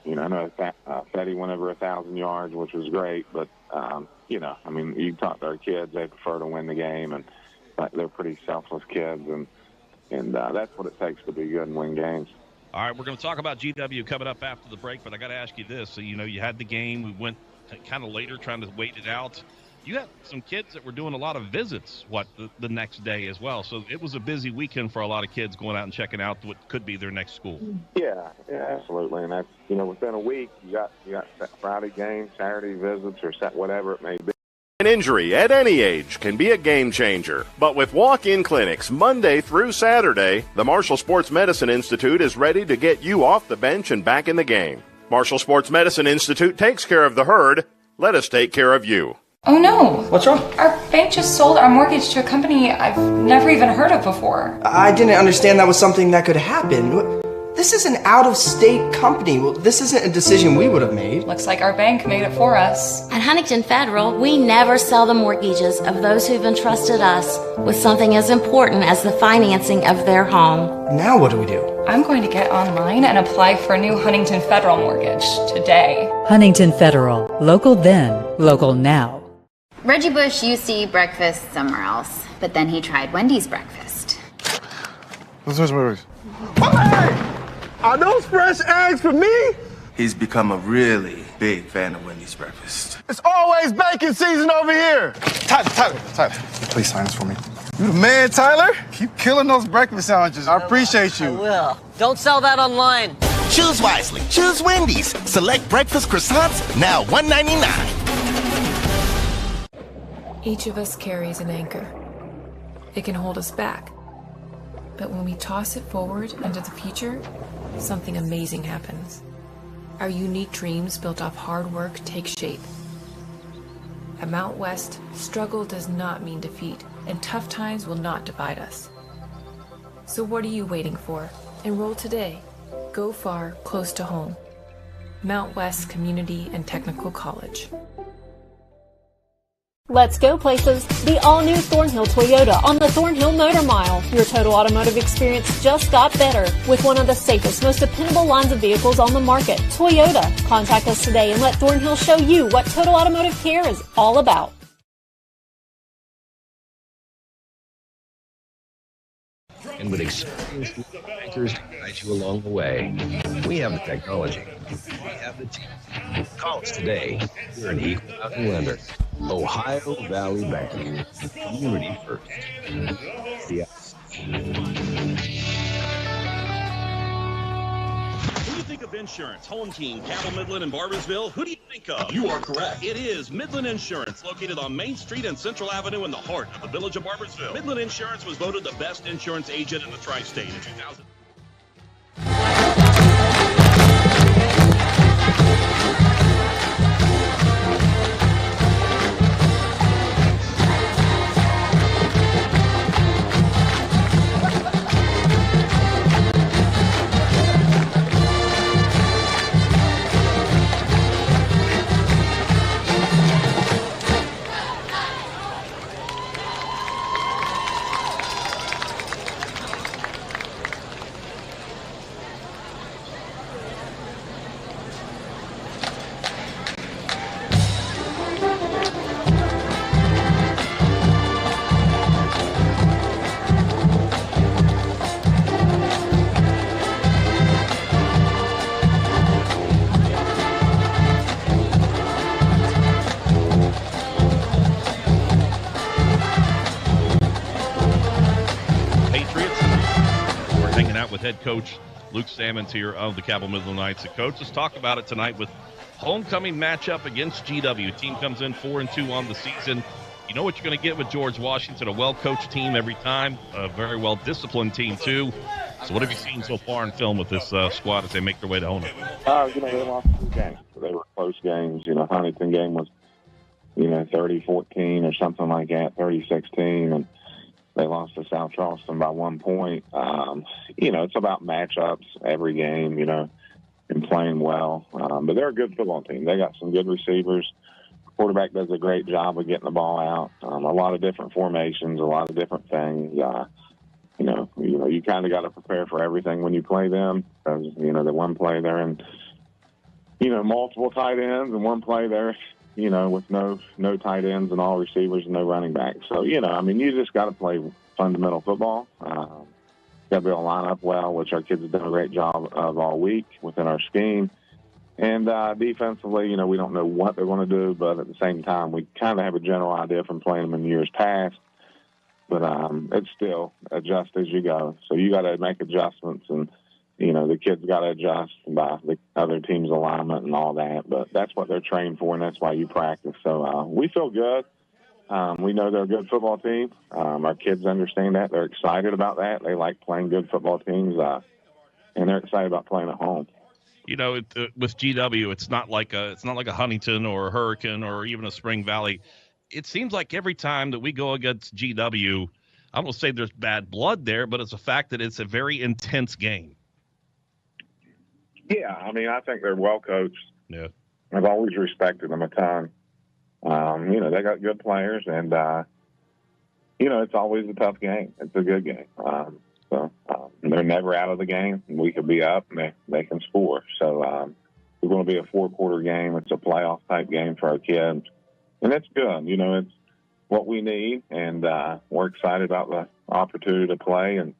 I know Fetty went over 1,000 yards, which was great, but, you talk to our kids, they prefer to win the game, and they're pretty selfless kids, and that's what it takes to be good and win games. All right, we're going to talk about GW coming up after the break, but I got to ask you this. So, you had the game. We went kind of later trying to wait it out. You had some kids that were doing a lot of visits, the next day as well. So it was a busy weekend for a lot of kids going out and checking out what could be their next school. Yeah, absolutely. And that's, within a week, you got Friday games, Saturday visits, or whatever it may be. An injury at any age can be a game changer, but with walk-in clinics Monday through Saturday, the Marshall Sports Medicine Institute is ready to get you off the bench and back in the game. Marshall Sports Medicine Institute takes care of the herd. Let us take care of you. Oh no! What's wrong? Our bank just sold our mortgage to a company I've never even heard of before. I didn't understand that was something that could happen. This is an out-of-state company. Well, this isn't a decision we would have made. Looks like our bank made it for us. At Huntington Federal, we never sell the mortgages of those who've entrusted us with something as important as the financing of their home. Now what do we do? I'm going to get online and apply for a new Huntington Federal mortgage today. Huntington Federal. Local then, local now. Reggie Bush used to eat breakfast somewhere else, but then he tried Wendy's breakfast. Are those fresh eggs for me? He's become a really big fan of Wendy's breakfast. It's always bacon season over here. Tyler, please sign this for me. You the man, Tyler? Keep killing those breakfast sandwiches. I appreciate you. I will. Don't sell that online. Choose wisely. Choose Wendy's. Select breakfast croissants, now $1.99. Each of us carries an anchor. It can hold us back. But when we toss it forward into the future, something amazing happens. Our unique dreams built off hard work take shape. At Mount West, struggle does not mean defeat, and tough times will not divide us. So what are you waiting for? Enroll today. Go far, close to home. Mount West Community and Technical College. Let's go places. The all-new Thornhill Toyota on the Thornhill Motor Mile. Your total automotive experience just got better with one of the safest, most dependable lines of vehicles on the market. Toyota. Contact us today and let Thornhill show you what total automotive care is all about. And with experienced bankers to guide you along the way. We have the technology. We have the team. Call us today. We're an equal housing lender. Ohio Valley Bank. Community first. Yes. When you think of insurance, Home Team, Cabell, Midland, and Barbersville, who do you think of? You are correct. It is Midland Insurance, located on Main Street and Central Avenue in the heart of the village of Barbersville. Midland Insurance was voted the best insurance agent in the tri-state in 2000. Head coach Luke Sammons here of the Cabell Midland Knights. The coach, let's talk about it tonight with homecoming matchup against GW. Team comes in 4-2 on the season. You know what you're going to get with George Washington, a well-coached team every time, a very well-disciplined team too. So what have you seen so far in film with this squad as they make their way to home? They lost 2 games. They were close games. Huntington game was, 30-14 or something like that, 30-16, and they lost to South Charleston by 1 point. It's about matchups every game, and playing well. But they're a good football team. They got some good receivers. Quarterback does a great job of getting the ball out. A lot of different formations, a lot of different things. You kind of got to prepare for everything when you play them because, the one play they're in multiple tight ends, and one play there, with no tight ends and all receivers and no running backs. So, you just got to play fundamental football. Got to be able to line up well, which our kids have done a great job of all week within our scheme. And defensively, we don't know what they're going to do, but at the same time, we kind of have a general idea from playing them in years past. But it's still adjust as you go. So you got to make adjustments, and, the kids got to adjust by the other team's alignment and all that. But that's what they're trained for, and that's why you practice. So we feel good. We know they're a good football team. Our kids understand that. They're excited about that. They like playing good football teams, and they're excited about playing at home. With GW, it's not like a Huntington or a Hurricane or even a Spring Valley. It seems like every time that we go against GW, I won't say there's bad blood there, but it's a fact that it's a very intense game. Yeah, I think they're well coached. Yeah, I've always respected them a ton. They got good players, and it's always a tough game. It's a good game. They're never out of the game. We could be up, and they can score. So it's going to be a 4-quarter game. It's a playoff type game for our kids, and it's good. It's what we need, and we're excited about the opportunity to play. And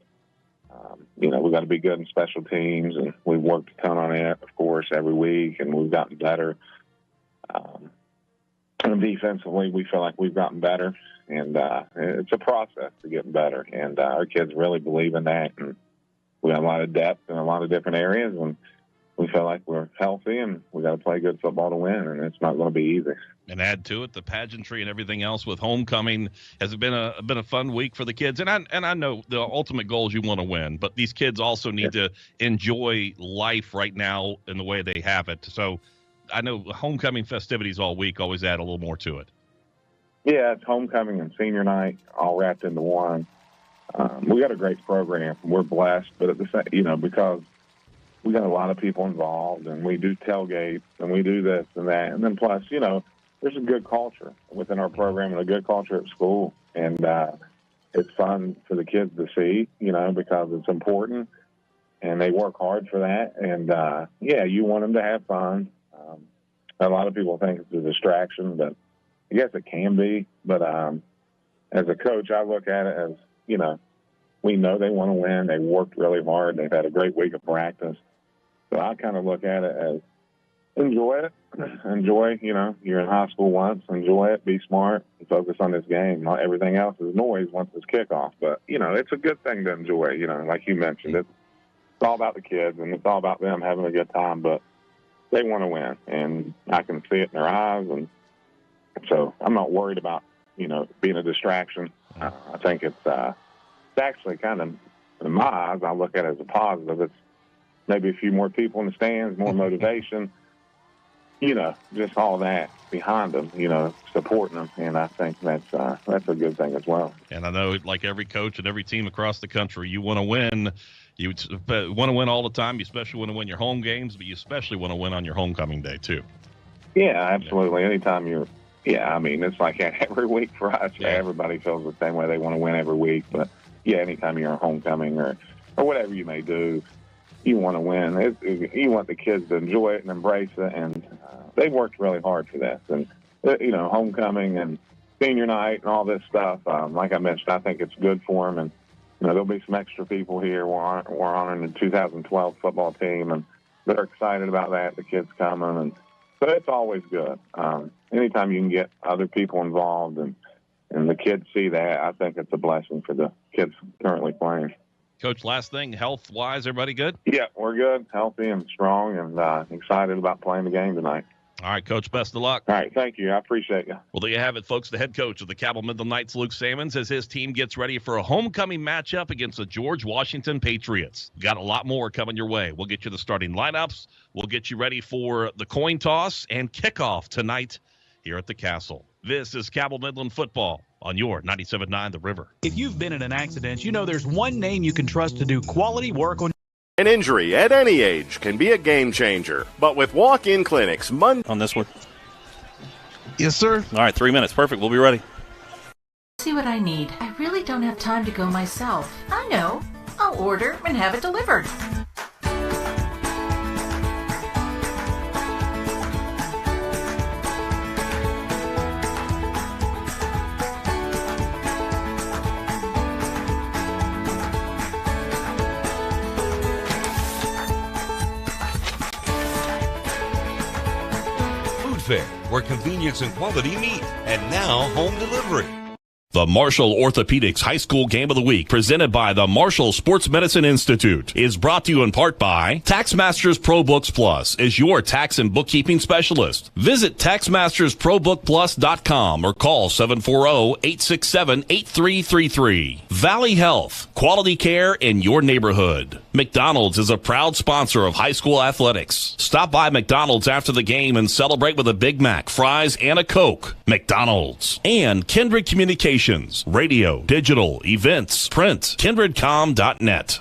we've got to be good in special teams, and we've worked a ton on it, of course, every week, and we've gotten better. And defensively, we feel like we've gotten better, and it's a process to get better. And our kids really believe in that, and we have a lot of depth in a lot of different areas, and we feel like we're healthy, and we got to play good football to win, and it's not going to be easy. And add to it the pageantry and everything else with homecoming. Has been a fun week for the kids, and I know the ultimate goal is you want to win, but these kids also need to enjoy life right now in the way they have it. So I know homecoming festivities all week always add a little more to it. Yeah, it's homecoming and senior night all wrapped into one. We got a great program. We're blessed, but at the same, because we got a lot of people involved, and we do tailgates, and we do this and that, and then plus, there's a good culture within our program and a good culture at school, and it's fun for the kids to see, because it's important, and they work hard for that, and you want them to have fun. A lot of people think it's a distraction, but I guess it can be. But as a coach, I look at it as, we know they want to win. They worked really hard. They've had a great week of practice. So I kind of look at it as enjoy it. Enjoy, you're in high school once. Enjoy it. Be smart and focus on this game. Not everything else is noise once it's kickoff. But, it's a good thing to enjoy. Like you mentioned, it's all about the kids, and it's all about them having a good time. But they want to win, and I can see it in their eyes. And so I'm not worried about, being a distraction. I think it's actually kind of, in my eyes, I look at it as a positive. It's maybe a few more people in the stands, more motivation, just all that behind them, supporting them. And I think that's a good thing as well. And I know, like every coach and every team across the country, you want to win. You want to win all the time. You especially want to win your home games, but you especially want to win on your homecoming day too. Yeah, absolutely. Anytime it's like every week for us. Yeah. Everybody feels the same way. They want to win every week. But, anytime you're on homecoming or whatever you may do, you want to win. You want the kids to enjoy it and embrace it. And they worked really hard for this. And, homecoming and senior night and all this stuff, like I mentioned, I think it's good for them. And, there'll be some extra people here. We're honoring the 2012 football team, and they're excited about that, the kids coming. And so it's always good. Anytime you can get other people involved and the kids see that, I think it's a blessing for the kids currently playing. Coach, last thing, health-wise, everybody good? Yeah, we're good, healthy and strong, and excited about playing the game tonight. All right, Coach, best of luck. All right, thank you. I appreciate you. Well, there you have it, folks. The head coach of the Cabell Midland Knights, Luke Salmons, as his team gets ready for a homecoming matchup against the George Washington Patriots. Got a lot more coming your way. We'll get you the starting lineups. We'll get you ready for the coin toss and kickoff tonight here at the Castle. This is Cabell Midland football on your 97.9 The River. If you've been in an accident, there's one name you can trust to do quality work on. An injury at any age can be a game changer, but with walk-in clinics, on this one. Yes, sir. All right, 3 minutes. Perfect. We'll be ready. See what I need. I really don't have time to go myself. I know. I'll order and have it delivered. Fair, where convenience and quality meet. And now, home delivery. The Marshall Orthopedics High School Game of the Week, presented by the Marshall Sports Medicine Institute, is brought to you in part by TaxMasters ProBooks Plus is your tax and bookkeeping specialist. Visit TaxMastersProBookPlus.com or call 740-867-8333. Valley Health, quality care in your neighborhood. McDonald's is a proud sponsor of high school athletics. Stop by McDonald's after the game and celebrate with a Big Mac, fries, and a Coke. McDonald's. And Kindred Communications. Radio, digital, events, print, kindredcom.net.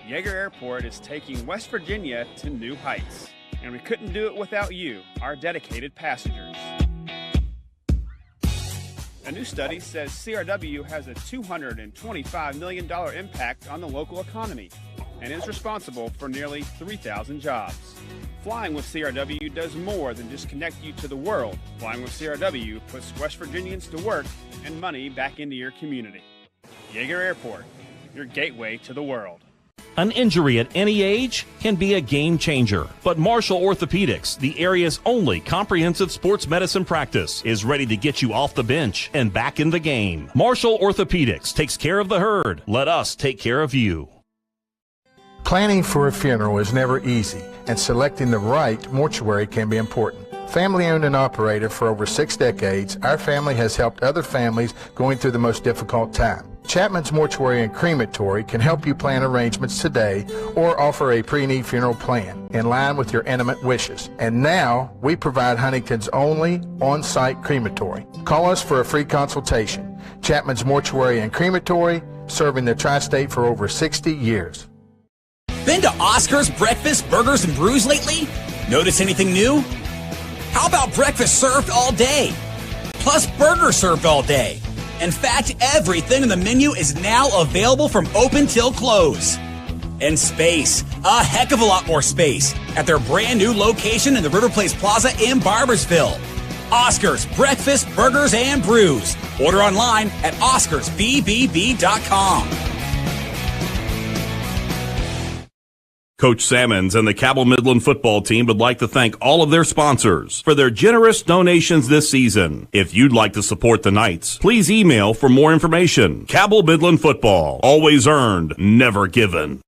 Yeager Airport is taking West Virginia to new heights, and we couldn't do it without you, our dedicated passengers. A new study says CRW has a $225 million impact on the local economy and is responsible for nearly 3,000 jobs. Flying with CRW does more than just connect you to the world. Flying with CRW puts West Virginians to work and money back into your community. Yeager Airport, your gateway to the world. An injury at any age can be a game changer, but Marshall Orthopedics, the area's only comprehensive sports medicine practice, is ready to get you off the bench and back in the game. Marshall Orthopedics takes care of the herd. Let us take care of you. Planning for a funeral is never easy, and selecting the right mortuary can be important. Family owned and operated for over 6 decades, our family has helped other families going through the most difficult time. Chapman's Mortuary and Crematory can help you plan arrangements today or offer a pre-need funeral plan in line with your intimate wishes. And now, we provide Huntington's only on-site crematory. Call us for a free consultation. Chapman's Mortuary and Crematory, serving the tri-state for over 60 years. Been to Oscar's Breakfast, Burgers, and Brews lately? Notice anything new? How about breakfast served all day? Plus burgers served all day. In fact, everything in the menu is now available from open till close. And space, a heck of a lot more space, at their brand new location in the River Place Plaza in Barboursville. Oscar's Breakfast, Burgers, and Brews. Order online at oscarsbbb.com. Coach Salmons and the Cabell Midland football team would like to thank all of their sponsors for their generous donations this season. If you'd like to support the Knights, please email for more information. Cabell Midland football, always earned, never given.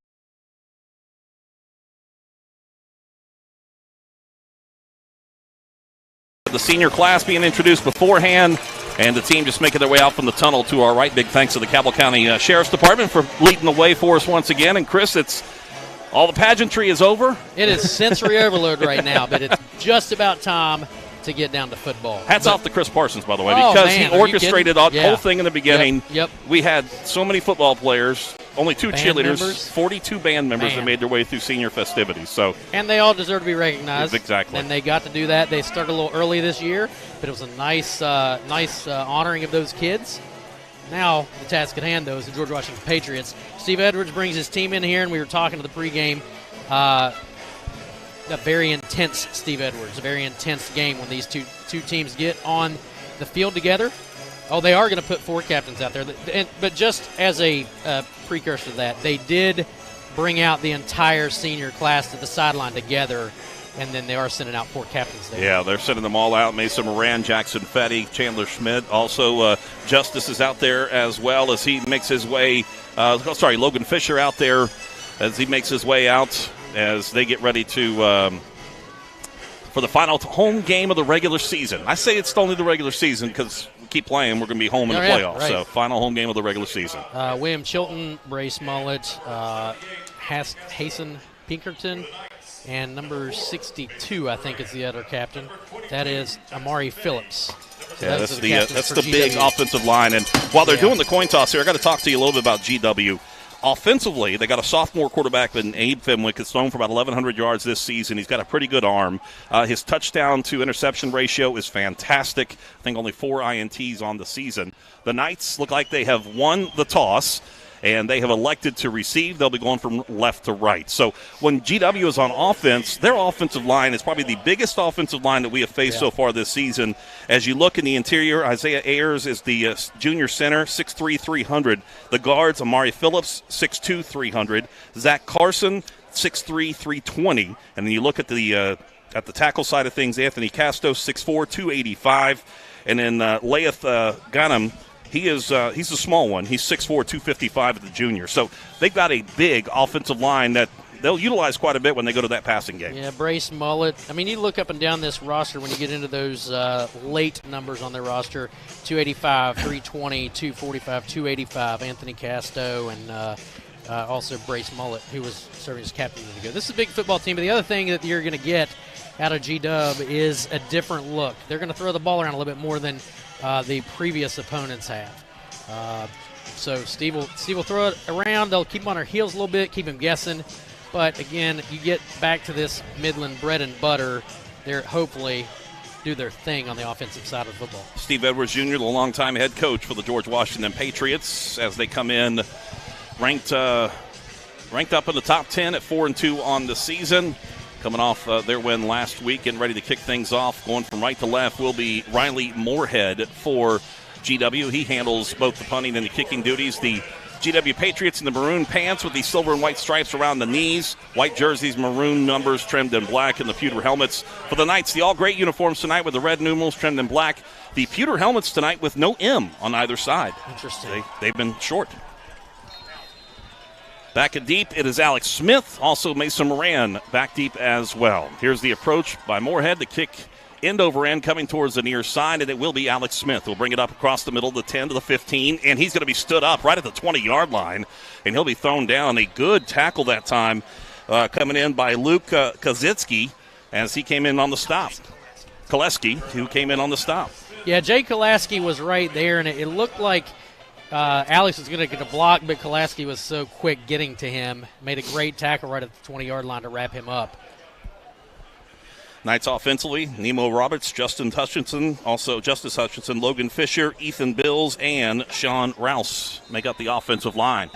The senior class being introduced beforehand, and the team just making their way out from the tunnel to our right. Big thanks to the Cabell County Sheriff's Department for leading the way for us once again. And Chris, it's all the pageantry is over. It is sensory overload right now, but it's just about time to get down to football. Hats off to Chris Parsons, by the way, because he orchestrated the whole thing in the beginning. Yep. We had so many football players, only 2 band cheerleaders, members. 42 band members that made their way through senior festivities. And they all deserve to be recognized. Exactly. And they got to do that. They started a little early this year, but it was a nice honoring of those kids. Now, the task at hand, though, is the George Washington Patriots. Steve Edwards brings his team in here, and we were talking to the pregame. A very intense Steve Edwards, a very intense game when these two teams get on the field together. Oh, they are going to put 4 captains out there. But just as a precursor to that, they did bring out the entire senior class to the sideline together, and then they are sending out 4 captains there. Yeah, they're sending them all out. Mason Moran, Jackson Fetty, Chandler Schmidt. Also, Justice is out there as well as he makes his way. Logan Fisher out there as he makes his way out as they get ready to for the final home game of the regular season. I say it's only the regular season because we keep playing. We're going to be home in the playoffs. Right. So final home game of the regular season. William Chilton, Brace Mullet, Hasten Pinkerton, and number 62, I think, is the other captain. That is Amari Phillips. So yeah, that's the big offensive line. And while they're doing the coin toss here, I got to talk to you a little bit about GW. Offensively, they got a sophomore quarterback in Abe Fenwick. Has thrown for about 1,100 yards this season. He's got a pretty good arm. His touchdown to interception ratio is fantastic. I think only 4 INTs on the season. The Knights look like they have won the toss, and they have elected to receive. They'll be going from left to right. So when GW is on offense, their offensive line is probably the biggest offensive line that we have faced so far this season. As you look in the interior, Isaiah Ayers is the junior center, 6'3", 300. The guards, Amari Phillips, 6'2", 300. Zach Carson, 6'3", 320. And then you look at the At the tackle side of things, Anthony Casto, 6'4", 285. And then Laeth Ghanem, he's a small one. He's 6'4", 255 at the junior. So they've got a big offensive line that they'll utilize quite a bit when they go to that passing game. Yeah, Brace Mullet. I mean, you look up and down this roster when you get into those late numbers on their roster, 285, 320, 245, 285, Anthony Casto, and also Brace Mullet, who was serving as captain a minute ago. This is a big football team, but the other thing that you're going to get out of G-Dub is a different look. They're going to throw the ball around a little bit more than the previous opponents have. So Steve will throw it around. They'll keep them on their heels a little bit, keep them guessing. But, again, you get back to this Midland bread and butter. They're hopefully do their thing on the offensive side of football. Steve Edwards Jr., the longtime head coach for the George Washington Patriots, as they come in ranked up in the top 10 at 4-2 on the season. Coming off their win last week and ready to kick things off. Going from right to left will be Riley Moorhead for GW. He handles both the punting and the kicking duties. The GW Patriots in the maroon pants with the silver and white stripes around the knees. White jerseys, maroon numbers trimmed in black, and the pewter helmets. For the Knights, the all-great uniforms tonight with the red numerals trimmed in black. The pewter helmets tonight with no M on either side. Interesting. They've been short. Back and deep, it is Alex Smith, also Mason Moran back deep as well. Here's the approach by Moorhead, the kick end over end coming towards the near side, and it will be Alex Smith. He'll bring it up across the middle, the 10 to the 15, and he's going to be stood up right at the 20-yard line, and he'll be thrown down. A good tackle that time coming in by Luke Kozitsky as he came in on the stop. Koleski, who came in on the stop. Yeah, Jay Koleski was right there, and it looked like Alex was going to get a block, but Koleski was so quick getting to him. Made a great tackle right at the 20-yard line to wrap him up. Knights offensively, Nemo Roberts, Justice Hutchinson, Logan Fisher, Ethan Bills, and Sean Rouse make up the offensive line.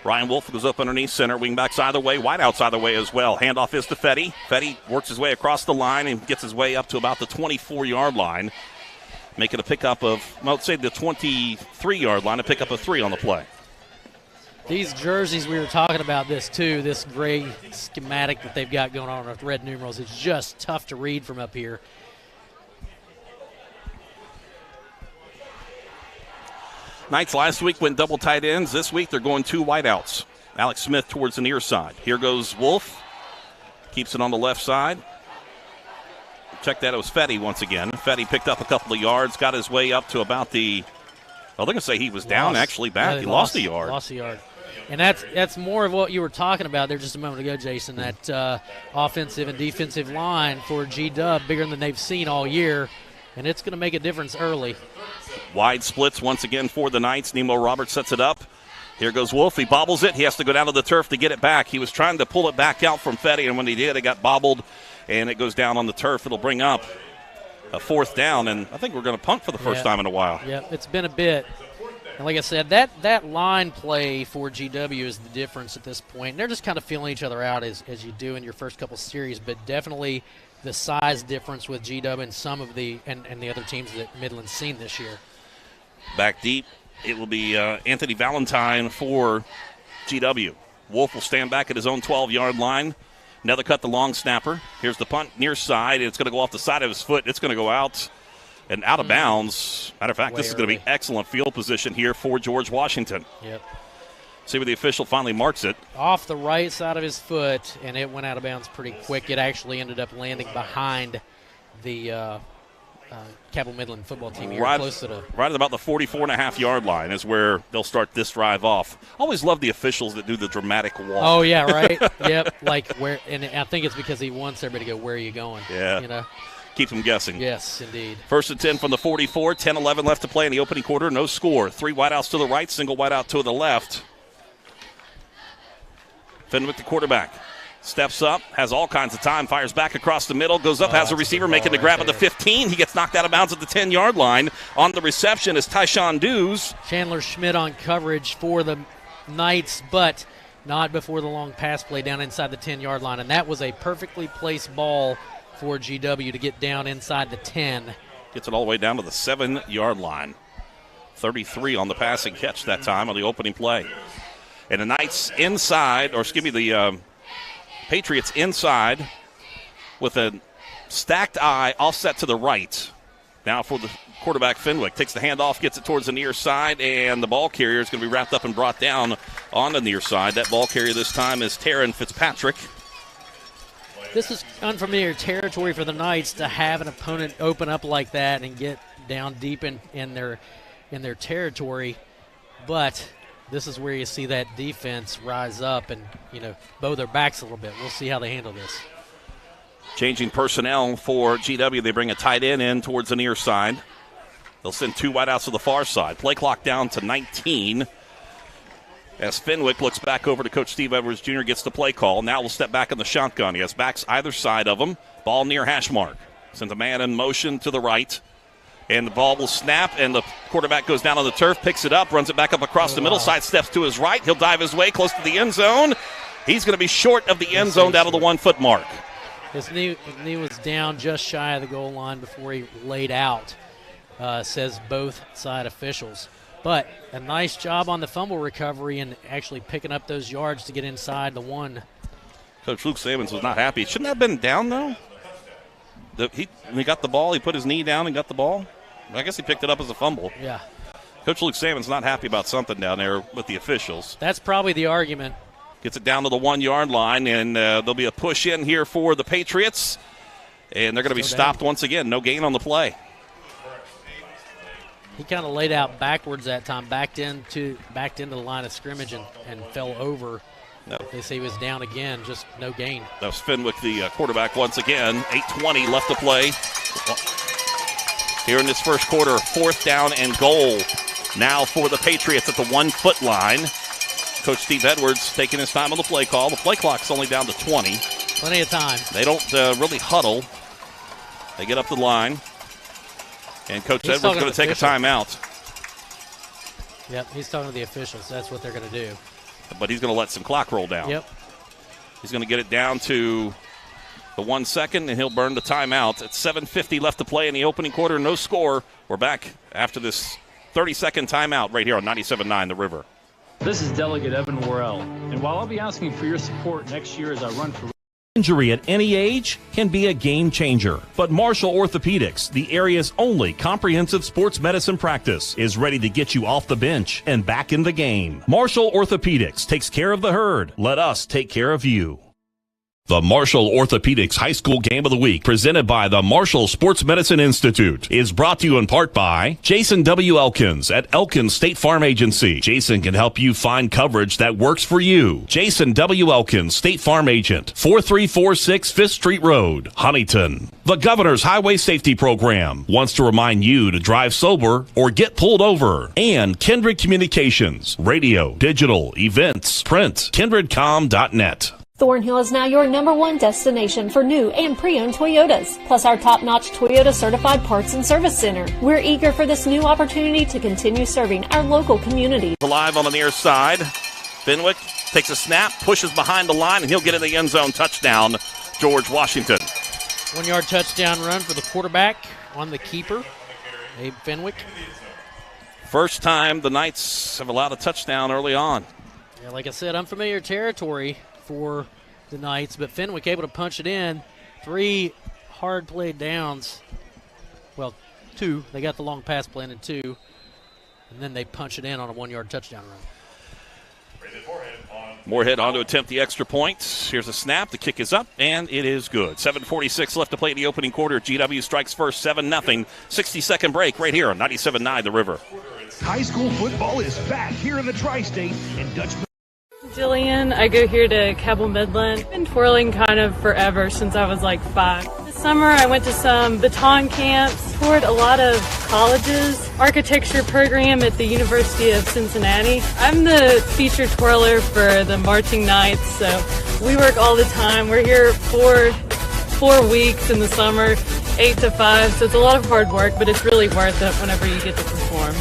Ryan Wolf goes up underneath center, wingbacks either way, wideouts either way as well. Handoff is to Fetty. Fetty works his way across the line and gets his way up to about the 24-yard line. Making a pickup of, well, let's say the 23-yard line, a pickup of 3 on the play. These jerseys, we were talking about this too, this gray schematic that they've got going on with red numerals. It's just tough to read from up here. Knights last week went double tight ends. This week they're going 2 wideouts. Alex Smith towards the near side. Here goes Wolf. Keeps it on the left side. Check that, it was Fetty once again. Fetty picked up a couple of yards, got his way up to about the, well, they're going to say he was down, actually back. Yeah, he lost a yard. Lost a yard. And that's more of what you were talking about there just a moment ago, Jason, that offensive and defensive line for G-Dub, bigger than they've seen all year, and it's going to make a difference early. Wide splits once again for the Knights. Nemo Roberts sets it up. Here goes Wolf. He bobbles it. He has to go down to the turf to get it back. He was trying to pull it back out from Fetty, and when he did, it got bobbled, and it goes down on the turf. It'll bring up a 4th down, and I think we're going to punt for the first time in a while. Yeah, it's been a bit. And like I said, that line play for GW is the difference at this point. And they're just kind of feeling each other out as you do in your first couple series, but definitely the size difference with GW and some of the and the other teams that Midland's seen this year. Back deep, it will be Anthony Valentine for GW. Wolf will stand back at his own 12-yard line. Another cut, the long snapper. Here's the punt near side. It's going to go off the side of his foot. It's going to go out and out of bounds. Matter of fact, this is going to be excellent field position here for George Washington. Yep. See where the official finally marks it. Off the right side of his foot, and it went out of bounds pretty quick. It actually ended up landing behind the Cabell Midland football team here, close to the right at about the 44.5-yard line is where they'll start this drive off. Always love the officials that do the dramatic walk. Oh yeah, right. Yep, like where, and I think it's because he wants everybody to go, where are you going? Yeah, you know, keep them guessing. Yes, indeed. 1st and 10 from the 44. 10-11 left to play in the opening quarter. No score. 3 wideouts to the right, single wideout to the left. Fenwick, the quarterback. Steps up, has all kinds of time, fires back across the middle, goes up, has a receiver making the grab at the 15. He gets knocked out of bounds at the 10-yard line. On the reception is Tyshawn Dews. Chandler Schmidt on coverage for the Knights, but not before the long pass play down inside the 10-yard line. And that was a perfectly placed ball for GW to get down inside the 10. Gets it all the way down to the 7-yard line. 33 on the passing catch that time on the opening play. And the Knights inside, or excuse me, the Patriots inside with a stacked eye offset to the right. Now for the quarterback, Fenwick takes the handoff, gets it towards the near side, and the ball carrier is going to be wrapped up and brought down on the near side. That ball carrier this time is Taryn Fitzpatrick. This is unfamiliar territory for the Knights to have an opponent open up like that and get down deep in their territory. But this is where you see that defense rise up and, bow their backs a little bit. We'll see how they handle this. Changing personnel for GW. They bring a tight end in towards the near side. They'll send 2 wideouts to the far side. Play clock down to 19. As Fenwick looks back over to Coach Steve Edwards Jr., gets the play call. Now we'll step back in the shotgun. He has backs either side of him. Ball near hash mark. Sends a man in motion to the right. And the ball will snap, and the quarterback goes down on the turf, picks it up, runs it back up across the middle, side steps to his right. He'll dive his way close to the end zone. He's going to be short of the end zone down to the 1 foot mark. His knee was down just shy of the goal line before he laid out, says both side officials. But a nice job on the fumble recovery and actually picking up those yards to get inside the 1. Coach Luke Sammons was not happy. Shouldn't that have been down, though? When he got the ball, he put his knee down and got the ball. I guess he picked it up as a fumble. Yeah. Coach Luke Sammons not happy about something down there with the officials. That's probably the argument. Gets it down to the 1 yard line, and there'll be a push in here for the Patriots. And they're going to be stopped once again. No gain on the play. He kind of laid out backwards that time, backed into the line of scrimmage and fell over. No. They say he was down again, just no gain. That was Fenwick, the quarterback, once again. 8:20 left to play. Here in this first quarter, 4th down and goal. Now for the Patriots at the 1 foot line. Coach Steve Edwards taking his time on the play call. The play clock's only down to 20. Plenty of time. They don't really huddle. They get up the line. And Coach Edwards is going to take a timeout. Yep, he's talking to the officials. That's what they're going to do. But he's going to let some clock roll down. Yep. He's going to get it down to the 1 second, and he'll burn the timeout. At 7:50 left to play in the opening quarter. No score. We're back after this 30-second timeout right here on 97.9 The River. This is Delegate Evan Worrell, and while I'll be asking for your support next year as I run for Injury at any age can be a game changer. But Marshall Orthopedics, the area's only comprehensive sports medicine practice, is ready to get you off the bench and back in the game. Marshall Orthopedics takes care of the herd. Let us take care of you. The Marshall Orthopedics High School Game of the Week, presented by the Marshall Sports Medicine Institute, is brought to you in part by Jason W. Elkins at Elkins State Farm Agency. Jason can help you find coverage that works for you. Jason W. Elkins, State Farm Agent, 4346 5th Street Road, Huntington. The Governor's Highway Safety Program wants to remind you to drive sober or get pulled over. And Kindred Communications, radio, digital, events, print, kindredcom.net. Thornhill is now your #1 destination for new and pre-owned Toyotas, plus our top-notch Toyota certified parts and service center. We're eager for this new opportunity to continue serving our local community. Alive on the near side. Fenwick takes a snap, pushes behind the line, and he'll get in the end zone. Touchdown, George Washington. 1 yard touchdown run for the quarterback on the keeper, Abe Fenwick. First time the Knights have allowed a touchdown early on. Yeah, like I said, unfamiliar territory for the Knights, but Fenwick able to punch it in. 3 hard played downs. Well, 2. They got the long pass planted 2, and then they punch it in on a 1 yard touchdown run. Moorhead on to attempt the extra point. Here's a snap. The kick is up, and it is good. 7:46 left to play in the opening quarter. GW strikes first, 7-0. 60-second break right here on 97.9 The River. High school football is back here in the Tri-State, and Dutch. Jillian, I go here to Cabell, Midland. I've been twirling kind of forever since I was like 5. This summer I went to some baton camps, toured a lot of colleges, architecture program at the University of Cincinnati. I'm the featured twirler for the Marching Knights, so we work all the time. We're here 4 weeks in the summer, 8 to 5, so it's a lot of hard work, but it's really worth it whenever you get to perform.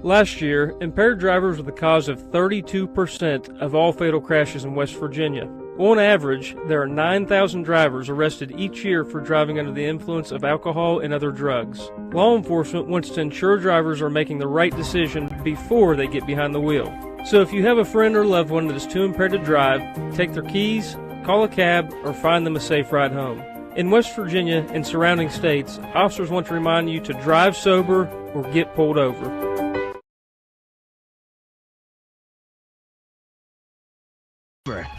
Last year, impaired drivers were the cause of 32% of all fatal crashes in West Virginia. On average, there are 9,000 drivers arrested each year for driving under the influence of alcohol and other drugs. Law enforcement wants to ensure drivers are making the right decision before they get behind the wheel. So if you have a friend or loved one that is too impaired to drive, take their keys call a cab, or find them a safe ride home. In West Virginia and surrounding states, officers want to remind you to drive sober or get pulled over.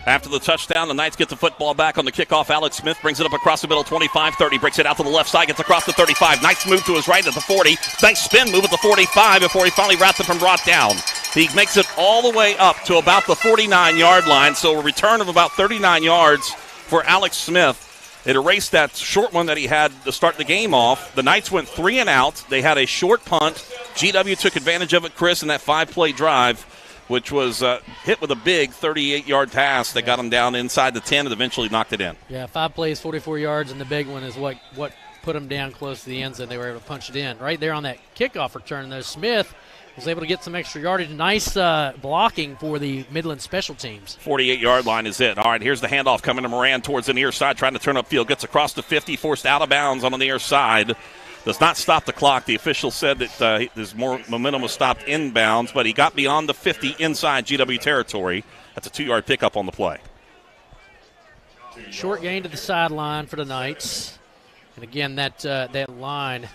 After the touchdown, the Knights get the football back on the kickoff. Alex Smith brings it up across the middle, 25-30, breaks it out to the left side, gets across the 35. Knights move to his right at the 40. Nice spin move at the 45 before he finally wrapped up and brought down. He makes it all the way up to about the 49-yard line, so a return of about 39 yards for Alex Smith. It erased that short one that he had to start the game off. The Knights went 3 and out. They had a short punt. GW took advantage of it, Chris, in that 5-play drive, which was hit with a big 38-yard pass that got him down inside the 10 and eventually knocked it in. Yeah, 5 plays, 44 yards, and the big one is what put him down close to the end zone. They were able to punch it in. Right there on that kickoff return, though, Smith was able to get some extra yardage. Nice blocking for the Midland special teams. 48-yard line is it. All right, here's the handoff coming to Moran towards the near side, trying to turn upfield. Gets across the 50, forced out of bounds on the near side. Does not stop the clock. The official said that his more momentum was stopped inbounds, but he got beyond the 50 inside GW territory. That's a 2-yard pickup on the play. Short gain to the sideline for the Knights. And again, that line,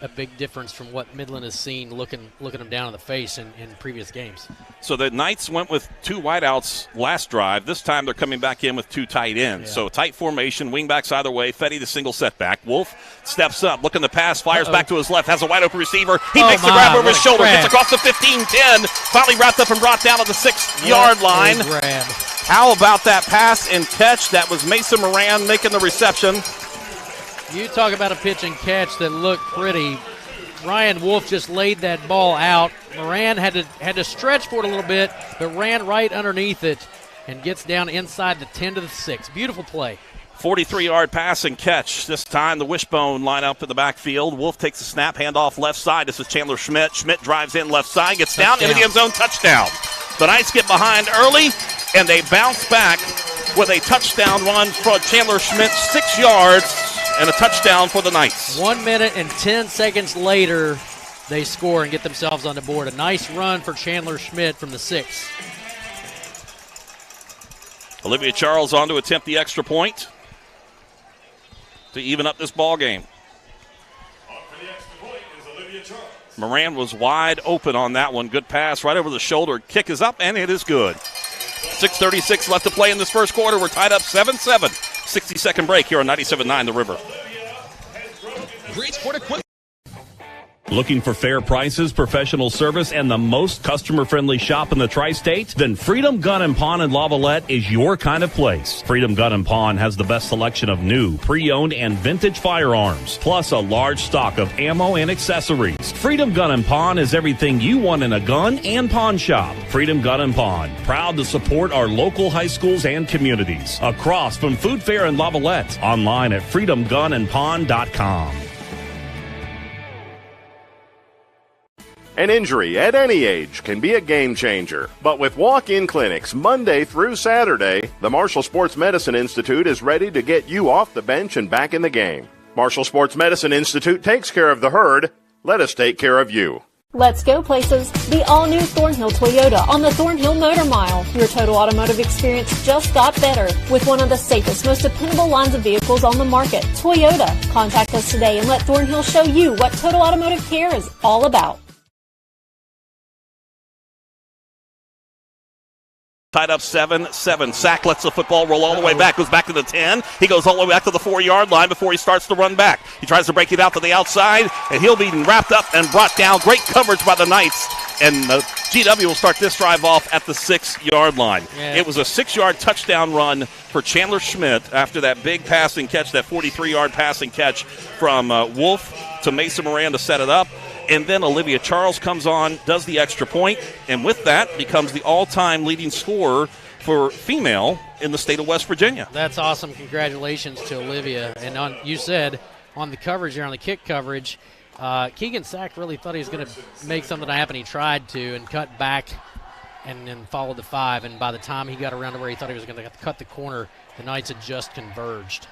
a big difference from what Midland has seen looking them down in the face in previous games. So the Knights went with 2 wideouts last drive. This time they're coming back in with 2 tight ends. Yeah. So tight formation, wingbacks either way. Fetty the single setback. Wolf steps up, looking to pass, fires back to his left, has a wide open receiver. He makes the grab over his shoulder, gets across the 15-10, finally wrapped up and brought down at the 6-yard line. How about that pass and catch? That was Mason Moran making the reception. You talk about a pitch and catch that looked pretty. Ryan Wolf just laid that ball out. Moran had to stretch for it a little bit, but ran right underneath it and gets down inside the 10 to the 6. Beautiful play. 43-yard pass and catch. This time the wishbone line up in the backfield. Wolf takes the snap, handoff left side. This is Chandler Schmidt. Schmidt drives in left side, gets down into the end zone, touchdown. The Knights get behind early, and they bounce back with a touchdown run for Chandler Schmidt, 6 yards. And a touchdown for the Knights. 1 minute and 10 seconds later, they score and get themselves on the board. A nice run for Chandler Schmidt from the 6. Olivia Charles on to attempt the extra point to even up this ball game. Moran was wide open on that one. Good pass right over the shoulder. Kick is up, and it is good. 6:36 left to play in this first quarter. We're tied up 7-7. 60-second break here on 97.9 The River. Great sport equipment. Looking for fair prices, professional service, and the most customer-friendly shop in the tri-state? Then Freedom Gun & Pawn in Lavalette is your kind of place. Freedom Gun & Pawn has the best selection of new, pre-owned, and vintage firearms, plus a large stock of ammo and accessories. Freedom Gun & Pawn is everything you want in a gun and pawn shop. Freedom Gun & Pawn, proud to support our local high schools and communities. Across from Food Fair in Lavalette, online at freedomgunandpawn.com. An injury at any age can be a game changer. But with walk-in clinics Monday through Saturday, the Marshall Sports Medicine Institute is ready to get you off the bench and back in the game. Marshall Sports Medicine Institute takes care of the herd. Let us take care of you. Let's go places. The all-new Thornhill Toyota on the Thornhill Motor Mile. Your total automotive experience just got better with one of the safest, most dependable lines of vehicles on the market, Toyota. Contact us today and let Thornhill show you what total automotive care is all about. Tied up 7-7. Sack lets the football roll all the way back. Goes back to the 10. He goes all the way back to the 4-yard line before he starts to run back. He tries to break it out to the outside, and he'll be wrapped up and brought down. Great coverage by the Knights. And the GW will start this drive off at the 6-yard line. Yeah. It was a 6-yard touchdown run for Chandler Schmidt after that big passing catch, that 43-yard passing catch from Wolf to Mason Moran to set it up. And then Olivia Charles comes on, does the extra point, and with that becomes the all-time leading scorer for female in the state of West Virginia. That's awesome. Congratulations to Olivia. And you said on the coverage there, on the kick coverage, Keegan Sack really thought he was going to make something happen. He tried to and cut back and then followed the 5. And by the time he got around to where he thought he was going to cut the corner, the Knights had just converged.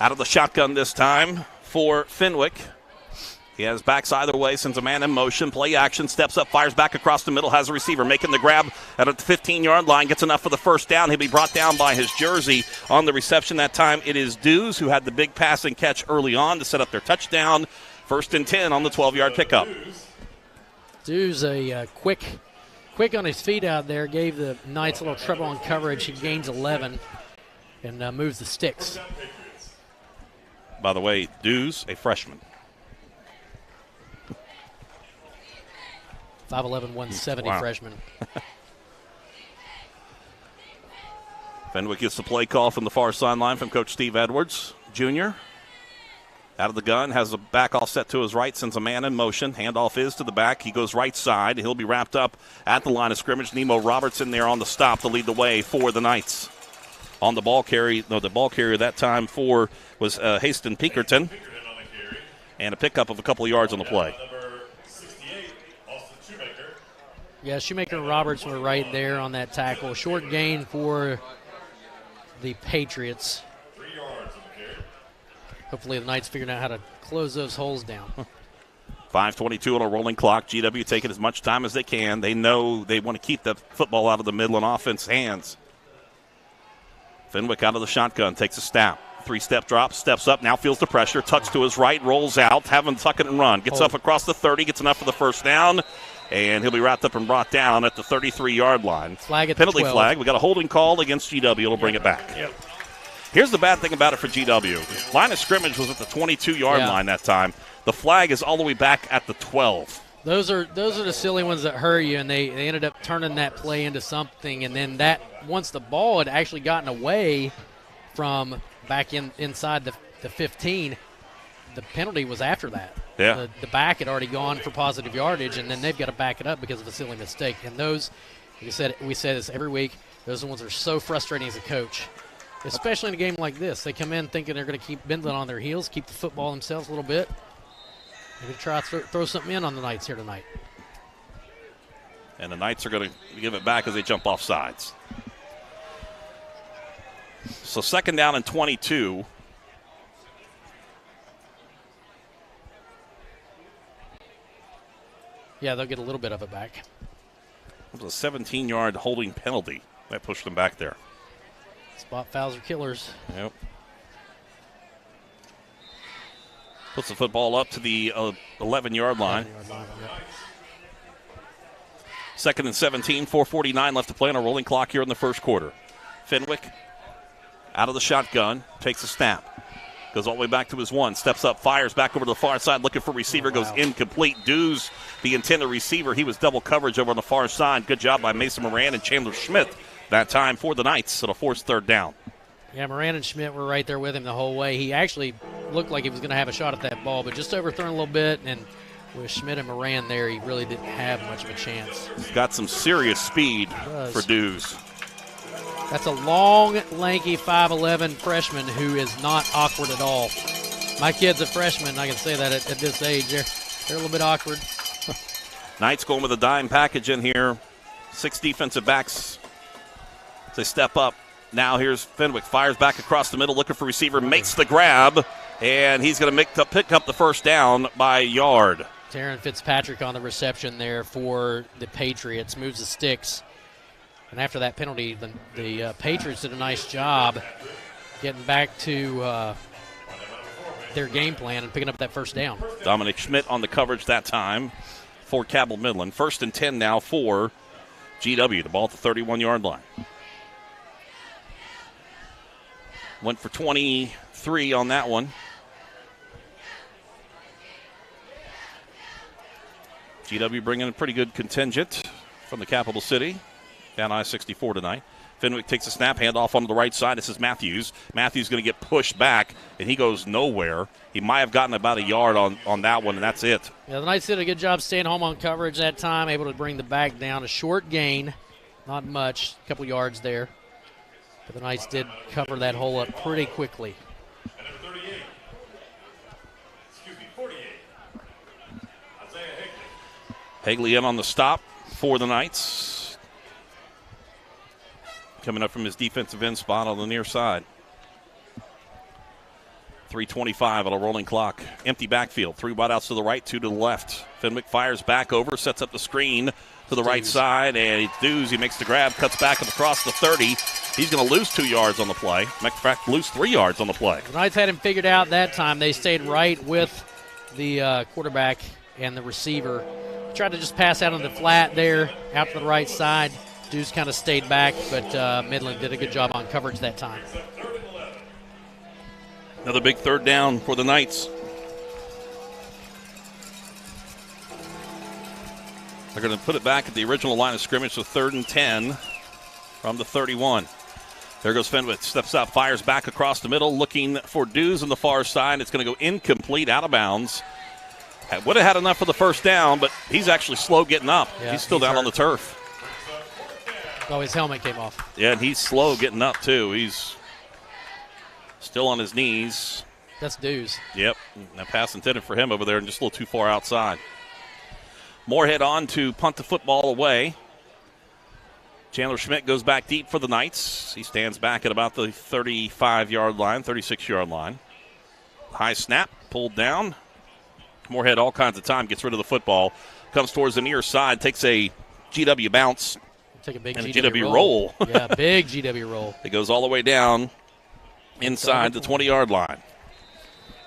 Out of the shotgun this time for Fenwick. He has backs either way, sends a man in motion, play action, steps up, fires back across the middle, has a receiver making the grab at the 15-yard line, gets enough for the first down. He'll be brought down by his jersey on the reception. That time it is Dews who had the big pass and catch early on to set up their touchdown. 1st and 10 on the 12-yard pickup. Dews a quick on his feet out there, gave the Knights a little trouble on coverage. He gains 11 and moves the sticks. By the way, Dews, a freshman. 5'11", 170 freshman. Fenwick gets the play call from the far sideline from Coach Steve Edwards, Jr. Out of the gun, has a back offset to his right, sends a man in motion. Handoff is to the back. He goes right side. He'll be wrapped up at the line of scrimmage. Nemo Robertson there on the stop to lead the way for the Knights. On the ball carry, the ball carrier that time was Haston Pinkerton. And a pickup of a couple of yards on the play. Yeah, Shoemaker and Roberts were right there on that tackle. Short gain for the Patriots. Hopefully the Knights figured out how to close those holes down. 5:22 on a rolling clock. GW taking as much time as they can. They know they want to keep the football out of the Midland offense hands. Fenwick out of the shotgun, takes a snap. 3-step drop, steps up, now feels the pressure, tucks to his right, rolls out, having tuck it and run. Gets up across the 30, gets enough for the first down. And he'll be wrapped up and brought down at the 33-yard line. Flag at penalty the 12. flag. We got a holding call against GW. It'll bring it back. Yep. Here's the bad thing about it for GW. Line of scrimmage was at the 22-yard line that time. The flag is all the way back at the 12. Those are the silly ones that hurt you, and they ended up turning that play into something. And then that once the ball had actually gotten away from back inside the 15, the penalty was after that. Yeah. The back had already gone for positive yardage, and then they've got to back it up because of a silly mistake. And those, we say this every week, those are the ones that are so frustrating as a coach, especially in a game like this. They come in thinking they're going to keep Midland on their heels, keep the football themselves a little bit, maybe try to throw something in on the Knights here tonight. And the Knights are going to give it back as they jump off sides. So 2nd down and 22. Yeah, they'll get a little bit of it back. It was a 17-yard holding penalty that pushed them back there. Spot fouls are killers. Yep. Puts the football up to the 11-yard line. 2nd and 17, 4:49 left to play on a rolling clock here in the first quarter. Fenwick out of the shotgun, takes a snap. Goes all the way back to his one, steps up, fires back over to the far side, looking for receiver, goes incomplete. Dews, the intended receiver, he was double coverage over on the far side. Good job by Mason Moran and Chandler Schmidt that time for the Knights. It'll force 3rd down. Yeah, Moran and Schmidt were right there with him the whole way. He actually looked like he was going to have a shot at that ball, but just overthrown a little bit, and with Schmidt and Moran there, he really didn't have much of a chance. He's got some serious speed for Dews. That's a long, lanky 5'11 freshman who is not awkward at all. My kid's a freshman, I can say that at this age. They're a little bit awkward. Knights going with a dime package in here. 6 defensive backs. They step up. Now here's Fenwick. Fires back across the middle, looking for receiver. Makes the grab, and he's going to pick up the first down by a yard. Taryn Fitzpatrick on the reception there for the Patriots. Moves the sticks. And after that penalty, the Patriots did a nice job getting back to their game plan and picking up that first down. Dominic Schmidt on the coverage that time for Cabell Midland. 1st and 10 now for GW. The ball at the 31-yard line. Went for 23 on that one. GW bringing a pretty good contingent from the capital city. Down I-64 tonight. Fenwick takes a snap, handoff onto the right side. This is Matthews. Matthews going to get pushed back, and he goes nowhere. He might have gotten about a yard on that one, and that's it. Yeah, the Knights did a good job staying home on coverage that time, able to bring the back down. A short gain, not much, a couple yards there. But the Knights did cover that hole up pretty quickly. And number 48. Isaiah Hagley in on the stop for the Knights. Coming up from his defensive end spot on the near side. 3:25 on a rolling clock. Empty backfield. 3 wideouts to the right, 2 to the left. Fenwick fires back over, sets up the screen to the right side, and it's Dews. He makes the grab, cuts back across the 30. He's going to lose 2 yards on the play. In fact, lose 3 yards on the play. The Knights had him figured out that time. They stayed right with the quarterback and the receiver. Tried to just pass out on the flat there, out to the right side. Dews kind of stayed back, but Midland did a good job on coverage that time. Another big 3rd down for the Knights. They're going to put it back at the original line of scrimmage, so 3rd and 10 from the 31. There goes Fenwick, steps out, fires back across the middle, looking for Dews on the far side. It's going to go incomplete, out of bounds. Would have had enough for the 1st down, but he's actually slow getting up. Yeah, he's still down hurt on the turf. Oh, his helmet came off. Yeah, and he's slow getting up, too. He's still on his knees. That's Dews. Yep. That pass intended for him over there and just a little too far outside. Moorhead on to punt the football away. Chandler Schmidt goes back deep for the Knights. He stands back at about the 35-yard line, 36-yard line. High snap, pulled down. Moorhead all kinds of time, gets rid of the football. Comes towards the near side, takes a GW bounce. Take a big and GW a GW roll. Yeah, big GW roll. It goes all the way down inside the 20-yard line.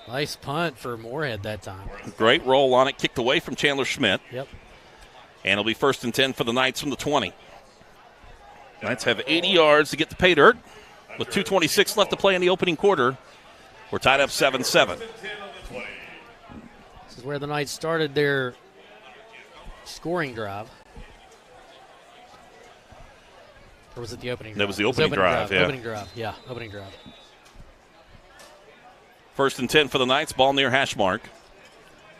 Nice punt for Moorhead that time. Great roll on it, kicked away from Chandler Schmidt. Yep. And it'll be 1st and 10 for the Knights from the 20. Knights have 80 yards to get to pay dirt. With 2:26 left to play in the opening quarter, we're tied up 7-7. This is where the Knights started their scoring drive. Or was it the opening drive? That was the opening drive, yeah. Opening drive, yeah, opening drive. 1st and 10 for the Knights, ball near hash mark.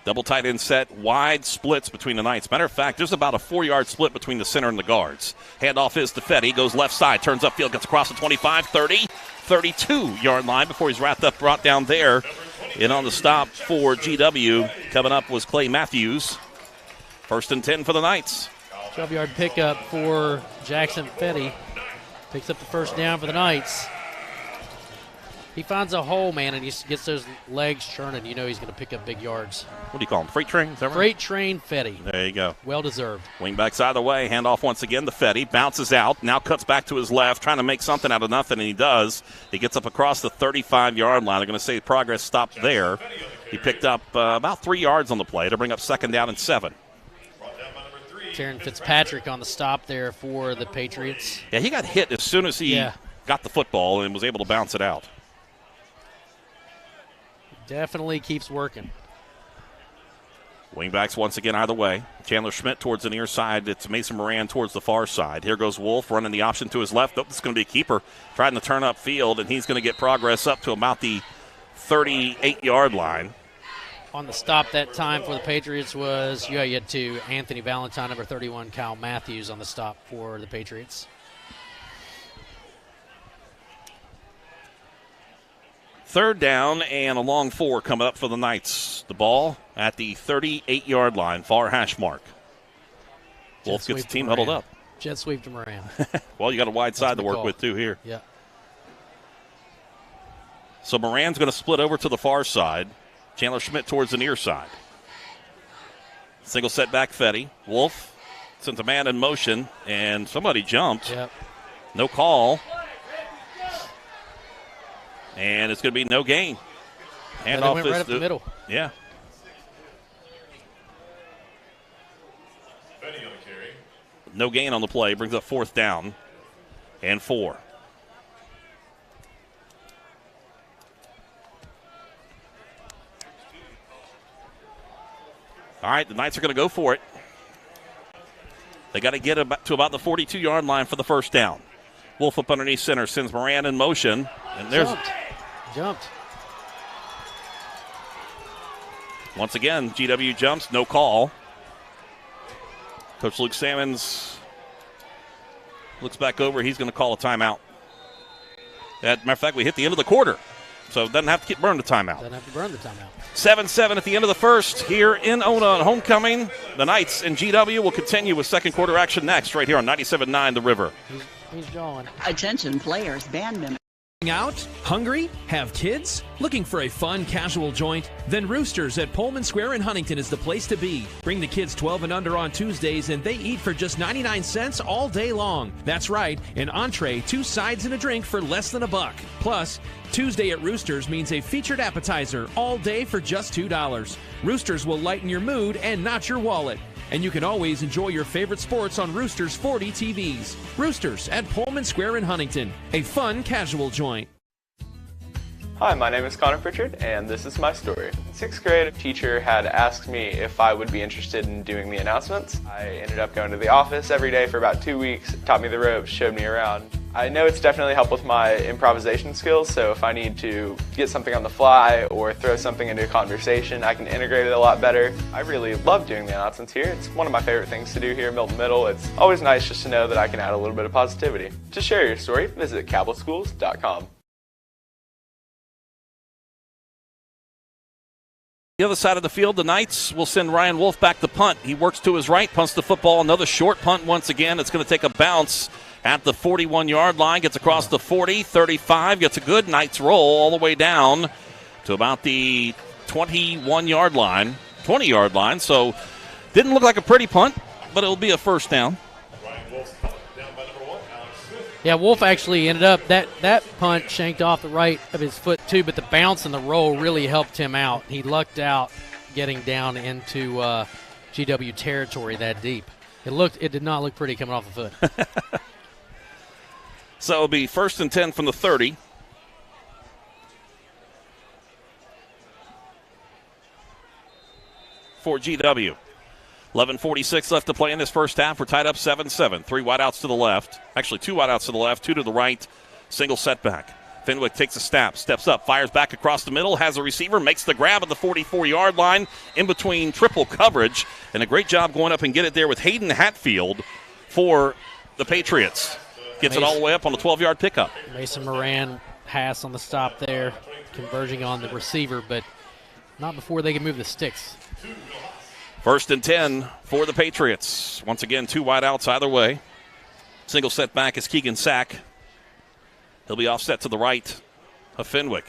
Double tight end set, wide splits between the Knights. Matter of fact, there's about a 4-yard split between the center and the guards. Handoff is to Fetty, goes left side, turns upfield, gets across the 25, 30, 32-yard line before he's brought down there. And on the stop for GW, coming up was Clay Matthews. 1st and 10 for the Knights. 12-yard pickup for Jackson Fetty. Picks up the 1st down for the Knights. He finds a hole, man, and he gets those legs churning. You know he's going to pick up big yards. What do you call him? Freight train? Is that right? Freight train Fetty. There you go. Well deserved. Wingbacks either way. Handoff once again to Fetty. Bounces out. Now cuts back to his left, trying to make something out of nothing, and he does. He gets up across the 35-yard line. They're going to say progress stopped there. He picked up about 3 yards on the play to bring up 2nd down and 7. Taryn Fitzpatrick on the stop there for the Patriots. Yeah, he got hit as soon as he got the football and was able to bounce it out. Definitely keeps working. Wingbacks once again either way. Chandler Schmidt towards the near side. It's Mason Moran towards the far side. Here goes Wolf running the option to his left. Oh, this is going to be a keeper. Trying to turn up field, and he's going to get progress up to about the 38-yard line. On the stop that time for the Patriots was, you had to Anthony Valentine, number 31, Kyle Matthews on the stop for the Patriots. 3rd down and a long 4 coming up for the Knights. The ball at the 38-yard line, far hash mark. Wolf gets the team huddled up. Jet sweep to Moran. Well, you got a wide side to work with, too, here. Yeah. So Moran's going to split over to the far side. Chandler Schmidt towards the near side. Single set back Fetty. Wolf sends a man in motion, and somebody jumped. Yep. No call. And it's going to be no gain. Handoff went right up the middle. Yeah. No gain on the play. Brings up 4th down and 4. All right, the Knights are going to go for it. They got to get to about the 42-yard line for the 1st down. Wolf up underneath center, sends Moran in motion. And there's Jumped. Once again, GW jumps, no call. Coach Luke Sammons looks back over. He's going to call a timeout. As a matter of fact, we hit the end of the quarter, so doesn't have to burn the timeout. Doesn't have to burn the timeout. 7-7 at the end of the 1st here in Ona on homecoming. The Knights and GW will continue with 2nd quarter action next right here on 97.9 The River. He's jawing. Attention players, band members. Out? Hungry? Have kids? Looking for a fun, casual joint? Then Roosters at Pullman Square in Huntington is the place to be. Bring the kids 12 and under on Tuesdays, and they eat for just 99 cents all day long. That's right, an entree, 2 sides, and a drink for less than $1. Plus, Tuesday at Roosters means a featured appetizer all day for just $2. Roosters will lighten your mood and not your wallet. And you can always enjoy your favorite sports on Roosters 40 TVs. Roosters at Pullman Square in Huntington, a fun, casual joint. Hi, my name is Connor Pritchard, and this is my story. 6th grade teacher had asked me if I would be interested in doing the announcements. I ended up going to the office every day for about 2 weeks, taught me the ropes, showed me around. I know it's definitely helped with my improvisation skills, so if I need to get something on the fly or throw something into a conversation, I can integrate it a lot better. I really love doing the announcements here. It's one of my favorite things to do here at Milton Middle. It's always nice just to know that I can add a little bit of positivity. To share your story, visit cabellschools.com. The other side of the field, the Knights will send Ryan Wolf back to punt. He works to his right, punts the football. Another short punt once again. It's going to take a bounce at the 41-yard line. Gets across the 40, 35. Gets a good Knights roll all the way down to about the 21-yard line, 20-yard line. So didn't look like a pretty punt, but it'll be a first down. Yeah, Wolf actually ended up, that punt shanked off the right of his foot too, but the bounce and the roll really helped him out. He lucked out getting down into GW territory that deep. It did not look pretty coming off the foot. So it'll be 1st and 10 from the 30. For GW. 11:46 left to play in this first half. We're tied up 7-7. 3 wideouts to the left. Actually, 2 wideouts to the left, 2 to the right. Single setback. Fenwick takes a snap, steps up, fires back across the middle, has a receiver, makes the grab at the 44-yard line in between triple coverage. And a great job going up and get it there with Hayden Hatfield for the Patriots. Gets it all the way up on a 12-yard pickup. Mason Moran pass on the stop there, converging on the receiver, but not before they can move the sticks. 1st and 10 for the Patriots. Once again, 2 wideouts either way. Single setback is Keegan Sack. He'll be offset to the right of Fenwick.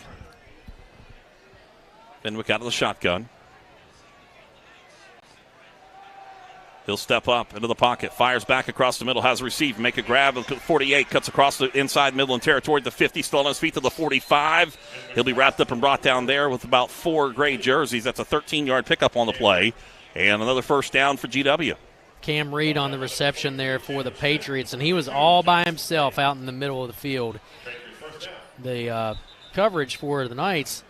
Fenwick out of the shotgun. He'll step up into the pocket, fires back across the middle, has a receive, make a grab, 48, cuts across the inside Midland territory, the 50, still on his feet to the 45. He'll be wrapped up and brought down there with about 4 gray jerseys. That's a 13-yard pickup on the play. And another first down for GW. Cam Reed on the reception there for the Patriots, and he was all by himself out in the middle of the field. The coverage for the Knights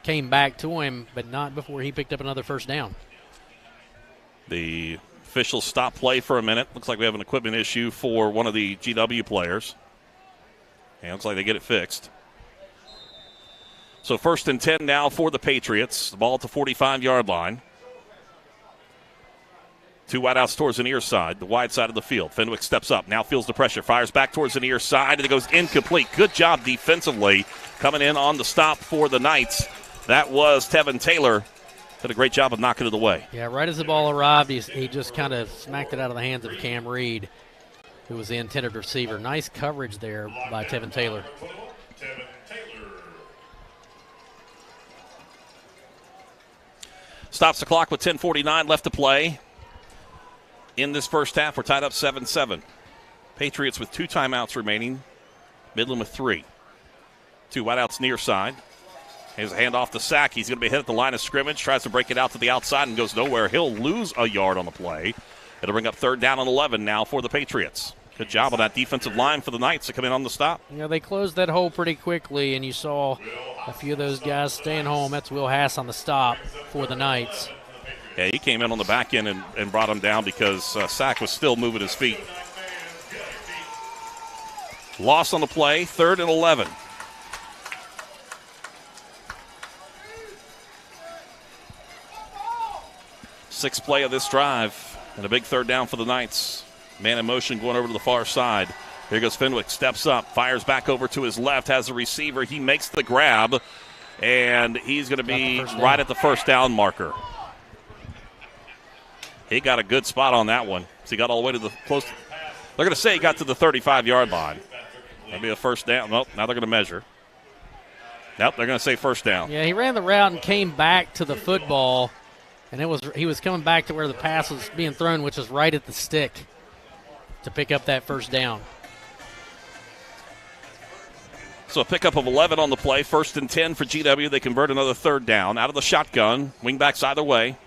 came back to him, but not before he picked up another first down. The officials stop play for a minute. Looks like we have an equipment issue for one of the GW players. And looks like they get it fixed. So 1st and 10 now for the Patriots. The ball at the 45-yard line. 2 wideouts towards the near side, the wide side of the field. Fenwick steps up, now feels the pressure, fires back towards the near side, and it goes incomplete. Good job defensively coming in on the stop for the Knights. That was Tevin Taylor. Did a great job of knocking it away. Yeah, right as the ball arrived, he just kind of smacked it out of the hands of Cam Reed, who was the intended receiver. Nice coverage there by Tevin Taylor. Stops the clock with 10:49 left to play. In this first half, we're tied up 7-7. Patriots with 2 timeouts remaining. Midland with 3. 2 wideouts near side. Here's a handoff to Sack. He's going to be hit at the line of scrimmage. Tries to break it out to the outside and goes nowhere. He'll lose a yard on the play. It'll bring up 3rd down and 11 now for the Patriots. Good job on that defensive line for the Knights to come in on the stop. They closed that hole pretty quickly, and you saw a few of those guys staying home. That's Will Hass on the stop for the Knights. Yeah, he came in on the back end and brought him down because Sack was still moving his feet. Loss on the play, 3rd and 11. Sixth play of this drive, and a big 3rd down for the Knights. Man in motion going over to the far side. Here goes Fenwick, steps up, fires back over to his left, has a receiver. He makes the grab, and he's going to be right at the first down marker. He got a good spot on that one. So he got all the way to the close. They're going to say he got to the 35-yard line. That'll be a first down. Well, now they're going to measure. Nope, they're going to say first down. Yeah, he ran the route and came back to the football, and he was coming back to where the pass was being thrown, which was right at the stick to pick up that first down. So a pickup of 11 on the play. 1st and 10 for GW. They convert another third down. Out of the shotgun. Wingbacks either way.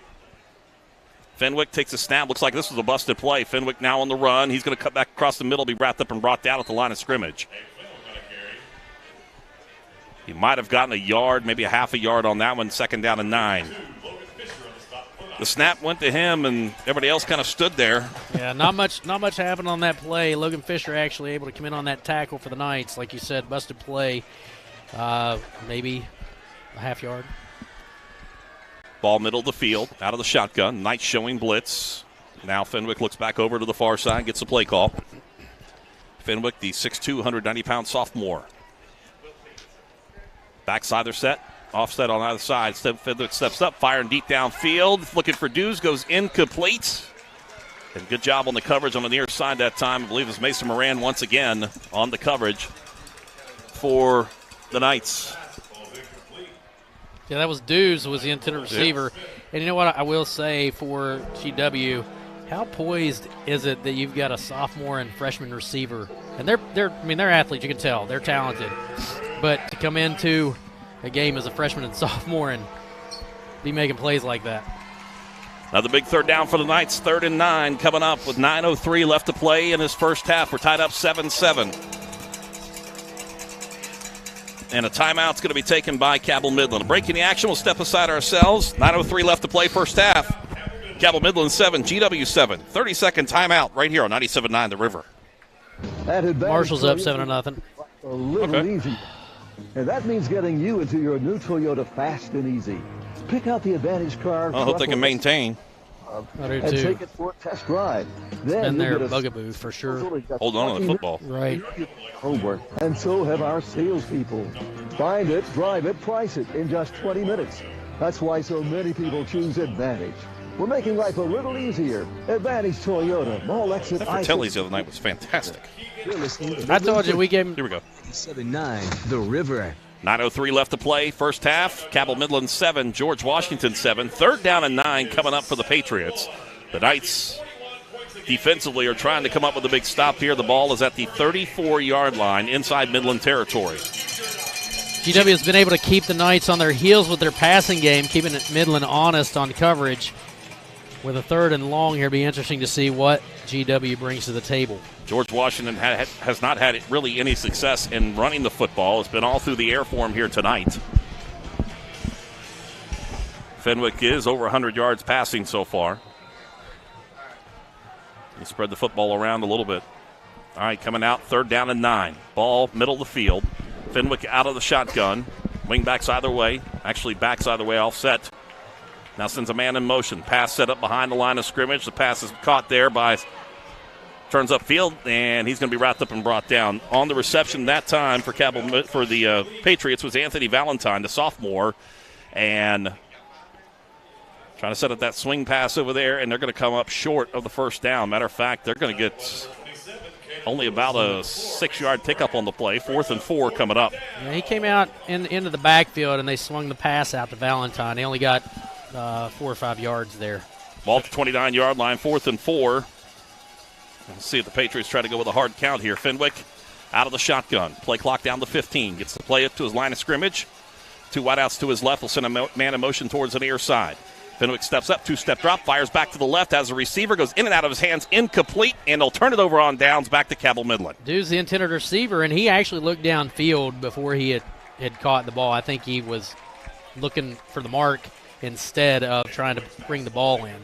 Fenwick takes a snap. Looks like this was a busted play. Fenwick now on the run. He's going to cut back across the middle, be wrapped up and brought down at the line of scrimmage. He might have gotten a yard, maybe a half a yard on that one. 2nd down and 9. The snap went to him, and everybody else kind of stood there. Yeah, not much happened on that play. Logan Fisher actually able to come in on that tackle for the Knights. Like you said, busted play, maybe a half yard. Ball middle of the field, out of the shotgun. Knights showing blitz. Now Fenwick looks back over to the far side, gets the play call. Fenwick, the 6'2", 190-pound sophomore. Backside they're set. Offset on either side. Fenwick steps up, firing deep downfield. Looking for Dews, goes incomplete. And good job on the coverage on the near side that time. I believe it's Mason Moran once again on the coverage for the Knights. Yeah, that was Dews was the intended receiver. Yeah. And you know what I will say for GW, how poised is it that you've got a sophomore and freshman receiver? And they're athletes, you can tell. They're talented. But to come into a game as a freshman and sophomore and be making plays like that. Another big third down for the Knights. 3rd and 9 coming up with 9:03 left to play in this first half. We're tied up 7-7. And a timeout's going to be taken by Cabell Midland. Breaking the action, we'll step aside ourselves. 9:03 left to play first half. Cabell Midland 7, GW 7. 30-second timeout right here on 97.9 The River. Marshall's up 7-0. A little easy. And that means getting you into your new Toyota fast and easy. Pick out the Advantage car. I hope they can maintain. I do and too. take it for a test drive. It's been their bugaboo for sure. Hold on to the football. Right. Homework. And so have our salespeople. Find it, drive it, price it in just 20 minutes. That's why so many people choose Advantage. We're making life a little easier. Advantage Toyota. All exit That Fratelli's the other night was fantastic. I told you we gave him. Here we go. 7-9, The River. 9:03 left to play. First half. Cabell Midland 7, George Washington 7. 3rd down and 9 coming up for the Patriots. The Knights defensively are trying to come up with a big stop here. The ball is at the 34-yard line inside Midland territory. GW has been able to keep the Knights on their heels with their passing game, keeping Midland honest on coverage. With a 3rd and long here, it'll be interesting to see what GW brings to the table. George Washington has not had really any success in running the football. It's been all through the air for him here tonight. Fenwick is over 100 yards passing so far. He spread the football around a little bit. All right, coming out, 3rd down and 9. Ball middle of the field. Fenwick out of the shotgun. Wingbacks either way. Actually, backs either way, offset. Now sends a man in motion. Pass set up behind the line of scrimmage. The pass is caught there by, turns upfield, and he's going to be wrapped up and brought down. On the reception that time for the Patriots was Anthony Valentine, the sophomore, and trying to set up that swing pass over there, and they're going to come up short of the first down. Matter of fact, they're going to get only about a 6-yard pickup on the play. 4th and 4 coming up. Yeah, he came out into the backfield, and they swung the pass out to Valentine. They only got 4 or 5 yards there. Ball to 29-yard line, 4th and 4. Let's see if the Patriots try to go with a hard count here. Fenwick out of the shotgun. Play clock down to 15. Gets the play up to his line of scrimmage. 2 wideouts to his left. Will send a man in motion towards the near side. Fenwick steps up, 2-step drop, fires back to the left as a receiver, goes in and out of his hands, incomplete, and they'll turn it over on downs back to Cabell Midland. Dude's the intended receiver, and he actually looked downfield before he had caught the ball. I think he was looking for the mark instead of trying to bring the ball in.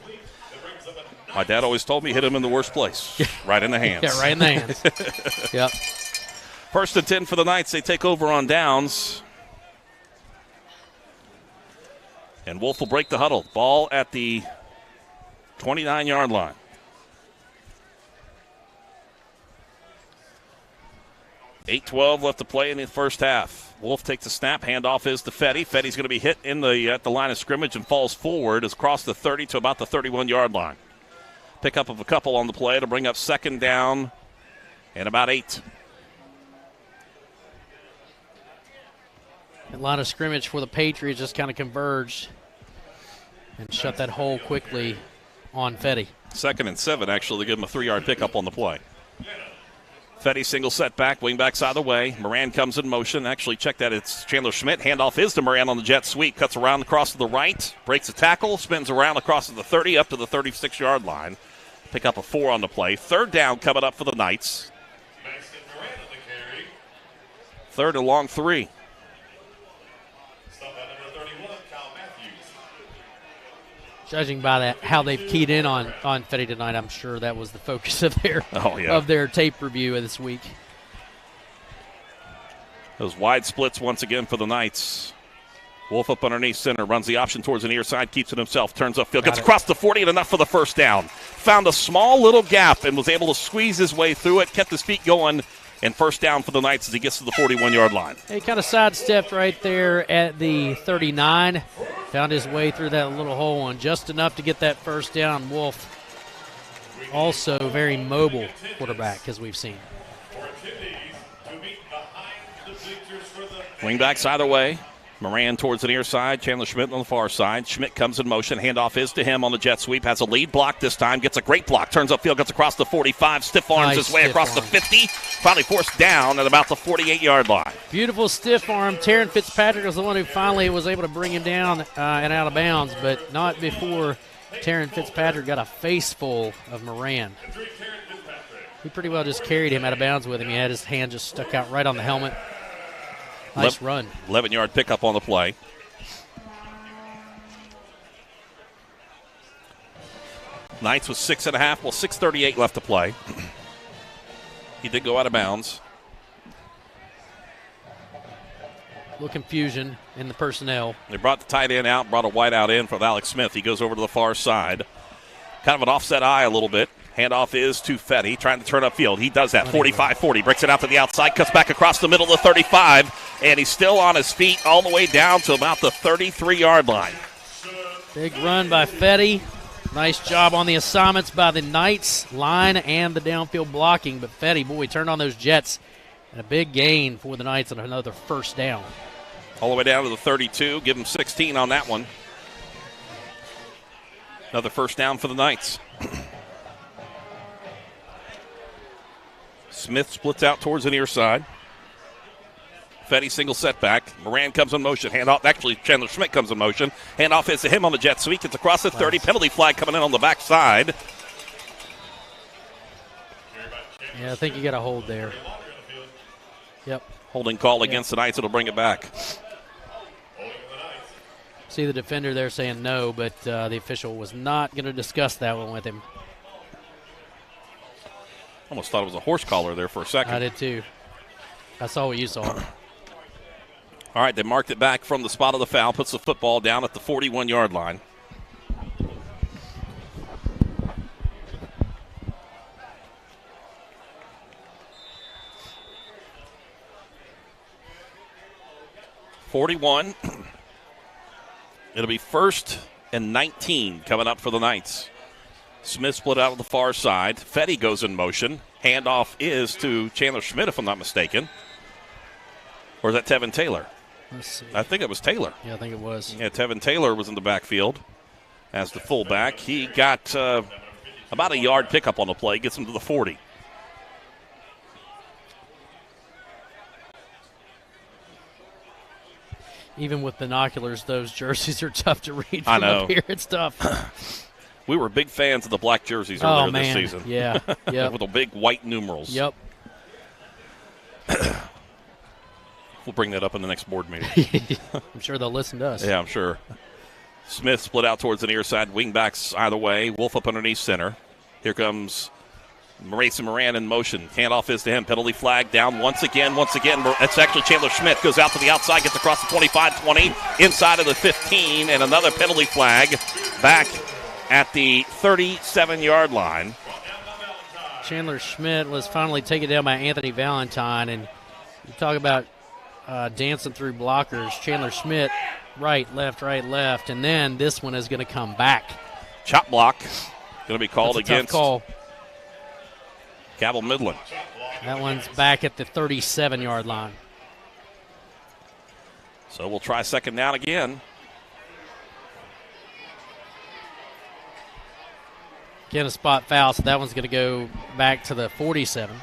My dad always told me hit him in the worst place, right in the hands. Yeah, right in the hands. Yep. 1st and 10 for the Knights. They take over on downs. And Wolf will break the huddle. Ball at the 29-yard line. $8:12 left to play in the first half. Wolf takes the snap. Handoff is to Fetty. Fetty's going to be hit at the line of scrimmage and falls forward. It's across the 30 to about the 31-yard line. Pickup of a couple on the play to bring up 2nd down and about 8. line of scrimmage for the Patriots just kind of converged and shut that hole quickly on Fetty. 2nd and 7, actually, to give him a 3-yard pickup on the play. Fetty single setback, wing back side of the way. Moran comes in motion. Actually, check that. It's Chandler Schmidt. Handoff is to Moran on the jet sweep. Cuts around across to the right. Breaks a tackle. Spins around across to the 30 up to the 36-yard line. Pick up a 4 on the play. 3rd down coming up for the Knights. 3rd and long 3. Judging by that, how they've keyed in on Fetty tonight, I'm sure that was the focus of their tape review of this week. Those wide splits once again for the Knights. Wolf up underneath center, runs the option towards the near side, keeps it himself, turns upfield, gets across the 40 and enough for the first down. Found a small little gap and was able to squeeze his way through it, kept his feet going, and first down for the Knights as he gets to the 41-yard line. He kind of sidestepped right there at the 39. Found his way through that little hole and just enough to get that first down. Wolf, also very mobile quarterback, as we've seen. Wingbacks either way. Moran towards the near side. Chandler Schmidt on the far side. Schmidt comes in motion. Handoff is to him on the jet sweep. Has a lead block this time. Gets a great block. Turns upfield. Gets across the 45. Stiff arms his way across the 50. Finally forced down at about the 48-yard line. Beautiful stiff arm. Taryn Fitzpatrick was the one who finally was able to bring him down and out of bounds, but not before Taryn Fitzpatrick got a face full of Moran. He pretty well just carried him out of bounds with him. He had his hand just stuck out right on the helmet. Nice run. 11-yard pickup on the play. Knights with 6.5. Well, 6:38 left to play. He did go out of bounds. A little confusion in the personnel. They brought the tight end out, brought a wide out in for Alex Smith. He goes over to the far side. Kind of an offset eye a little bit. Handoff is to Fetty, trying to turn upfield. He does that, 45-40. Breaks it out to the outside, cuts back across the middle of the 35, and he's still on his feet all the way down to about the 33-yard line. Big run by Fetty. Nice job on the assignments by the Knights, line and the downfield blocking. But Fetty, boy, turned on those jets. And a big gain for the Knights and another first down. All the way down to the 32. Give him 16 on that one. Another first down for the Knights. Smith splits out towards the near side. Fetty single setback. Moran comes in motion. Handoff. Actually, Chandler Schmidt comes in motion. Handoff is to him on the jet sweep. It's across the 30. Penalty flag coming in on the backside. Yeah, I think you got a hold there. Yep. Holding call against the Knights. It'll bring it back. See the defender there saying no, but the official was not going to discuss that one with him. Almost thought it was a horse collar there for a second. I did too. I saw what you saw. All right, they marked it back from the spot of the foul, puts the football down at the 41-yard line. .41. It'll be 1st and 19 coming up for the Knights. Smith split out to the far side. Fetty goes in motion. Handoff is to Chandler Schmidt, if I'm not mistaken. Or is that Tevin Taylor? Let's see. I think it was Taylor. Yeah, I think it was. Yeah, Tevin Taylor was in the backfield as the fullback. He got about a yard pickup on the play, gets him to the 40. Even with binoculars, those jerseys are tough to read I from know. up here. It's tough. We were big fans of the black jerseys earlier this season. Yeah, yeah. With the big white numerals. Yep. We'll bring that up in the next board meeting. I'm sure they'll listen to us. Yeah, I'm sure. Smith split out towards the near side. Wingbacks either way. Wolf up underneath center. Here comes Mason Moran in motion. Handoff is to him. Penalty flag down once again. It's actually Chandler Schmidt. Goes out to the outside. Gets across the 25-20. Inside of the 15. And another penalty flag back at the 37-yard line. Chandler Schmidt was finally taken down by Anthony Valentine. And you talk about dancing through blockers. Chandler Schmidt, right, left. And then this one is going to come back. Chop block. Going to be called That's a against tough call. Cabell Midland. That one's back at the 37-yard line. So we'll try second down again. Again, a spot foul, so that one's going to go back to the 47.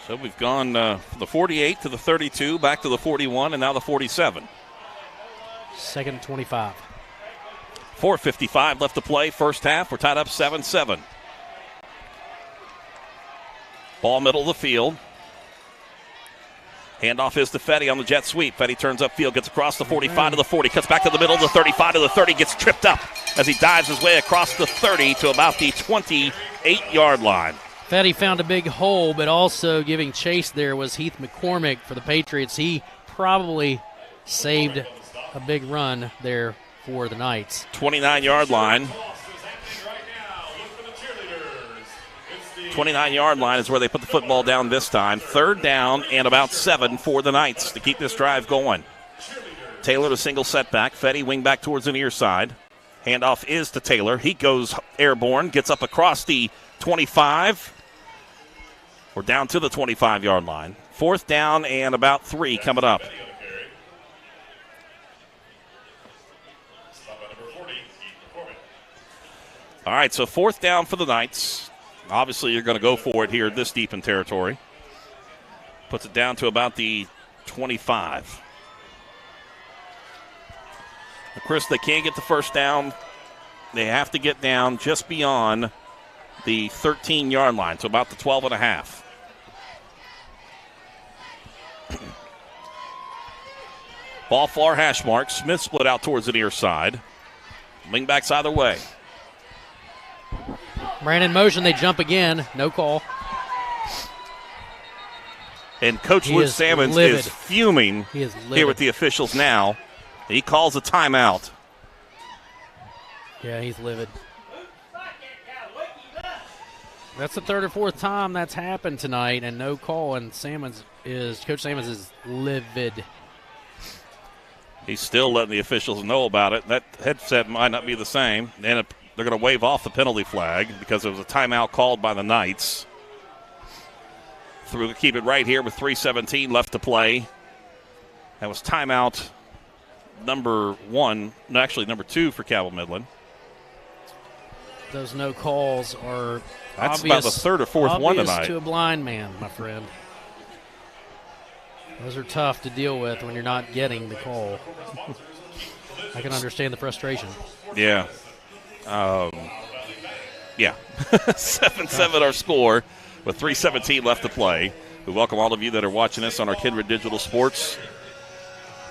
So we've gone from the 48 to the 32, back to the 41, and now the 47. Second and 25. 4:55 left to play, first half. We're tied up 7-7. Ball middle of the field. Handoff is to Fetty on the jet sweep. Fetty turns upfield, gets across the 45 to the 40, cuts back to the middle, the 35 to the 30, gets tripped up as he dives his way across the 30 to about the 28-yard line. Fetty found a big hole, but also giving chase there was Heath McCormick for the Patriots. He probably saved a big run there for the Knights. 29-yard line. 29-yard line is where they put the football down this time. Third down and about 7 for the Knights to keep this drive going. Taylor to single setback. Fetty wing back towards the near side. Handoff is to Taylor. He goes airborne, gets up across the 25. We're down to the 25-yard line. Fourth down and about 3 coming up. All right, so fourth down for the Knights. Obviously, you're going to go for it here this deep in territory. Puts it down to about the 25. Of course, they can't get the first down. They have to get down just beyond the 13-yard line, so about the 12.5. Ball far hash mark. Smith split out towards the near side. Wingbacks either way. Brandon motion, they jump again. No call. And Coach Luke Salmons is fuming here with the officials now. He calls a timeout. Yeah, he's livid. That's the third or fourth time that's happened tonight, and no call, and Coach Salmons is livid. He's still letting the officials know about it. That headset might not be the same. And they're going to wave off the penalty flag because there was a timeout called by the Knights. Through keep it right here with 3:17 left to play. That was timeout number 2 for Cabell Midland. Those no calls are That's obvious, about the third or fourth one tonight. To a blind man, my friend. Those are tough to deal with when you're not getting the call. I can understand the frustration. Yeah. 7-7 our score with 3:17 left to play. We welcome all of you that are watching us on our Kindred Digital Sports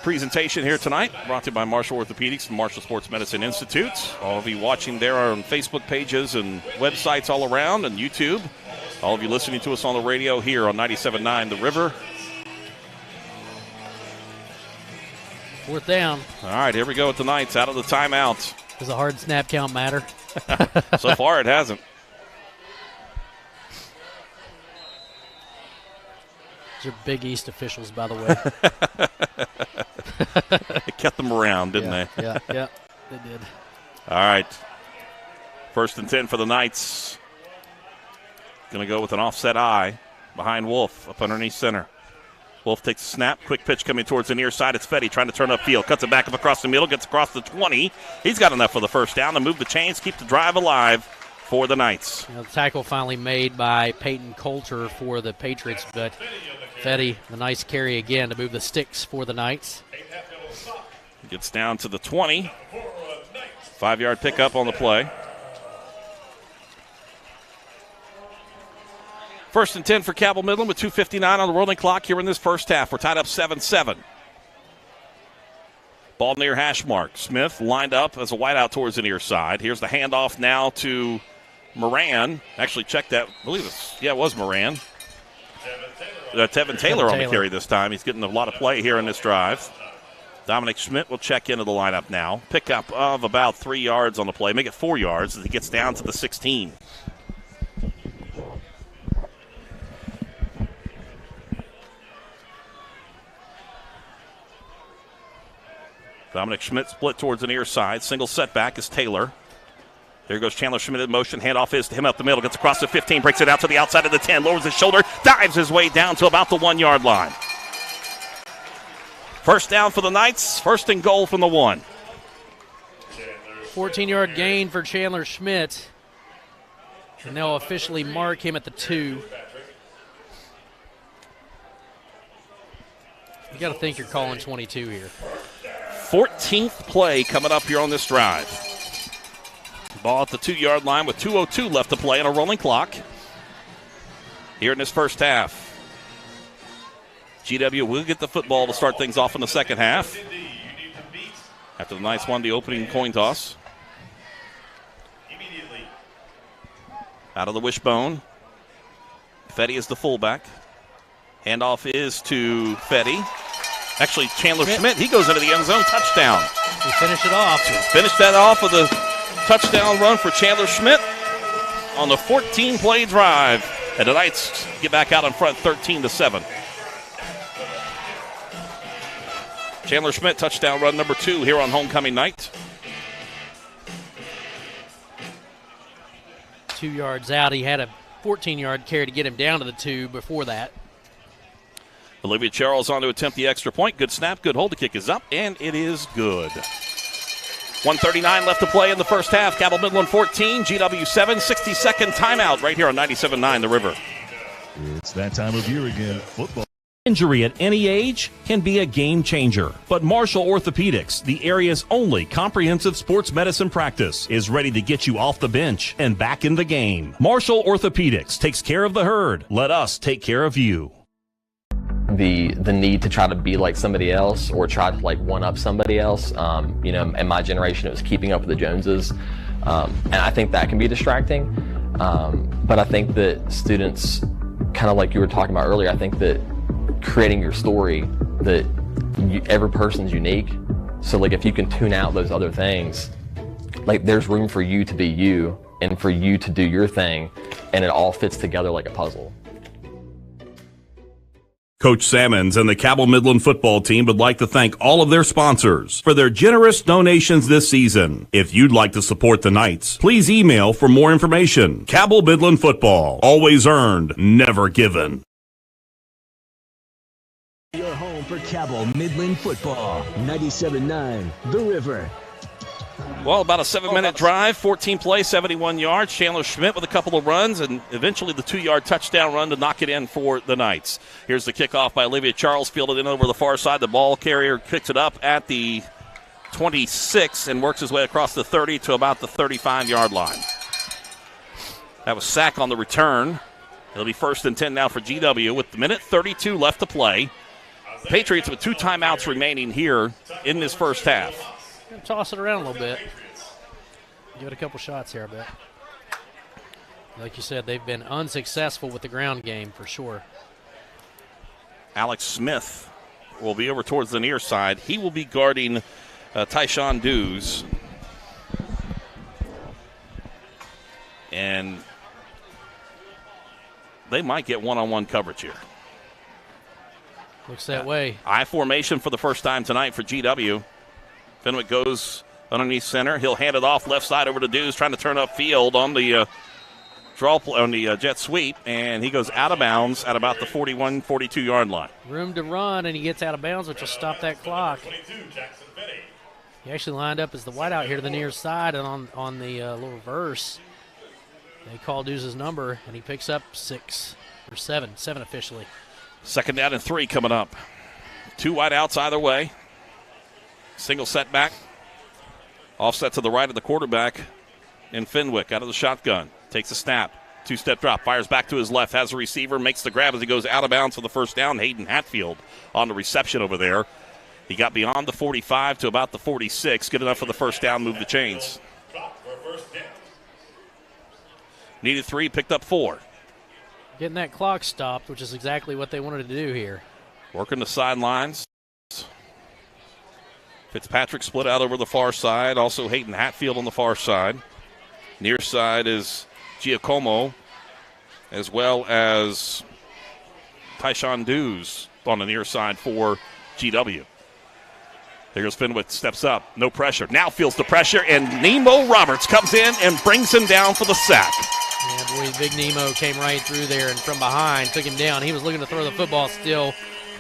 presentation here tonight, brought to you by Marshall Orthopedics and Marshall Sports Medicine Institute. All of you watching there are on Facebook pages and websites all around and YouTube. All of you listening to us on the radio here on 97.9 The River. Fourth down. All right, here we go with the Knights out of the timeout. Does a hard snap count matter? So far it hasn't. These are Big East officials, by the way. They kept them around, didn't they? Yeah, they did. All right. First and 10 for the Knights. Going to go with an offset eye behind Wolf up underneath center. Wolf takes a snap. Quick pitch coming towards the near side. It's Fetty trying to turn upfield. Cuts it back up across the middle. Gets across the 20. He's got enough for the first down to move the chains, keep the drive alive for the Knights. The tackle finally made by Peyton Coulter for the Patriots, but Fetty, the nice carry again to move the sticks for the Knights. Gets down to the 20. 5-yard pickup on the play. First and 10 for Cabell Midland with 2:59 on the rolling clock here in this first half. We're tied up 7-7. Ball near hash mark. Smith lined up as a wideout towards the near side. Here's the handoff now to Moran. Actually, check that. I believe it was Moran. Tevin Taylor on the carry this time. He's getting a lot of play here in this drive. Dominic Schmidt will check into the lineup now. Pickup of about 3 yards on the play. Make it 4 yards as he gets down to the 16. Dominic Schmidt split towards the near side. Single setback is Taylor. There goes Chandler Schmidt in motion. Handoff is to him up the middle. Gets across the 15. Breaks it out to the outside of the 10. Lowers his shoulder. Dives his way down to about the 1 yard line. First down for the Knights. First and goal from the 1. 14-yard gain for Chandler Schmidt. And they'll officially mark him at the 2. You got to think you're calling 22 here. 14th play coming up here on this drive. Ball at the 2 yard line with 2:02 left to play and a rolling clock. Here in this first half. GW will get the football to start things off in the second half. After the Knights won the opening coin toss. Out of the wishbone. Fetty is the fullback. Handoff is to Fetty. Actually, Chandler Schmidt, he goes into the end zone. Touchdown. We finish it off. Finish that off with a touchdown run for Chandler Schmidt on the 14-play drive. And the Knights get back out in front 13-7. Chandler Schmidt, touchdown run number 2 here on homecoming night. 2 yards out. He had a 14-yard carry to get him down to the 2 before that. Olivia Charles on to attempt the extra point. Good snap, good hold. The kick is up, and it is good. 1:39 left to play in the first half. Cabell Midland 14, GW 7, 60-second timeout right here on 97.9 The River. It's that time of year again. Football. Injury at any age can be a game changer, but Marshall Orthopedics, the area's only comprehensive sports medicine practice, is ready to get you off the bench and back in the game. Marshall Orthopedics takes care of the herd. Let us take care of you. The need to try to be like somebody else or try to like one up somebody else. In my generation, it was keeping up with the Joneses, and I think that can be distracting. But I think that students, kind of like you were talking about earlier, I think that creating your story, that every person's unique. So like if you can tune out those other things, like there's room for you to be you and for you to do your thing, and it all fits together like a puzzle. Coach Salmons and the Cabell Midland football team would like to thank all of their sponsors for their generous donations this season. If you'd like to support the Knights, please email for more information. Cabell Midland football, always earned, never given. Your home for Cabell Midland football, 97.9 The River. Well, about a 7-minute drive, 14 plays, 71 yards. Chandler Schmidt with a couple of runs, and eventually the 2-yard touchdown run to knock it in for the Knights. Here's the kickoff by Olivia Charles, fielded in over the far side. The ball carrier kicks it up at the 26 and works his way across the 30 to about the 35-yard line. That was sack on the return. It'll be 1st and 10 now for GW with the minute 32 left to play. Patriots with 2 timeouts remaining here in this first half. Toss it around a little bit. Give it a couple shots here, I bet. Like you said, they've been unsuccessful with the ground game for sure. Alex Smith will be over towards the near side. He will be guarding Tyshawn Dews. And they might get one-on-one coverage here. Looks that way. I formation for the first time tonight for GW. Fenwick goes underneath center. He'll hand it off left side over to Dews, trying to turn up field on the jet sweep, and he goes out of bounds at about the 41, 42-yard line. Room to run, and he gets out of bounds, which will stop that clock. He actually lined up as the wideout here to the near side, and on the little reverse, they call Dews' number, and he picks up 6 or 7 officially. 2nd down and 3 coming up. 2 wideouts either way. Single setback. Offset to the right of the quarterback. And Fenwick out of the shotgun. Takes a snap. 2-step drop. Fires back to his left. Has a receiver. Makes the grab as he goes out of bounds for the first down. Hayden Hatfield on the reception over there. He got beyond the 45 to about the 46. Good enough for the first down. Move the chains. Needed 3. Picked up 4. Getting that clock stopped, which is exactly what they wanted to do here. Working the sidelines. Fitzpatrick split out over the far side. Also Hayden Hatfield on the far side. Near side is Giacomo, as well as Tyshawn Dews on the near side for GW. Here's Fenwick, steps up, no pressure. Now feels the pressure, and Nemo Roberts comes in and brings him down for the sack. Yeah, boy, Big Nemo came right through there and from behind took him down. He was looking to throw the football still.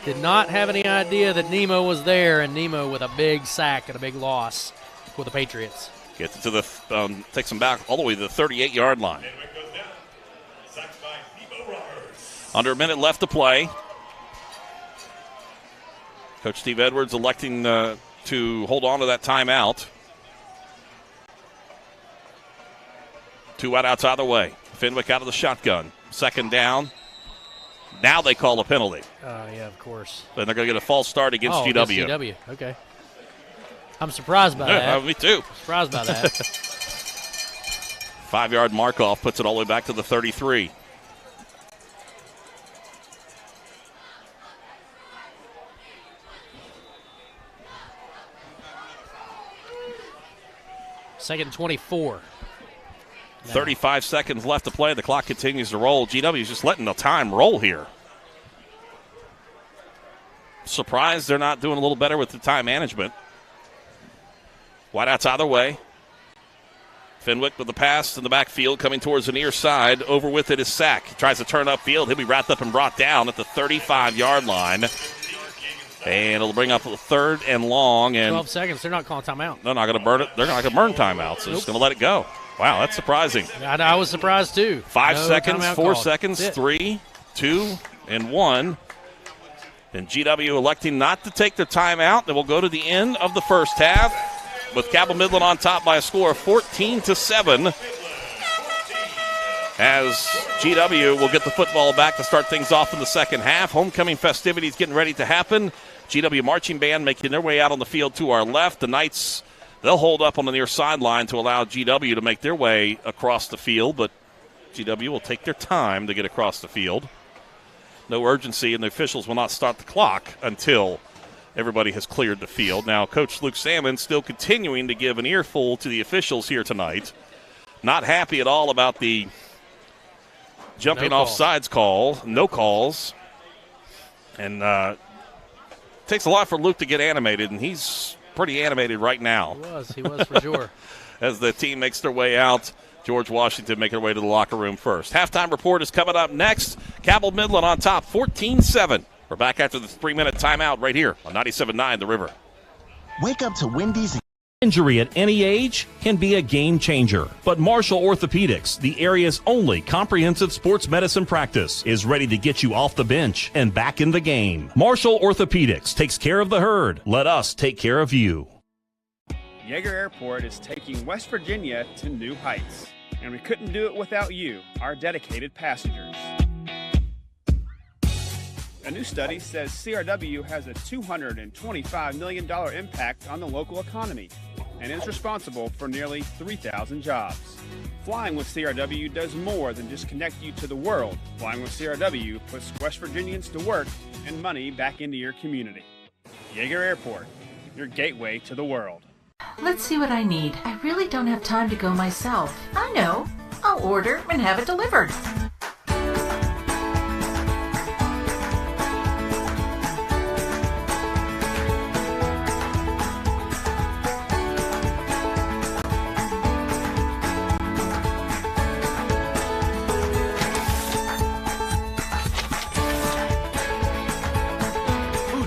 Did not have any idea that Nemo was there, and Nemo with a big sack and a big loss for the Patriots. Gets it to the, takes him back all the way to the 38-yard line. Under a minute left to play. Coach Steve Edwards electing to hold on to that timeout. 2 wideouts either way. Fenwick out of the shotgun. Second down. Now they call a penalty. Yeah, of course. Then they're going to get a false start against GW. Against GW, okay. I'm surprised by that. Me too. Surprised by that. 5-yard mark-off puts it all the way back to the 33. Second 24. 35 seconds left to play. The clock continues to roll. GW is just letting the time roll here. Surprised they're not doing a little better with the time management. Wideouts either way. Fenwick with the pass in the backfield coming towards the near side. Over with it is Sack. He tries to turn upfield. He'll be wrapped up and brought down at the 35-yard line. And it'll bring up a 3rd and long. And 12 seconds. They're not calling timeout. They're not going to burn it. They're not going to burn timeouts. They're just going to let it go. Wow, that's surprising. I was surprised too. 5 No seconds, timeout 4 called. seconds, 3, 2, and 1. And GW electing not to take their timeout. Then we'll go to the end of the first half with Cabell Midland on top by a score of 14-7. As GW will get the football back to start things off in the second half. Homecoming festivities getting ready to happen. GW marching band making their way out on the field to our left. The Knights, they'll hold up on the near sideline to allow GW to make their way across the field, but GW will take their time to get across the field. No urgency, and the officials will not start the clock until everybody has cleared the field. Now, Coach Luke Salmon still continuing to give an earful to the officials here tonight. Not happy at all about the jumping off sides call, no calls. And takes a lot for Luke to get animated, and he's pretty animated right now. He was for sure. As the team makes their way out, George Washington making their way to the locker room first. Halftime report is coming up next. Cabell Midland on top, 14-7. We're back after the 3-minute timeout right here on 97.9 The River. Wake up to Wendy's. Injury at any age can be a game changer, but Marshall Orthopedics, the area's only comprehensive sports medicine practice, is ready to get you off the bench and back in the game. Marshall Orthopedics takes care of the herd. Let us take care of you. Yeager Airport is taking West Virginia to new heights, and we couldn't do it without you, our dedicated passengers. A new study says CRW has a $225 million impact on the local economy and is responsible for nearly 3,000 jobs. Flying with CRW does more than just connect you to the world. Flying with CRW puts West Virginians to work and money back into your community. Yeager Airport, your gateway to the world. Let's see what I need. I really don't have time to go myself. I know. I'll order and have it delivered.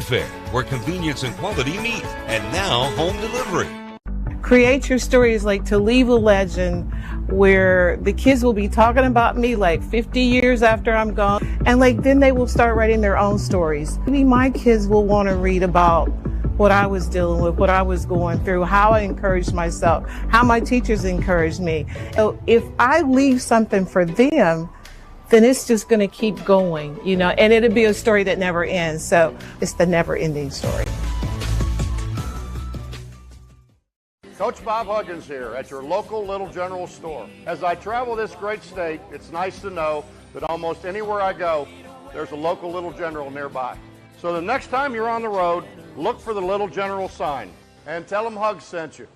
Fair, where convenience and quality meet, and now home delivery. Create Your Story is like to leave a legend where the kids will be talking about me like 50 years after I'm gone, and like then they will start writing their own stories. Maybe my kids will want to read about what I was dealing with, what I was going through, how I encouraged myself, how my teachers encouraged me. So if I leave something for them, then it's just going to keep going, you know, and it'll be a story that never ends. So it's the never-ending story. Coach Bob Huggins here at your local Little General store. As I travel this great state, it's nice to know that almost anywhere I go, there's a local Little General nearby. So the next time you're on the road, look for the Little General sign and tell them Hugs sent you.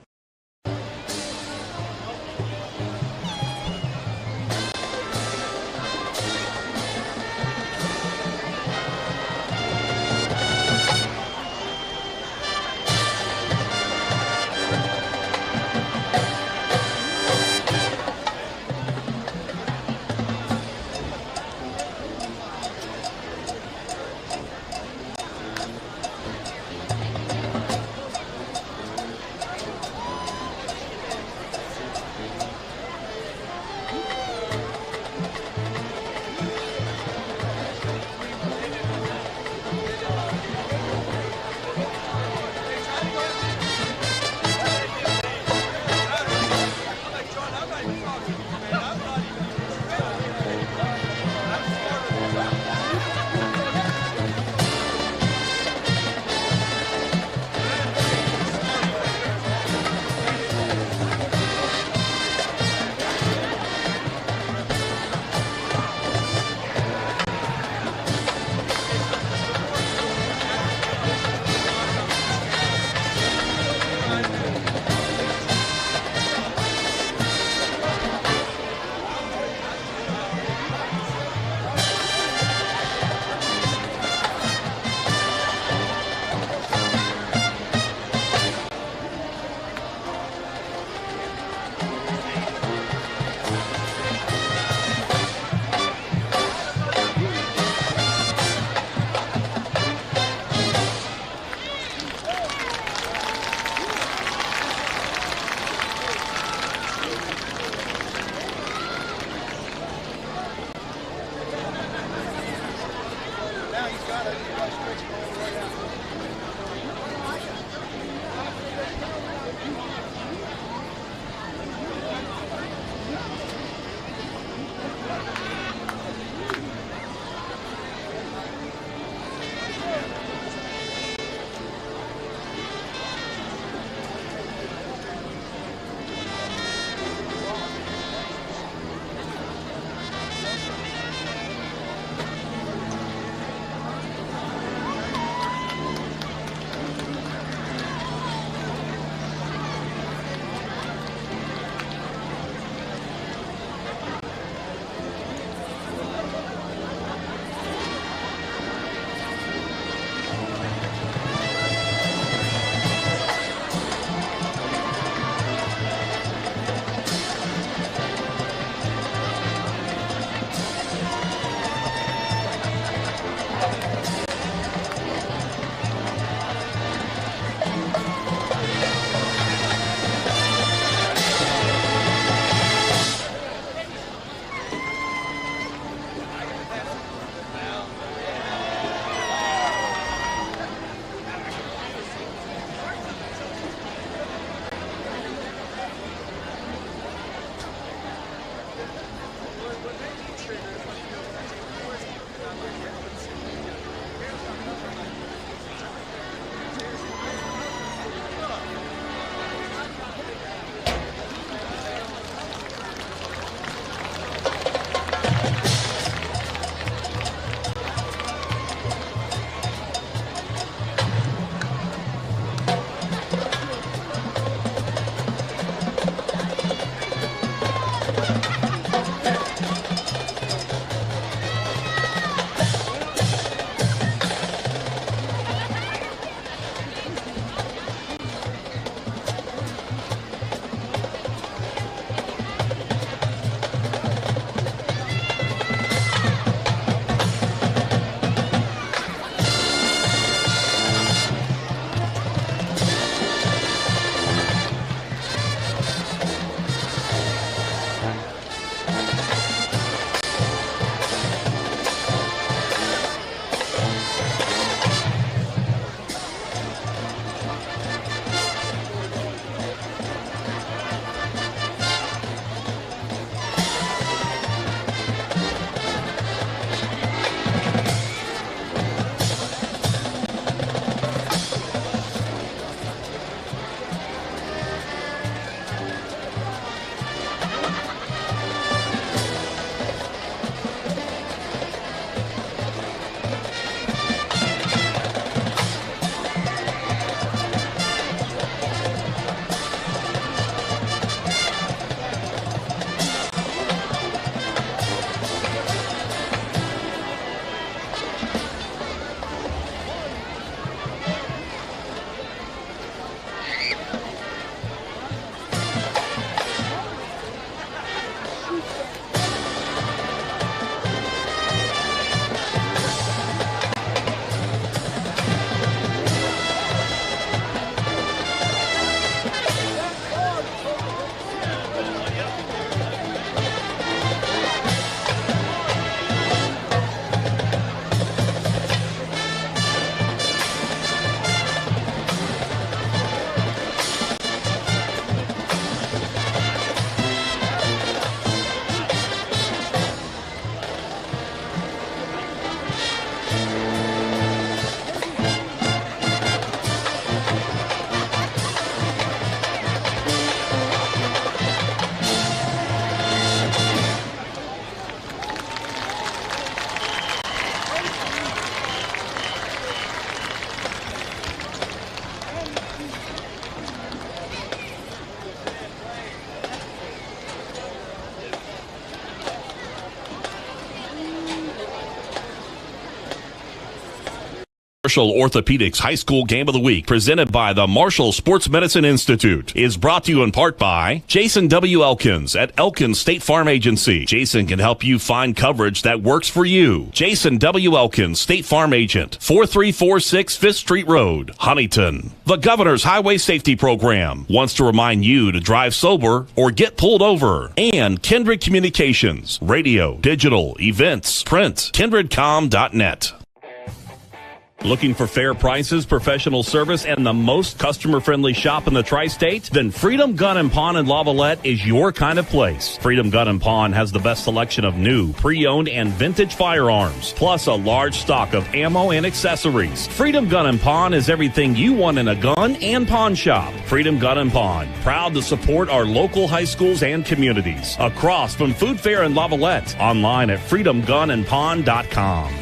Marshall Orthopedics High School Game of the Week, presented by the Marshall Sports Medicine Institute, is brought to you in part by Jason W. Elkins at Elkins State Farm Agency. Jason can help you find coverage that works for you. Jason W. Elkins, State Farm Agent, 4346 5th Street Road, Huntington. The Governor's Highway Safety Program wants to remind you to drive sober or get pulled over. And Kindred Communications, radio, digital, events, print, kindredcom.net. Looking for fair prices, professional service, and the most customer-friendly shop in the tri-state? Then Freedom Gun & Pawn in Lavalette is your kind of place. Freedom Gun & Pawn has the best selection of new, pre-owned, and vintage firearms, plus a large stock of ammo and accessories. Freedom Gun & Pawn is everything you want in a gun and pawn shop. Freedom Gun & Pawn, proud to support our local high schools and communities. Across from Food Fair in Lavalette, online at freedomgunandpawn.com.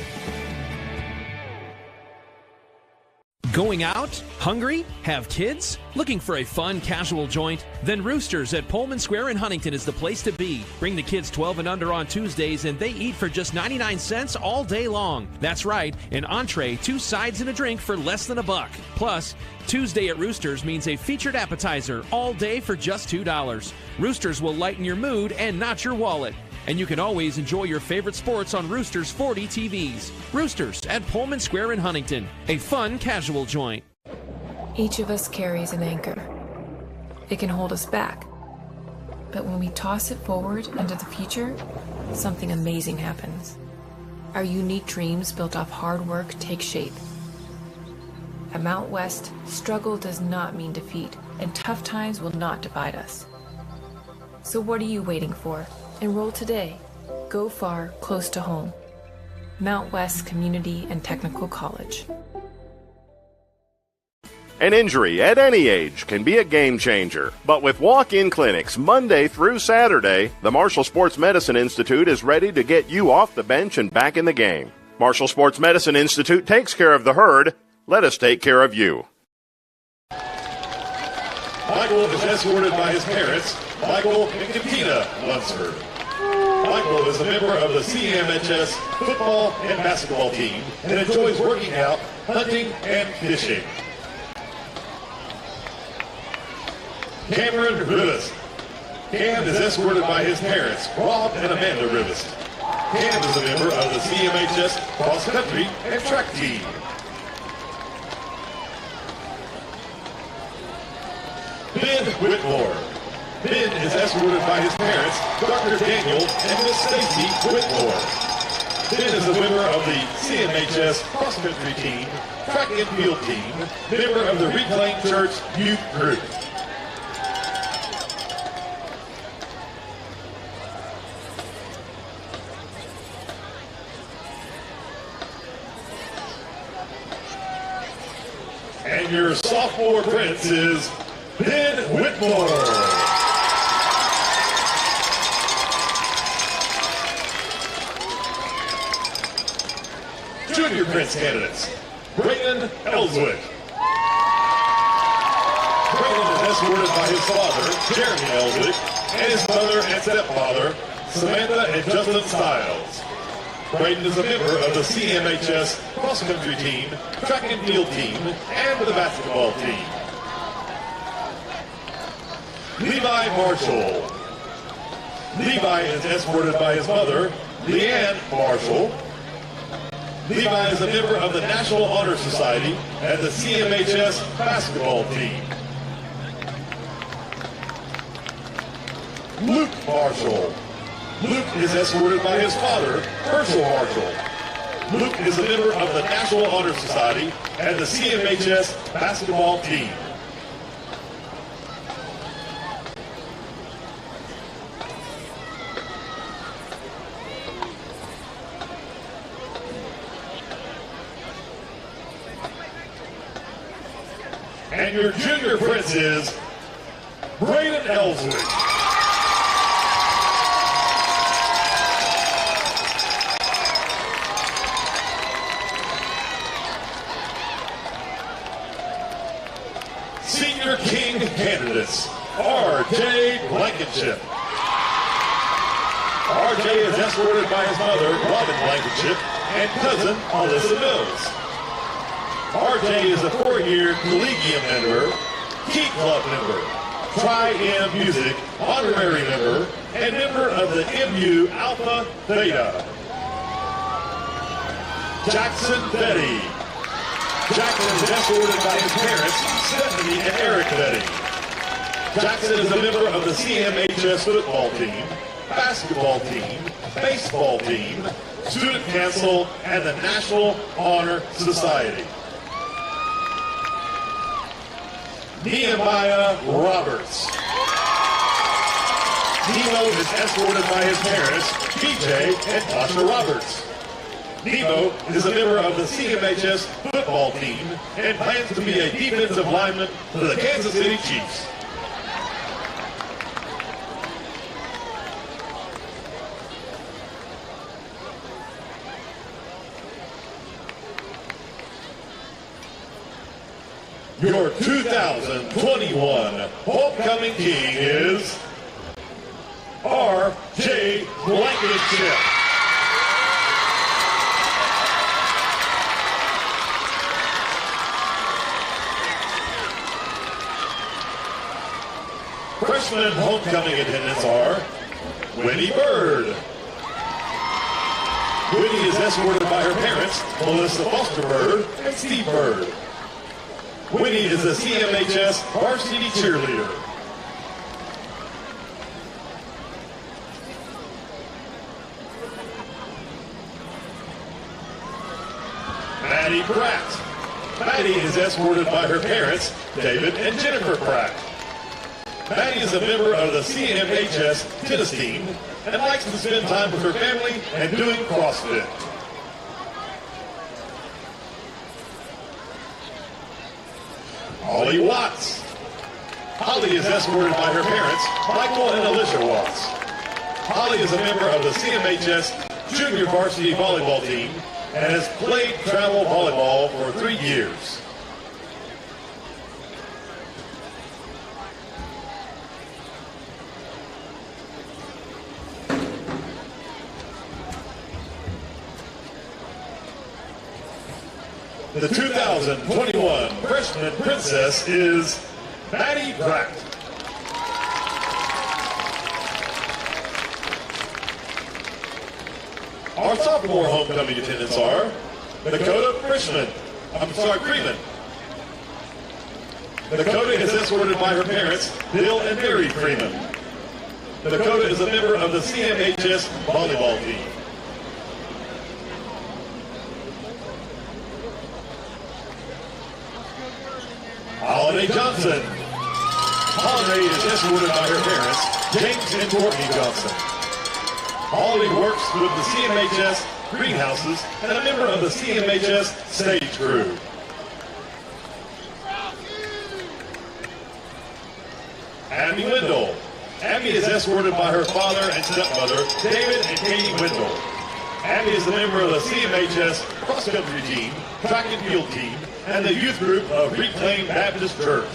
Going out? Hungry? Have kids? Looking for a fun, casual joint? Then Roosters at Pullman Square in Huntington is the place to be. Bring the kids 12 and under on Tuesdays, and they eat for just 99 cents all day long. That's right, an entree, 2 sides, and a drink for less than $1. Plus, Tuesday at Roosters means a featured appetizer all day for just $2. Roosters will lighten your mood and not your wallet. And you can always enjoy your favorite sports on Roosters 40 TVs. Roosters at Pullman Square in Huntington, a fun, casual joint. Each of us carries an anchor. It can hold us back. But when we toss it forward into the future, something amazing happens. Our unique dreams built off hard work take shape. At Mount West, struggle does not mean defeat, and tough times will not divide us. So what are you waiting for? Enroll today. Go far, close to home. Mount West Community and Technical College. An injury at any age can be a game changer. But with walk-in clinics Monday through Saturday, the Marshall Sports Medicine Institute is ready to get you off the bench and back in the game. Marshall Sports Medicine Institute takes care of the herd. Let us take care of you. Michael is escorted by his parents, Michael and Katina Lunsford. Michael is a member of the CMHS football and basketball team and enjoys working out, hunting, and fishing. Cameron Rivest. Cam is escorted by his parents, Rob and Amanda Rivest. Cam is a member of the CMHS cross country and track team. Ben Whitmore. Ben is escorted by his parents, Dr. Daniel and Miss Stacy Whitmore. Ben is a member of the CMHS cross-country team, track and field team, member of the Reclaim Church Youth Group. And your sophomore prince is Ben Whitmore. Junior Prince candidates, Brayden Ellswick. Brayden is escorted by his father, Jeremy Ellswick, and his mother and stepfather, Samantha and Justin Stiles. Brayden is a member of the CMHS cross-country team, track and field team, and the basketball team. Levi Marshall. Levi is escorted by his mother, Leanne Marshall. Levi is a member of the National Honor Society and the CMHS basketball team. Luke Marshall. Luke is escorted by his father, Herschel Marshall. Luke is a member of the National Honor Society and the CMHS basketball team. And your junior prince is Brayden Ellswick. Senior King candidates, R.J. Blankenship. R.J. is escorted by his mother, Robin Blankenship, and cousin, Alyssa Mills. R.J. is a 4-year Collegium member, Key Club member, Tri-M Music honorary member, and member of the MU Alpha Theta. Jackson Betty. Jackson is escorted by his parents, Stephanie and Eric Betty. Jackson is a member of the CMHS football team, basketball team, baseball team, student council, and the National Honor Society. Nehemiah Roberts. Nemo is escorted by his parents, BJ and Tasha Roberts. Nemo is a member of the CMHS football team and plans to be a defensive lineman for the Kansas City Chiefs. Your 2021 Homecoming King is R.J. Blankenship. Freshman homecoming attendants are Winnie Bird. Winnie is escorted by her parents, Melissa Foster Bird and Steve Bird. Winnie is a CMHS varsity cheerleader. Maddie Pratt. Maddie is escorted by her parents, David and Jennifer Pratt. Maddie is a member of the CMHS tennis team and likes to spend time with her family and doing CrossFit. Holly Watts. Holly is escorted by her parents, Michael and Alicia Watts. Holly is a member of the CMHS junior varsity volleyball team and has played travel volleyball for 3 years. The 2021 freshman princess is Maddie Pratt. Our sophomore homecoming attendants are Dakota Freeman. Dakota is escorted by her parents, Bill and Mary Freeman. Dakota is a member of the CMHS volleyball team. Holiday Johnson. Holiday is escorted by her parents, James and Courtney Johnson. Holiday works with the CMHS greenhouses and a member of the CMHS stage crew. Abby Wendell. Abby is escorted by her father and stepmother, David and Katie Wendell. Abby is a member of the CMHS cross-country team, track and field team, and the youth group of Reclaim Baptist Church.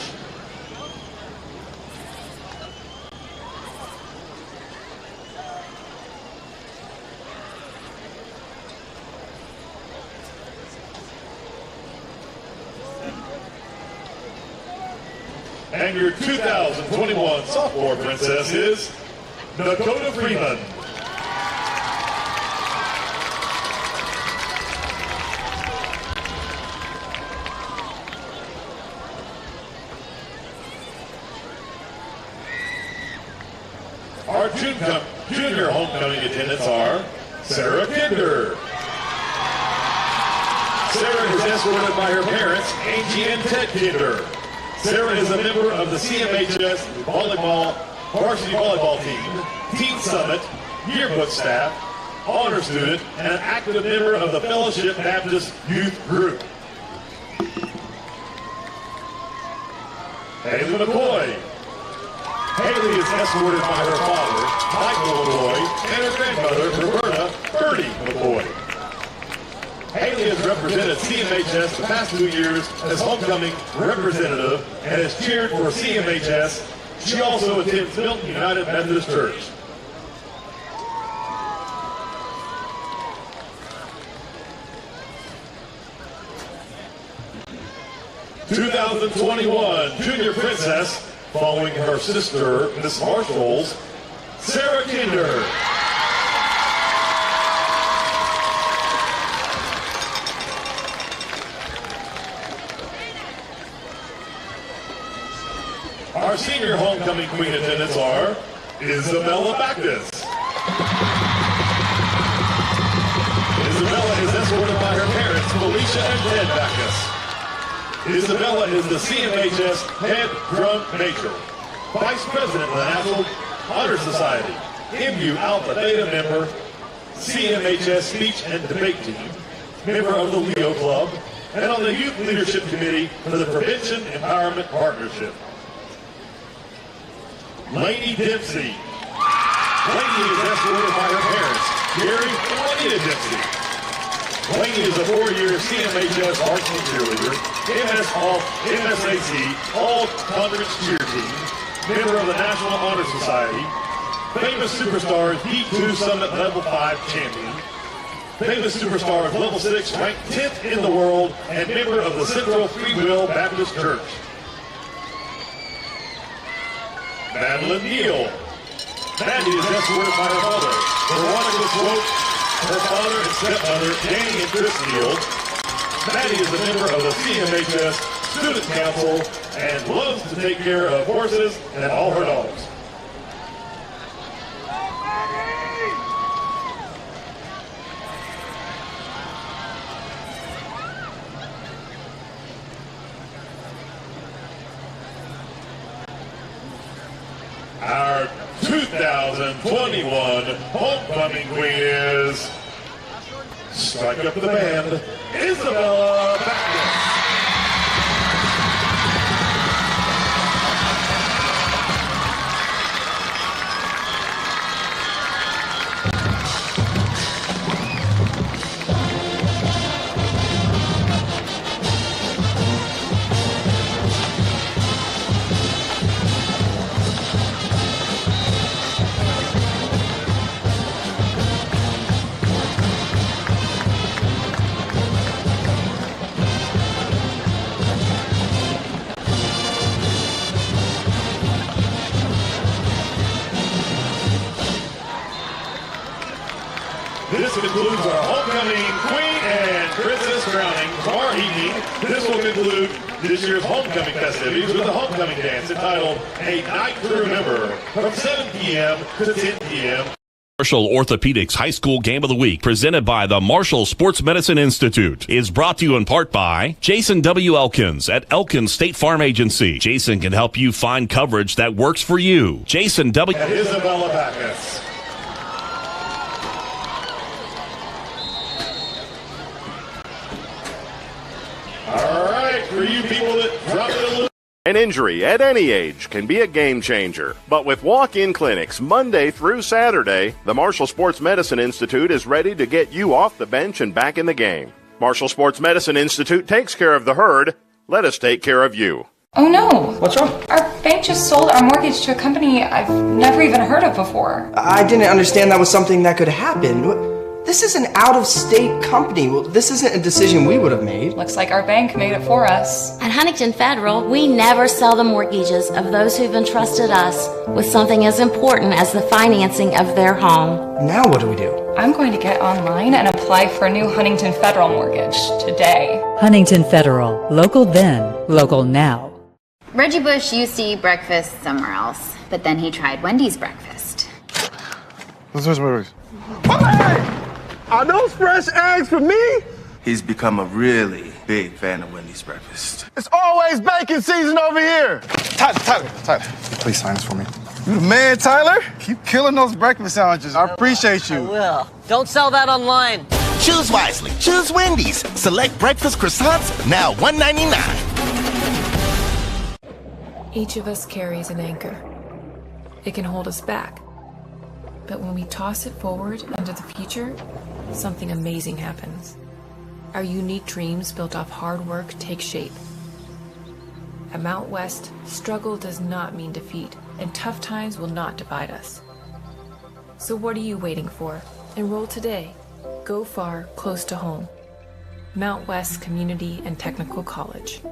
And your 2021 sophomore princess is Dakota Freeman. Our junior homecoming attendants are Sarah Kinder. Sarah is escorted by her parents, Angie and Ted Kinder. Sarah is a member of the CMHS varsity volleyball team, Team Summit, yearbook staff, honor student, and an active member of the Fellowship Baptist Youth Group. Haley McCoy. Haley is escorted by her father, Michael McCoy, and her grandmother, Roberta Birdie McCoy. Haley has represented CMHS the past 2 years as homecoming representative and has cheered for CMHS. She also attends Milton United Methodist Church. '21 Junior Princess, following her sister, Miss Marshall's, Sarah Kinder. Our senior homecoming queen attendants are Isabella Backus. Patricia and Ted Backus. Isabella is the CMHS head drum major, vice president of the National Honor Society, MU Alpha Theta member, CMHS speech and debate team, member of the Leo Club, and on the Youth Leadership Committee for the Prevention Empowerment Partnership. Lainey Dempsey. Lainey is escorted by her parents, Gary and Juanita Dempsey. Lainey is a 4-year CMHS varsity cheerleader, MSAC All-Conference Cheer Team, member of the National Honor Society, Famous Superstars D2 Summit Level 5 champion, Famous Superstars Level 6 ranked 10th in the world, and member of the Central Free Will Baptist Church. Madeline Neal. Maddie is escorted by her mother, Veronica Swope, her father and stepmother, Danny and Chris Neal. Maddie is a member of the CMHS Student Council and loves to take care of horses and all her dogs. Our 2021 homecoming queen is, strike up the band, Isabella Backus. This concludes our homecoming queen and princess crowning. Tomorrow evening, this will conclude this year's homecoming festivities with a homecoming dance entitled A Night to Remember from 7 p.m. to 10 p.m. Marshall Orthopedics High School Game of the Week, presented by the Marshall Sports Medicine Institute, is brought to you in part by Jason W. Elkins at Elkins State Farm Agency. Jason can help you find coverage that works for you. Jason W. And Isabella Backus. All right, for you people that dropped it a little. An injury at any age can be a game changer. But with walk-in clinics Monday through Saturday, the Marshall Sports Medicine Institute is ready to get you off the bench and back in the game. Marshall Sports Medicine Institute takes care of the herd. Let us take care of you. Oh no! What's wrong? Our bank just sold our mortgage to a company I've never even heard of before. I didn't understand that was something that could happen. This is an out-of-state company. Well, this isn't a decision we would have made. Looks like our bank made it for us. At Huntington Federal, we never sell the mortgages of those who've entrusted us with something as important as the financing of their home. Now what do we do? I'm going to get online and apply for a new Huntington Federal mortgage today. Huntington Federal. Local then, local now. Reggie Bush used to eat breakfast somewhere else, but then he tried Wendy's breakfast. Are those fresh eggs for me? He's become a really big fan of Wendy's breakfast. It's always bacon season over here. Tyler, please sign this for me. You the man, Tyler? Keep killing those breakfast sandwiches. I appreciate you. I will. Don't sell that online. Choose wisely. Choose Wendy's. Select breakfast croissants, now $1.99. Each of us carries an anchor. It can hold us back. But when we toss it forward into the future, something amazing happens. Our unique dreams built off hard work take shape. At Mount West, struggle does not mean defeat, and tough times will not divide us. So what are you waiting for? Enroll today. Go far, close to home. Mount West Community and Technical College.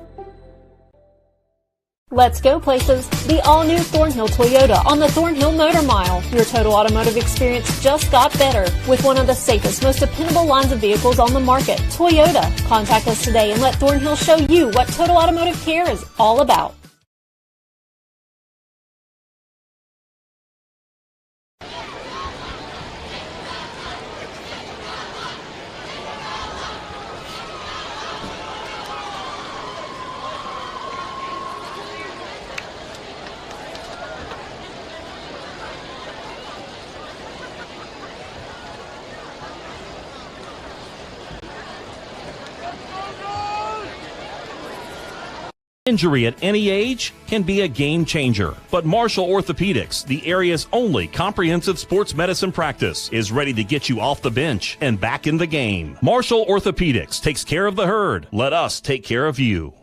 Let's go places. The all-new Thornhill Toyota on the Thornhill Motor Mile. Your total automotive experience just got better with one of the safest, most dependable lines of vehicles on the market. Toyota. Contact us today and let Thornhill show you what total automotive care is all about. Injury at any age can be a game changer, but Marshall Orthopedics, the area's only comprehensive sports medicine practice, is ready to get you off the bench and back in the game. Marshall Orthopedics takes care of the herd. Let us take care of you.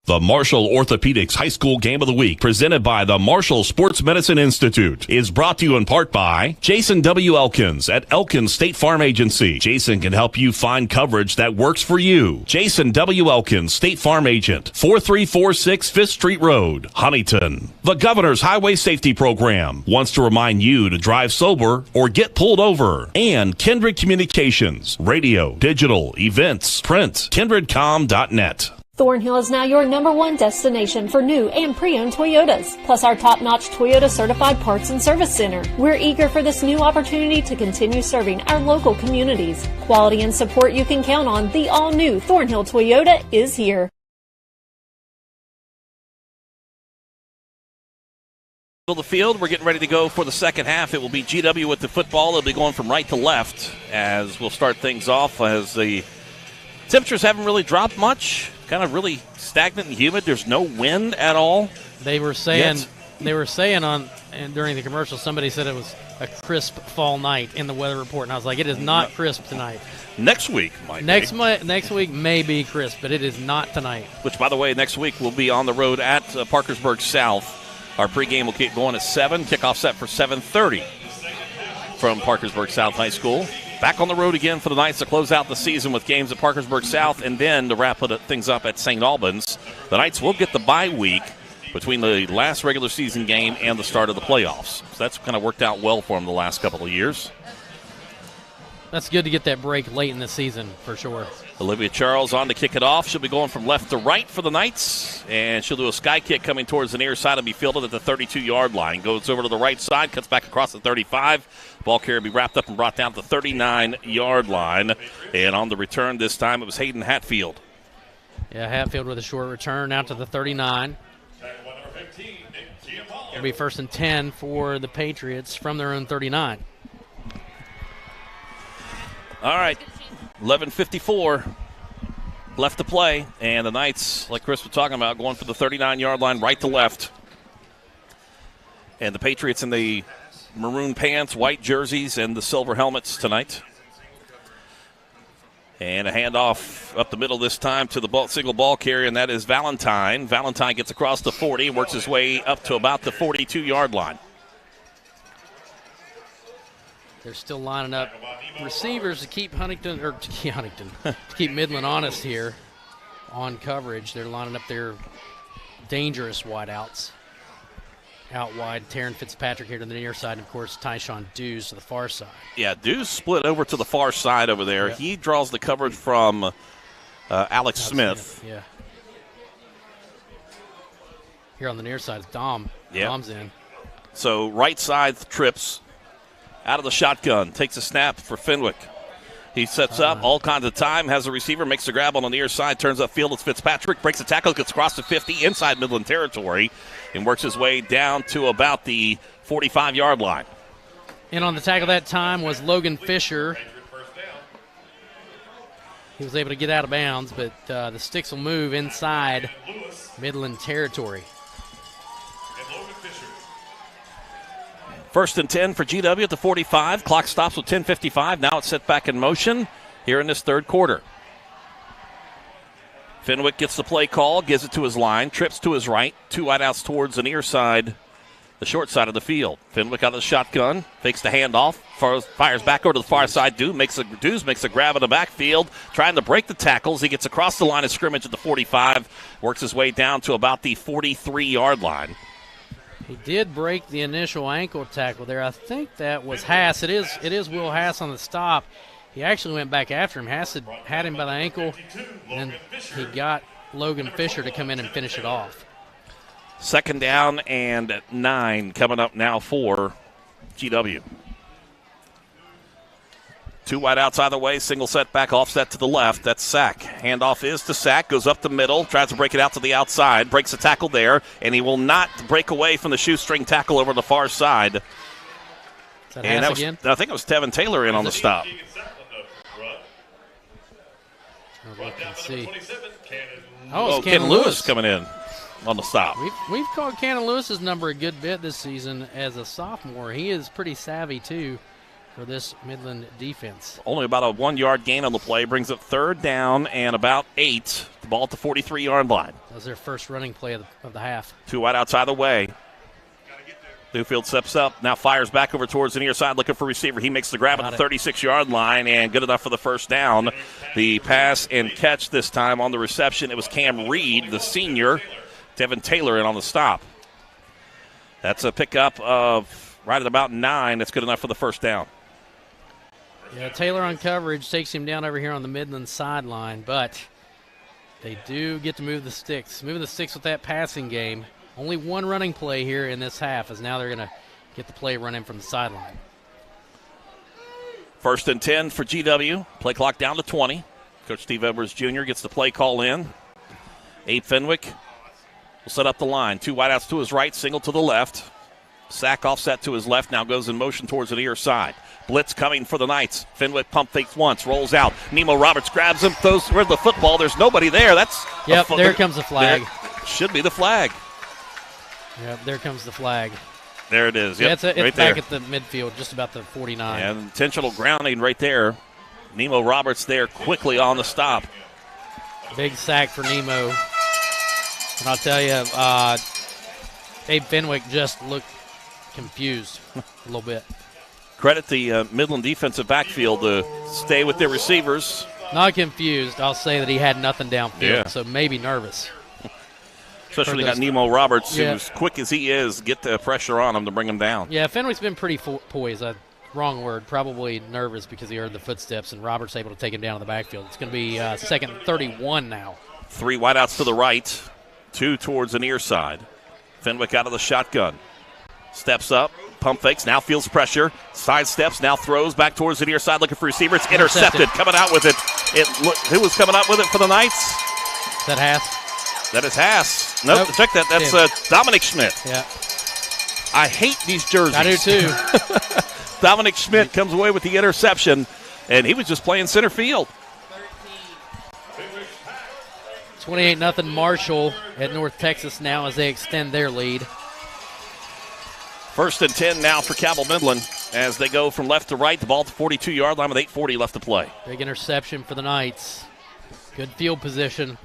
The Marshall Orthopedics High School Game of the Week, presented by the Marshall Sports Medicine Institute, is brought to you in part by Jason W. Elkins at Elkins State Farm Agency. Jason can help you find coverage that works for you. Jason W. Elkins, State Farm Agent, 4346 5th Street Road, Huntington. The Governor's Highway Safety Program wants to remind you to drive sober or get pulled over. And Kindred Communications, radio, digital, events, print, kindredcom.net. Thornhill is now your #1 destination for new and pre-owned Toyotas, plus our top-notch Toyota certified parts and service center. We're eager for this new opportunity to continue serving our local communities. Quality and support you can count on. The all-new Thornhill Toyota is here. The field, we're getting ready to go for the second half. It will be GW with the football. It'll be going from right to left as we'll start things off, as the temperatures haven't really dropped much. Kind of really stagnant and humid. There's no wind at all. They were saying during the commercial, somebody said it was a crisp fall night in the weather report, and I was like, it is not crisp tonight. Next week might be. Next week may be crisp, but it is not tonight. Which, by the way, next week we'll be on the road at Parkersburg South. Our pregame will keep going at 7. Kickoff set for 7:30 from Parkersburg South High School. Back on the road again for the Knights to close out the season with games at Parkersburg South, and then to wrap things up at St. Albans. The Knights will get the bye week between the last regular season game and the start of the playoffs. So that's kind of worked out well for them the last couple of years. That's good to get that break late in the season, for sure. Olivia Charles on to kick it off. She'll be going from left to right for the Knights, and she'll do a sky kick coming towards the near side and be fielded at the 32-yard line. Goes over to the right side, cuts back across the 35. Ball carrier will be wrapped up and brought down to the 39-yard line. And on the return this time, it was Hayden Hatfield. Yeah, Hatfield with a short return out to the 39. It'll be 1st and 10 for the Patriots from their own 39. All right, 11:54 left to play, and the Knights, like Chris was talking about, going for the 39-yard line right to left. And the Patriots in the maroon pants, white jerseys, and the silver helmets tonight. And a handoff up the middle this time to the single ball carrier, and that is Valentine. Valentine gets across the 40 and works his way up to about the 42-yard line. They're still lining up receivers to keep keep Midland honest here on coverage. They're lining up their dangerous wideouts. Out wide, Taryn Fitzpatrick here to the near side, and of course Tyshawn Dews to the far side. Yeah, Dews split over to the far side over there. Yep. He draws the coverage from Alex Smith. Yeah. Here on the near side is Dom. Yep. Dom's in. So right side trips out of the shotgun, takes a snap for Fenwick. He sets up all kinds of time, has a receiver, makes the grab on the near side, turns upfield. It's Fitzpatrick, breaks the tackle, gets across the 50 inside Midland territory, and works his way down to about the 45-yard line. And on the tackle that time was Logan Fisher. He was able to get out of bounds, but the sticks will move inside Midland territory. 1st and 10 for GW at the 45. Clock stops with 10:55. Now it's set back in motion here in this third quarter. Fenwick gets the play call, gives it to his line, trips to his right, 2 wideouts towards the near side, the short side of the field. Fenwick out of the shotgun, fakes the handoff, fires back over to the far side. Dews makes a grab in the backfield, trying to break the tackles. He gets across the line of scrimmage at the 45, works his way down to about the 43-yard line. He did break the initial ankle tackle there. I think that was Haas. It is Will Haas on the stop. He actually went back after him. Haas had him by the ankle, and he got Logan Fisher to come in and finish it off. 2nd down and 9 coming up now for GW. 2 wideouts either way, single setback, offset to the left. That's Sack. Handoff is to Sack, goes up the middle, tries to break it out to the outside, breaks the tackle there, and he will not break away from the shoestring tackle over the far side. Is that again? I think it was Tevin Taylor in on the stop. Look and see. Ken Lewis coming in. on the stop. We've called Cannon Lewis's number a good bit this season as a sophomore. He is pretty savvy, too, for this Midland defense. Only about a 1 yard gain on the play. Brings up 3rd down and about 8. The ball at the 43-yard line. That was their first running play of the half. 2 wide outside the way. Newfield steps up, now fires back over towards the near side, looking for receiver. He makes the grab at the 36-yard line, and good enough for the first down. The pass and catch this time on the reception. It was Cam Reed, the senior. Devin Taylor in on the stop. That's a pickup of right at about 9. That's good enough for the first down. Yeah, Taylor on coverage takes him down over here on the Midland sideline, but they do get to move the sticks. Moving the sticks with that passing game. Only one running play here in this half, as now they're going to get the play running from the sideline. 1st and 10 for GW. Play clock down to 20. Coach Steve Edwards Jr. gets the play call in. Abe Fenwick will set up the line. 2 wideouts to his right, single to the left. Sack offset to his left, now goes in motion towards the near side. Blitz coming for the Knights. Fenwick pump fakes once, rolls out. Nemo Roberts grabs him, throws where's the football. There's nobody there. There comes the flag. Should be the flag. Yep, there comes the flag. There it is. Yep, yeah, it's right back there at the midfield, just about the 49. And intentional grounding right there. Nemo Roberts there quickly on the stop. Big sack for Nemo. And I'll tell you, Abe Fenwick just looked confused a little bit. Credit the Midland defensive backfield to stay with their receivers. Not confused. I'll say that he had nothing downfield, so maybe nervous. Especially got Nemo Roberts, who's quick as he is, get the pressure on him to bring him down. Yeah, Fenwick's been pretty poised. Wrong word. Probably nervous because he heard the footsteps, and Roberts able to take him down in the backfield. It's going to be 2nd and 31 now. 3 wideouts to the right, 2 towards the near side. Fenwick out of the shotgun. Steps up, pump fakes, now feels pressure. Side steps, now throws back towards the near side looking for receiver. It's intercepted. Coming out with it. Who was coming out with it for the Knights? Is that Haas? That is Haas. Nope. Check that. That's Dominic Schmidt. Yeah. I hate these jerseys. I do too. Dominic Schmidt comes away with the interception, and he was just playing center field. 28-0 Marshall at North Texas now as they extend their lead. 1st and 10 now for Cabell Midland as they go from left to right. The ball at the 42-yard line with 8:40 left to play. Big interception for the Knights. Good field position.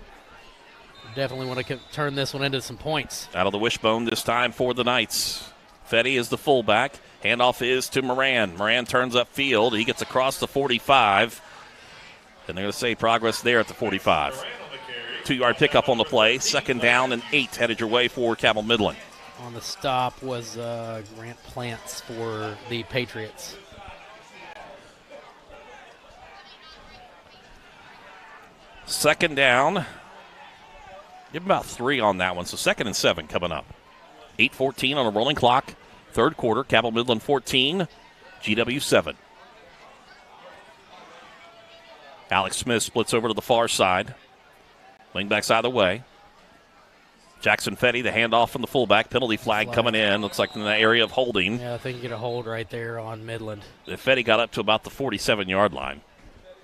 Definitely want to turn this one into some points. Out of the wishbone this time for the Knights. Fetty is the fullback. Handoff is to Moran. Moran turns up field. He gets across the 45. And they're going to say progress there at the 45. 2-yard pickup on the play. 2nd down and 8 headed your way for Cabell Midland. On the stop was Grant Plants for the Patriots. Second down. Give him about 3 on that one. So 2nd and 7 coming up. 8:14 on a rolling clock. 3rd quarter. Cabell Midland 14. GW 7. Alex Smith splits over to the far side. Wingbacks either way. Jackson Fetty, the handoff from the fullback. Penalty flag coming in. Looks like in the area of holding. Yeah, I think you get a hold right there on Midland. Fetty got up to about the 47-yard line.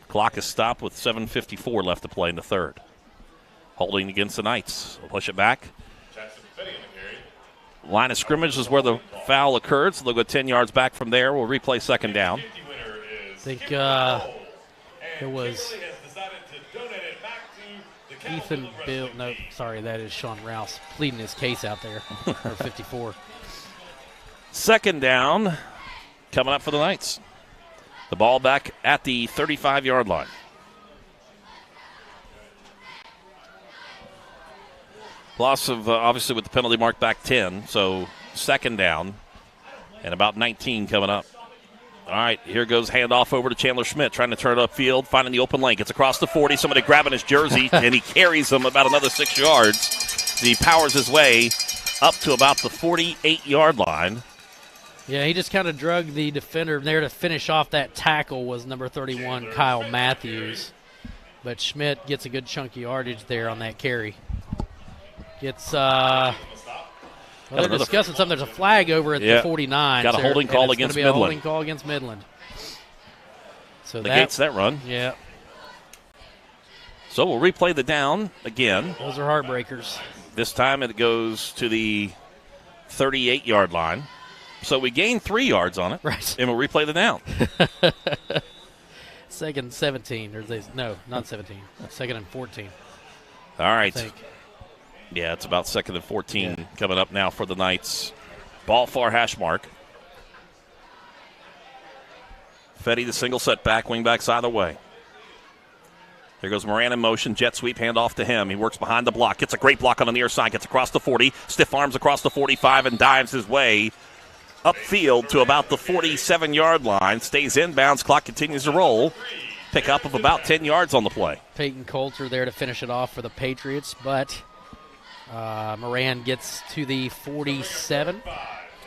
Clock is stopped with 7:54 left to play in the 3rd. Holding against the Knights. We'll push it back. Line of scrimmage is where the foul occurred, so they'll go 10 yards back from there. We'll replay 2nd down. I think it was Ethan Bill. No, sorry, that is Sean Rouse pleading his case out there. Or 54. 2nd down coming up for the Knights. The ball back at the 35-yard line. Loss of, obviously, with the penalty mark back 10. So 2nd down and about 19 coming up. All right, here goes handoff over to Chandler Schmidt, trying to turn it upfield, finding the open lane. Gets across the 40, somebody grabbing his jersey, and he carries him about another 6 yards. He powers his way up to about the 48-yard line. Yeah, he just kind of drug the defender there to finish off that tackle was number 31, Kyle Matthews. But Schmidt gets a good chunky yardage there on that carry. Gets, they're discussing something. There's a flag over at the 49. Got a holding call against Midland. A holding call against Midland. So negates that run. Yeah. So we'll replay the down again. Those are heartbreakers. This time it goes to the 38-yard line. So we gained 3 yards on it. Right. And we'll replay the down. Second 17. No, not 17. Second and 14. All right. I think. Yeah, it's about second and 14 coming up now for the Knights. Ball far hash mark. Fetty, the single setback, wing backs either way. There goes Moran in motion, jet sweep, hand off to him. He works behind the block, gets a great block on the near side, gets across the 40, stiff arms across the 45, and dives his way upfield to about the 47-yard line. Stays inbounds, clock continues to roll. Pick up of about 10 yards on the play. Peyton Coulter there to finish it off for the Patriots, but Moran gets to the 47,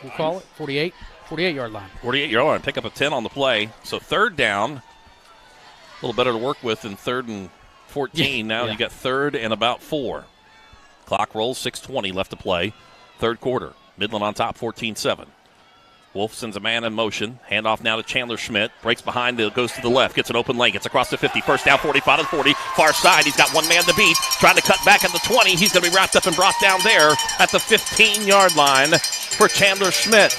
we'll call it, 48-yard line. 48-yard line, pick up a 10 on the play. So third down, a little better to work with than third and 14. Now you got third and about 4. Clock rolls, 6:20 left to play. Third quarter, Midland on top, 14-7. Wolf sends a man in motion. Handoff now to Chandler Schmidt. Breaks behind, goes to the left. Gets an open lane. Gets across the 50. First down, 45 to the 40. Far side. He's got one man to beat. Trying to cut back at the 20. He's going to be wrapped up and brought down there at the 15-yard line for Chandler Schmidt.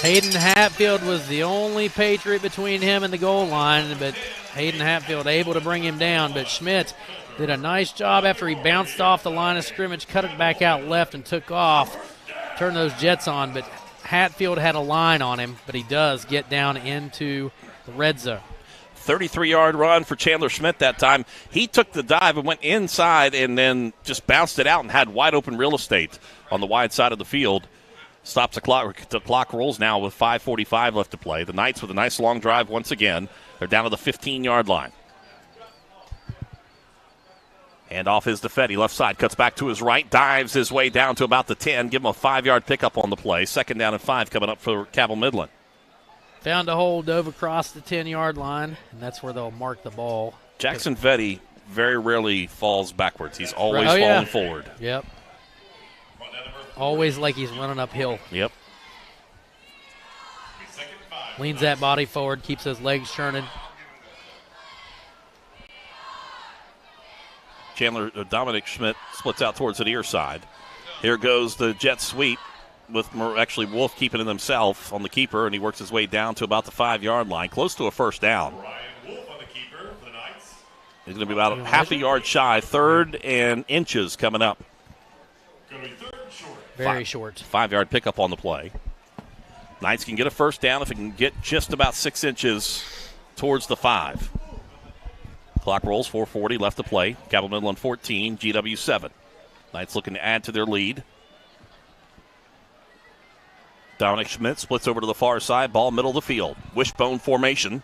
Hayden Hatfield was the only Patriot between him and the goal line, but Hayden Hatfield able to bring him down. But Schmidt did a nice job after he bounced off the line of scrimmage, cut it back out left and took off. Turned those jets on, but Hatfield had a line on him, but he does get down into the red zone. 33-yard run for Chandler Schmidt that time. He took the dive and went inside and then just bounced it out and had wide open real estate on the wide side of the field. Stops the clock. The clock rolls now with 5:45 left to play. The Knights with a nice long drive once again. They're down to the 15-yard line. Handoff is to Fetty. Left side, cuts back to his right, dives his way down to about the 10. Give him a 5-yard pickup on the play. Second down and 5 coming up for Cabell Midland. Found a hole, dove across the 10-yard line, and that's where they'll mark the ball. Jackson Fetty very rarely falls backwards. He's always falling forward. Yep. Always like he's running uphill. Yep. Leans that body forward, keeps his legs churning. Dominic Schmidt splits out towards the near side. Here goes the jet sweep with actually Wolf keeping it himself on the keeper, and he works his way down to about the 5-yard line, close to a first down. He's going to be about half a yard shy, third and inches coming up. Very short. 5-yard pickup on the play. Knights can get a first down if it can get just about 6 inches towards the 5. Clock rolls, 4:40 left to play. Cabell Midland 14, GW 7. Knights looking to add to their lead. Dominic Schmidt splits over to the far side, ball middle of the field. Wishbone formation.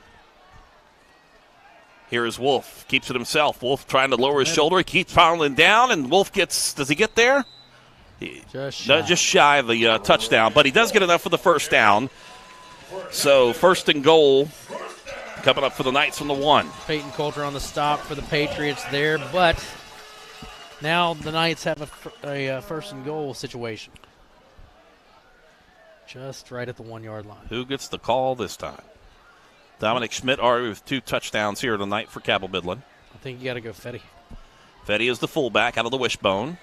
Here is Wolf, keeps it himself. Wolf trying to lower his shoulder, he keeps piling down, and Wolf does he get there? Just shy of the touchdown, but he does get enough for the first down. So first and goal coming up for the Knights from the 1. Peyton Coulter on the stop for the Patriots there, but now the Knights have a first and goal situation. Just right at the 1-yard line. Who gets the call this time? Dominic Schmidt already with 2 touchdowns here tonight for Cabell Midland. I think you got to go Fetty. Fetty is the fullback out of the wishbone.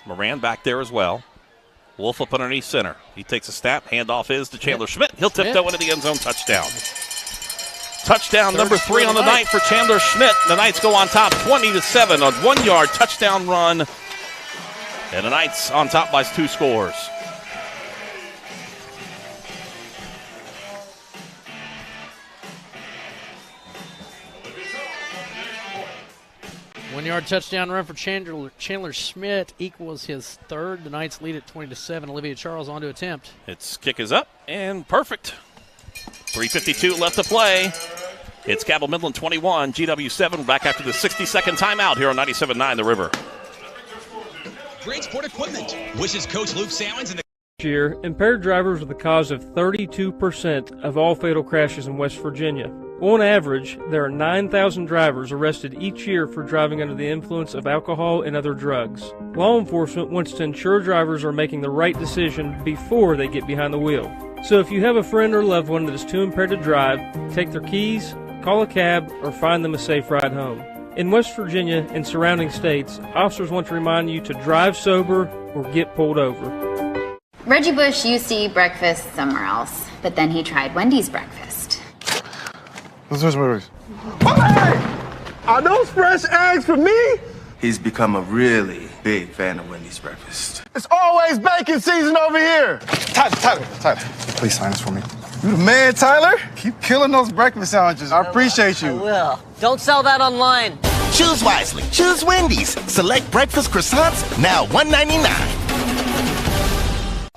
Moran back there as well. Wolf up underneath center. He takes a snap. Handoff is to Chandler Schmidt. He'll tiptoe into the end zone. Touchdown. Touchdown number 3 on the night for Chandler Schmidt. The Knights go on top 20-7 on 1-yard touchdown run. And the Knights on top by 2 scores. One-yard touchdown run for Chandler Schmidt equals his 3rd. The Knights lead at 20-7. Olivia Charles on to attempt. Its kick is up and perfect. 3:52 left to play. It's Cabell Midland 21, GW 7. Back after the 60-second timeout here on 97.9 The River. Great Sport Equipment wishes Coach Luke Salmons and the year, impaired drivers are the cause of 32% of all fatal crashes in West Virginia. On average, there are 9,000 drivers arrested each year for driving under the influence of alcohol and other drugs. Law enforcement wants to ensure drivers are making the right decision before they get behind the wheel. So if you have a friend or loved one that is too impaired to drive, take their keys, call a cab, or find them a safe ride home. In West Virginia and surrounding states, officers want to remind you to drive sober or get pulled over. Reggie Bush used to eat breakfast somewhere else, but then he tried Wendy's breakfast. Those Hey! Are those fresh eggs for me? He's become a really big fan of Wendy's breakfast. It's always bacon season over here. Tyler, please sign this for me. You the man, Tyler. Keep killing those breakfast sandwiches. I appreciate you. I will. Don't sell that online. Choose wisely. Choose Wendy's. Select breakfast croissants, now $1.99.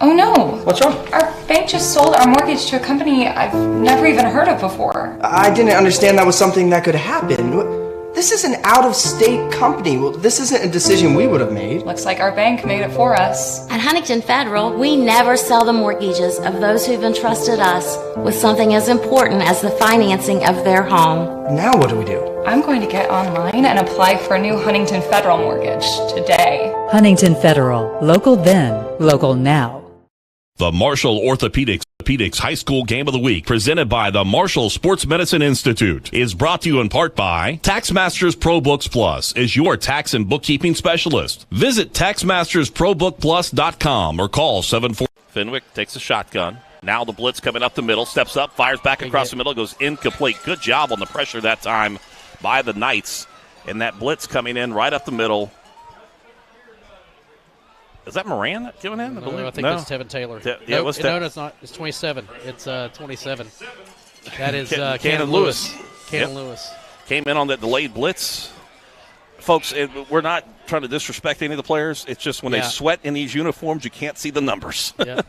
Oh no. What's wrong? Our bank just sold our mortgage to a company I've never even heard of before. I didn't understand that was something that could happen. This is an out-of-state company. Well, this isn't a decision we would have made. Looks like our bank made it for us. At Huntington Federal, we never sell the mortgages of those who've entrusted us with something as important as the financing of their home. Now what do we do? I'm going to get online and apply for a new Huntington Federal mortgage today. Huntington Federal. Local then, local now. The Marshall Orthopedics High School Game of the Week, presented by the Marshall Sports Medicine Institute, is brought to you in part by TaxMasters ProBooks Plus is your tax and bookkeeping specialist. Visit TaxMastersProBookPlus.com or call 74. Fenwick takes a shotgun. Now the blitz coming up the middle, steps up, fires back across the middle, goes incomplete. Good job on the pressure that time by the Knights. And that blitz coming in right up the middle. Is that Moran giving in? I think that's Tevin Taylor. No, it's not. It's 27. It's 27. That is Cannon Lewis. Cannon Lewis. Came in on that delayed blitz. Folks, we're not trying to disrespect any of the players. It's just when they sweat in these uniforms, you can't see the numbers. Yeah.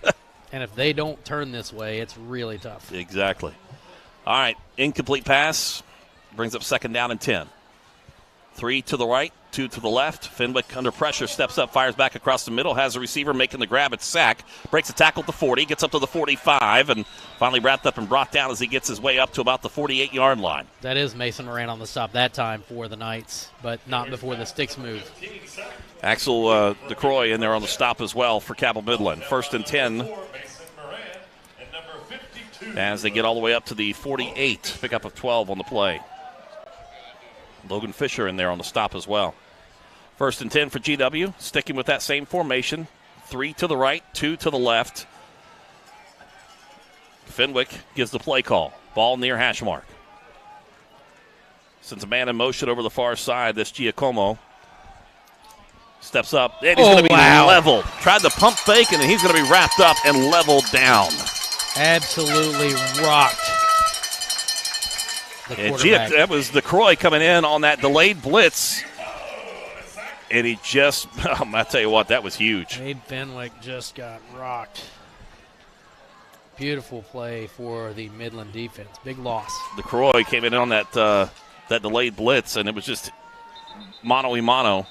And if they don't turn this way, it's really tough. Exactly. All right, incomplete pass. Brings up second down and 10. 3 to the right, 2 to the left. Fenwick under pressure, steps up, fires back across the middle, has a receiver making the grab at sack, breaks a tackle at the 40, gets up to the 45, and finally wrapped up and brought down as he gets his way up to about the 48-yard line. That is Mason Moran on the stop that time for the Knights, but not before the sticks move. Axel DeCroy in there on the stop as well for Cabell Midland. 1st and 10 as they get all the way up to the 48, pickup of 12 on the play. Logan Fisher in there on the stop as well. 1st and 10 for GW, sticking with that same formation. 3 to the right, 2 to the left. Fenwick gives the play call. Ball near hash mark. Sends a man in motion over the far side. This Giacomo steps up, and he's going to be leveled. Tried the pump fake, and he's going to be wrapped up and leveled down. Absolutely rocked. And that was DeCroy coming in on that delayed blitz. And he just, I tell you what, that was huge. Abe Fenwick just got rocked. Beautiful play for the Midland defense. Big loss. DeCroy came in on that delayed blitz, and it was just mano-a-mano.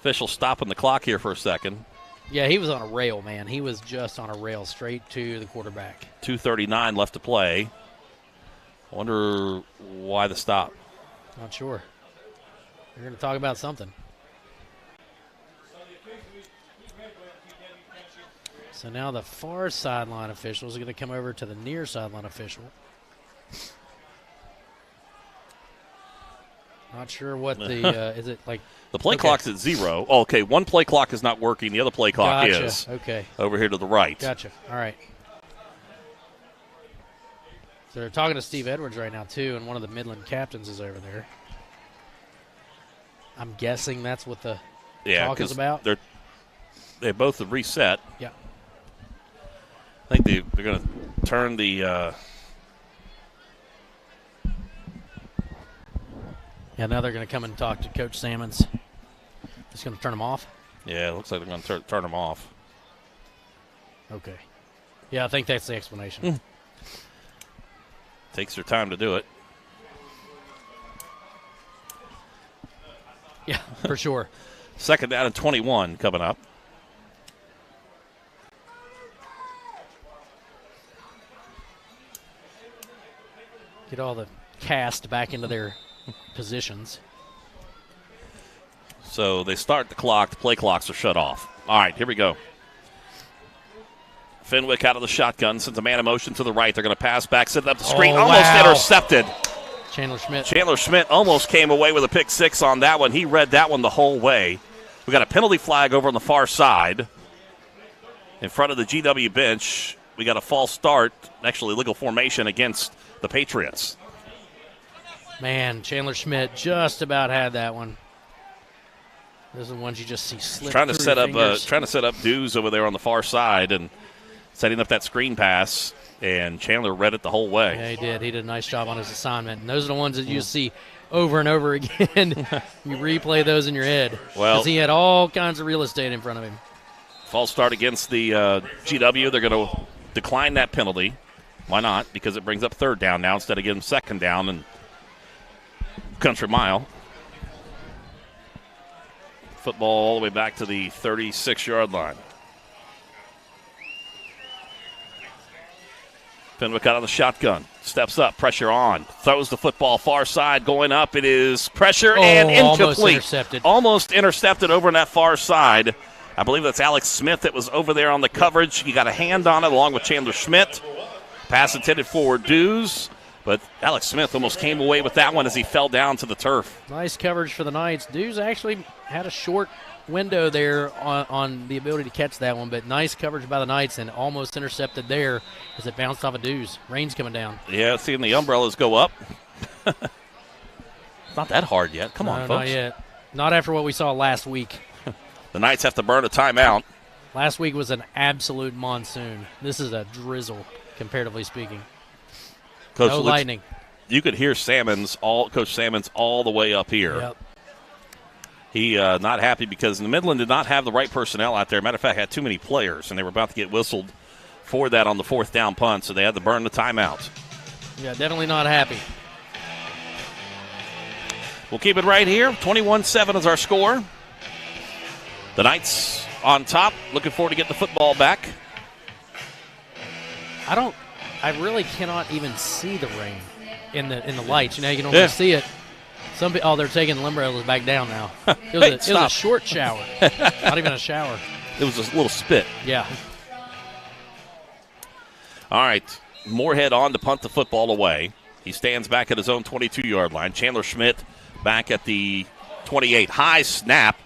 Official stopping the clock here for a second. Yeah, he was on a rail, man. He was just on a rail straight to the quarterback. 2:39 left to play. I wonder why the stop. Not sure. We're going to talk about something. So now the far sideline officials are going to come over to the near sideline official. Not sure what the is it like. The play clock's at 0. Oh, okay, one play clock is not working. The other play clock is. Okay. Over here to the right. Gotcha. All right. So they're talking to Steve Edwards right now, too, and one of the Midland captains is over there. I'm guessing that's what the talk is about. They both have reset. Yeah. I think they're going to turn the yeah, now they're going to come and talk to Coach Salmons. Just going to turn them off? Yeah, it looks like they're going to turn them off. Okay. Yeah, I think that's the explanation. Takes their time to do it. Yeah, for sure. 2nd down and 21 coming up. Get all the cast back into their positions. So they start the clock. The play clocks are shut off. All right, here we go. Fenwick out of the shotgun, sends a man in motion to the right. They're going to pass back, set it up the screen. Almost intercepted. Chandler Schmidt almost came away with a pick six on that one. He read that one the whole way. We got a penalty flag over on the far side. In front of the GW bench, we got a false start, actually legal formation against the Patriots. Man, Chandler Schmidt just about had that one. Those are the ones you just see slip trying to through set up Dews over there on the far side and setting up that screen pass, and Chandler read it the whole way. Yeah, he did. He did a nice job on his assignment. And those are the ones that you see over and over again. You replay those in your head. Well, because he had all kinds of real estate in front of him. False start against the GW. They're going to decline that penalty. Why not? Because it brings up third down now instead of getting second down and Country Mile. Football all the way back to the 36-yard line. Fenwick out on the shotgun. Steps up, pressure on. Throws the football far side, going up. It is pressure and incomplete. Almost intercepted over on that far side. I believe that's Alex Smith that was over there on the coverage. He got a hand on it along with Chandler Schmidt. Pass intended for Dews, but Alex Smith almost came away with that one as he fell down to the turf. Nice coverage for the Knights. Dews actually had a short window there on the ability to catch that one, but nice coverage by the Knights and almost intercepted there as it bounced off of Dews. Rain's coming down. Yeah, seeing the umbrellas go up. It's not that hard yet. Come on, folks. Not yet. Not after what we saw last week. The Knights have to burn a timeout. Last week was an absolute monsoon. This is a drizzle, comparatively speaking. Coach no lightning. You could hear Coach Salmons all the way up here. Yep. He not happy because the Midland did not have the right personnel out there. Matter of fact, had too many players, and they were about to get whistled for that on the fourth down punt, so they had to burn the timeout. Yeah, definitely not happy. We'll keep it right here. 21-7 is our score. The Knights on top, looking forward to getting the football back. I really cannot even see the rain in the lights. You know, you can only see it. They're taking the umbrellas back down now. It was a short shower. Not even a shower. It was a little spit. Yeah. All right. Moorhead on to punt the football away. He stands back at his own 22-yard line. Chandler Schmidt back at the 28. High snap.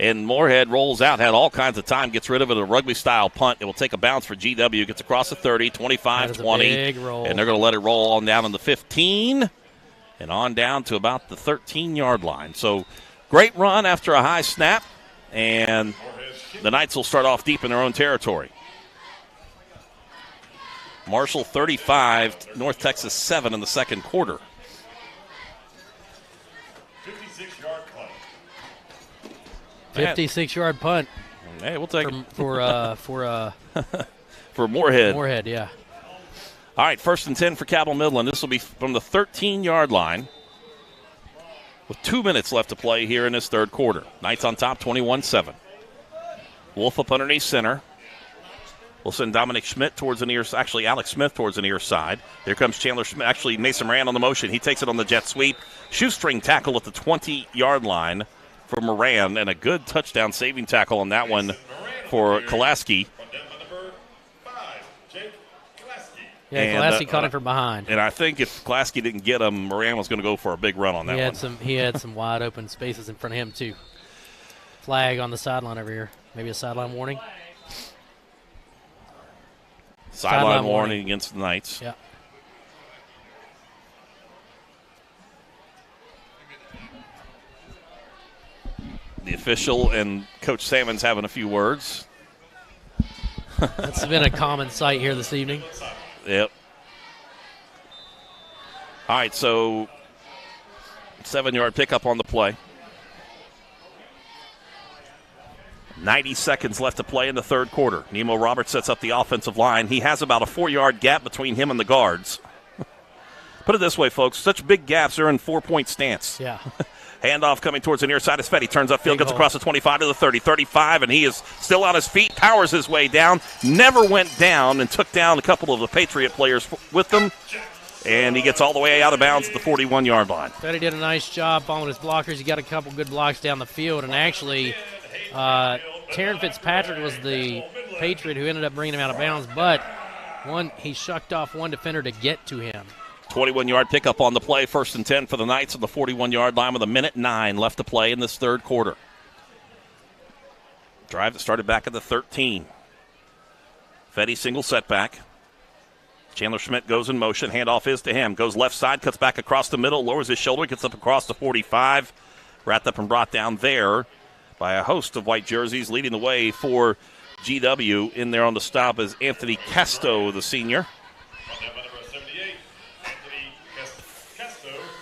And Moorhead rolls out, had all kinds of time, gets rid of it, a rugby-style punt. It will take a bounce for GW, gets across the 30, 25, 20. Big roll. And they're going to let it roll on down in the 15 and on down to about the 13-yard line. So great run after a high snap, and the Knights will start off deep in their own territory. Marshall 35, North Texas 7 in the second quarter. 56-yard punt. Hey, we'll take it. For Moorhead. Moorhead, yeah. All right, 1st and 10 for Cabell Midland. This will be from the 13-yard line with 2 minutes left to play here in this third quarter. Knights on top, 21-7. Wolf up underneath center. We'll send Dominic Schmidt towards the near side. Actually, Alex Smith towards the near side. There comes Chandler Schmidt. Actually, Mason Moran on the motion. He takes it on the jet sweep. Shoestring tackle at the 20-yard line for Moran, and a good touchdown saving tackle on that one for Kolaski. Yeah, Kolaski caught him from behind. And I think if Kolaski didn't get him, Moran was going to go for a big run on that one. He had some wide open spaces in front of him, too. Flag on the sideline over here. Maybe a sideline warning. Sideline warning against the Knights. Yeah. The official and Coach Salmons having a few words. That's been a common sight here this evening. Yep. All right, so 7-yard pickup on the play. 90 seconds left to play in the third quarter. Nemo Roberts sets up the offensive line. He has about a 4-yard gap between him and the guards. Put it this way, folks. Such big gaps are in 4-point stance. Yeah. Handoff coming towards the near side is Fetty. Turns upfield, gets across the 25 to the 30, 35, and he is still on his feet, powers his way down. Never went down and took down a couple of the Patriot players with them. And he gets all the way out of bounds at the 41-yard line. Fetty did a nice job following his blockers. He got a couple good blocks down the field. And actually, Taryn Fitzpatrick was the Patriot who ended up bringing him out of bounds. But he shucked off one defender to get to him. 21-yard pickup on the play, 1st and 10 for the Knights on the 41-yard line with 1:09 left to play in this third quarter. Drive that started back at the 13. Fetty single setback. Chandler Schmidt goes in motion. Handoff is to him. Goes left side, cuts back across the middle, lowers his shoulder, gets up across the 45. Wrapped up and brought down there by a host of white jerseys. Leading the way for GW in there on the stop is Anthony Casto, the senior.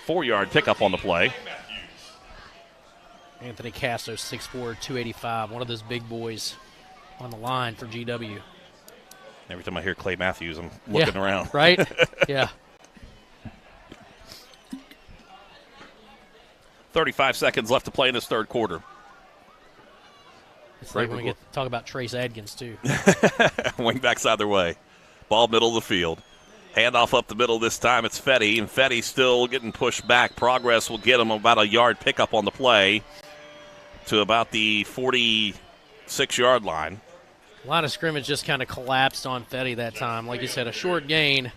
4-yard pickup on the play. Anthony Casto, 6'4", 285, one of those big boys on the line for GW. Every time I hear Clay Matthews, I'm looking around. Right? Yeah. 35 seconds left to play in this third quarter. It's like when we get to talk about Trace Adkins, too. Wingbacks either way. Ball middle of the field. Handoff up the middle this time. It's Fetty, and Fetty still getting pushed back. Progress will get him about a yard pickup on the play to about the 46-yard line. Line of scrimmage just kind of collapsed on Fetty that time. Like you said, a short gain.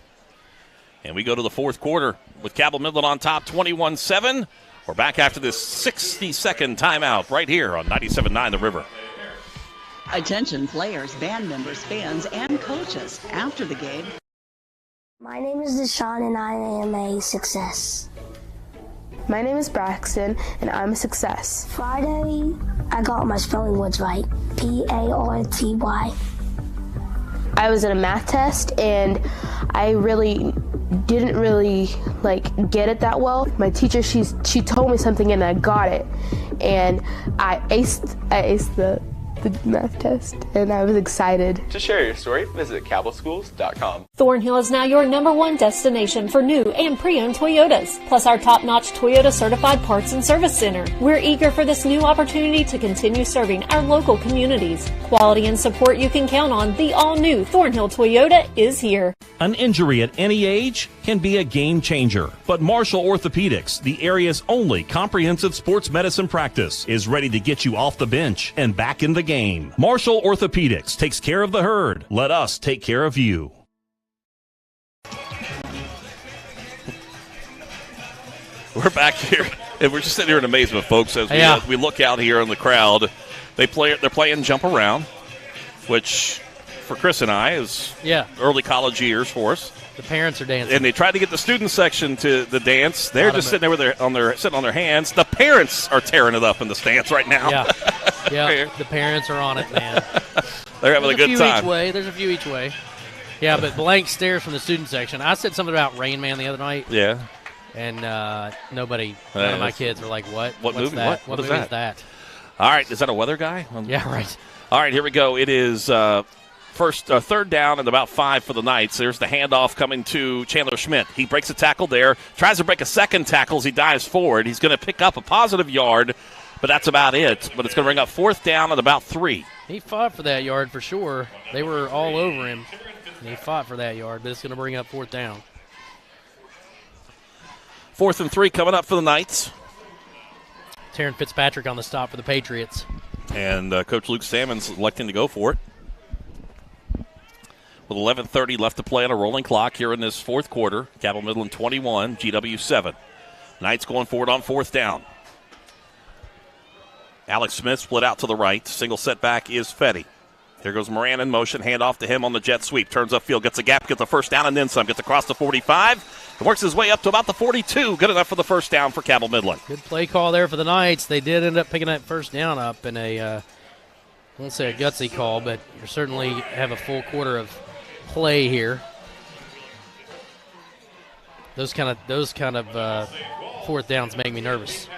And we go to the fourth quarter with Cabell Midland on top, 21-7. We're back after this 60-second timeout right here on 97.9 The River. Attention players, band members, fans, and coaches. After the game. My name is Deshaun and I am a success. My name is Braxton and I'm a success. Friday, I got my spelling words right. Party. I was in a math test and I didn't really get it that well. My teacher, she told me something and I got it. And I aced the math test, and I was excited. To share your story, visit cabellschools.com. Thornhill is now your #1 destination for new and pre-owned Toyotas, plus our top-notch Toyota certified parts and service center. We're eager for this new opportunity to continue serving our local communities. Quality and support you can count on. The all-new Thornhill Toyota is here. An injury at any age can be a game changer, but Marshall Orthopedics, the area's only comprehensive sports medicine practice, is ready to get you off the bench and back in the game. Marshall Orthopedics takes care of the herd. Let us take care of you. We're back here, and we're just sitting here in amazement, folks, as we look out here in the crowd. They're playing jump around, which for Chris and I is early college years for us. The parents are dancing, and they tried to get the student section to the dance. They're just sitting there sitting on their hands. The parents are tearing it up in the stands right now. Yeah, the parents are on it, man. They're having a good time. There's a few each way. Yeah, but blank stares from the student section. I said something about Rain Man the other night. Yeah. And none of my kids were like, what? What movie? That? What movie is that? All right, is that a weather guy? Yeah, right. All right, here we go. It is third down and about 5 for the Knights. There's the handoff coming to Chandler Schmidt. He breaks a tackle there, tries to break a second tackle as he dives forward. He's going to pick up a positive yard, but that's about it. But it's going to bring up 4th down and about 3. He fought for that yard for sure. They were all over him, and he fought for that yard, but it's going to bring up 4th down. 4th and 3 coming up for the Knights. Taryn Fitzpatrick on the stop for the Patriots. And Coach Luke Salmon's electing to go for it. With 11:30 left to play on a rolling clock here in this fourth quarter. Cabell Midland 21, GW 7. Knights going forward on 4th down. Alex Smith split out to the right. Single setback is Fetty. Here goes Moran in motion. Handoff to him on the jet sweep. Turns upfield, gets a gap, gets a 1st down, and then some. Gets across the 45 and works his way up to about the 42. Good enough for the 1st down for Cabell Midland. Good play call there for the Knights. They did end up picking that 1st down up in a, I won't say a gutsy call, but you certainly have a full quarter of play here. Those kind of 4th downs make me nervous.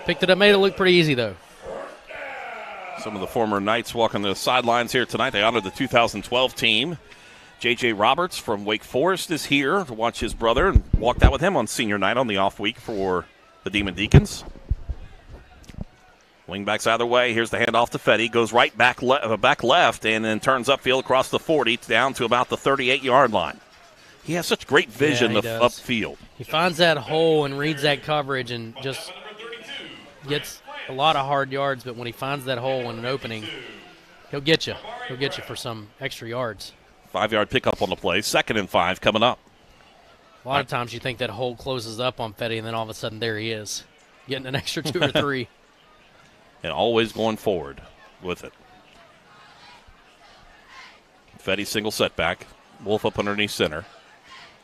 Picked it up, made it look pretty easy though. Some of the former Knights walking the sidelines here tonight. They honored the 2012 team. J.J. Roberts from Wake Forest is here to watch his brother and walked out with him on senior night on the off week for the Demon Deacons. Wingbacks either way. Here's the handoff to Fetty. Goes right back left and then turns upfield across the 40 down to about the 38-yard line. He has such great vision upfield. He finds that hole and reads that coverage and just gets a lot of hard yards, but when he finds that hole in an opening, he'll get you. He'll get you for some extra yards. 5-yard pickup on the play. 2nd and 5 coming up. A lot of times you think that hole closes up on Fetty, and then all of a sudden there he is, getting an extra 2 or 3. And always going forward with it. Fetty single setback. Wolf up underneath center.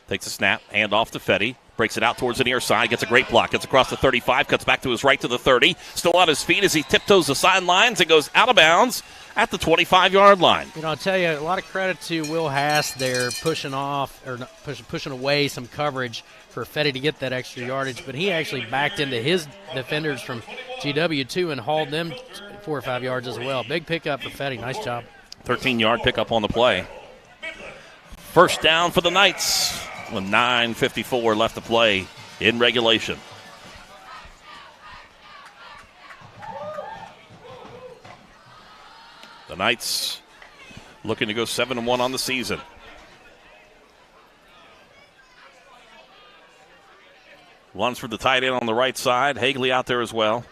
Takes a snap, hand off to Fetty. Breaks it out towards the near side. Gets a great block. Gets across the 35. Cuts back to his right to the 30. Still on his feet as he tiptoes the sidelines and goes out of bounds at the 25-yard line. You know, I'll tell you, a lot of credit to Will Hass there, pushing away some coverage for Fetty to get that extra yardage, but he actually backed into his defenders from GW too and hauled them 4 or 5 yards as well. Big pickup for Fetty. Nice job. 13-yard pickup on the play. First down for the Knights with 9:54 left to play in regulation. The Knights looking to go 7-1 on the season. Lunsford, the tight end on the right side. Hagley out there as well.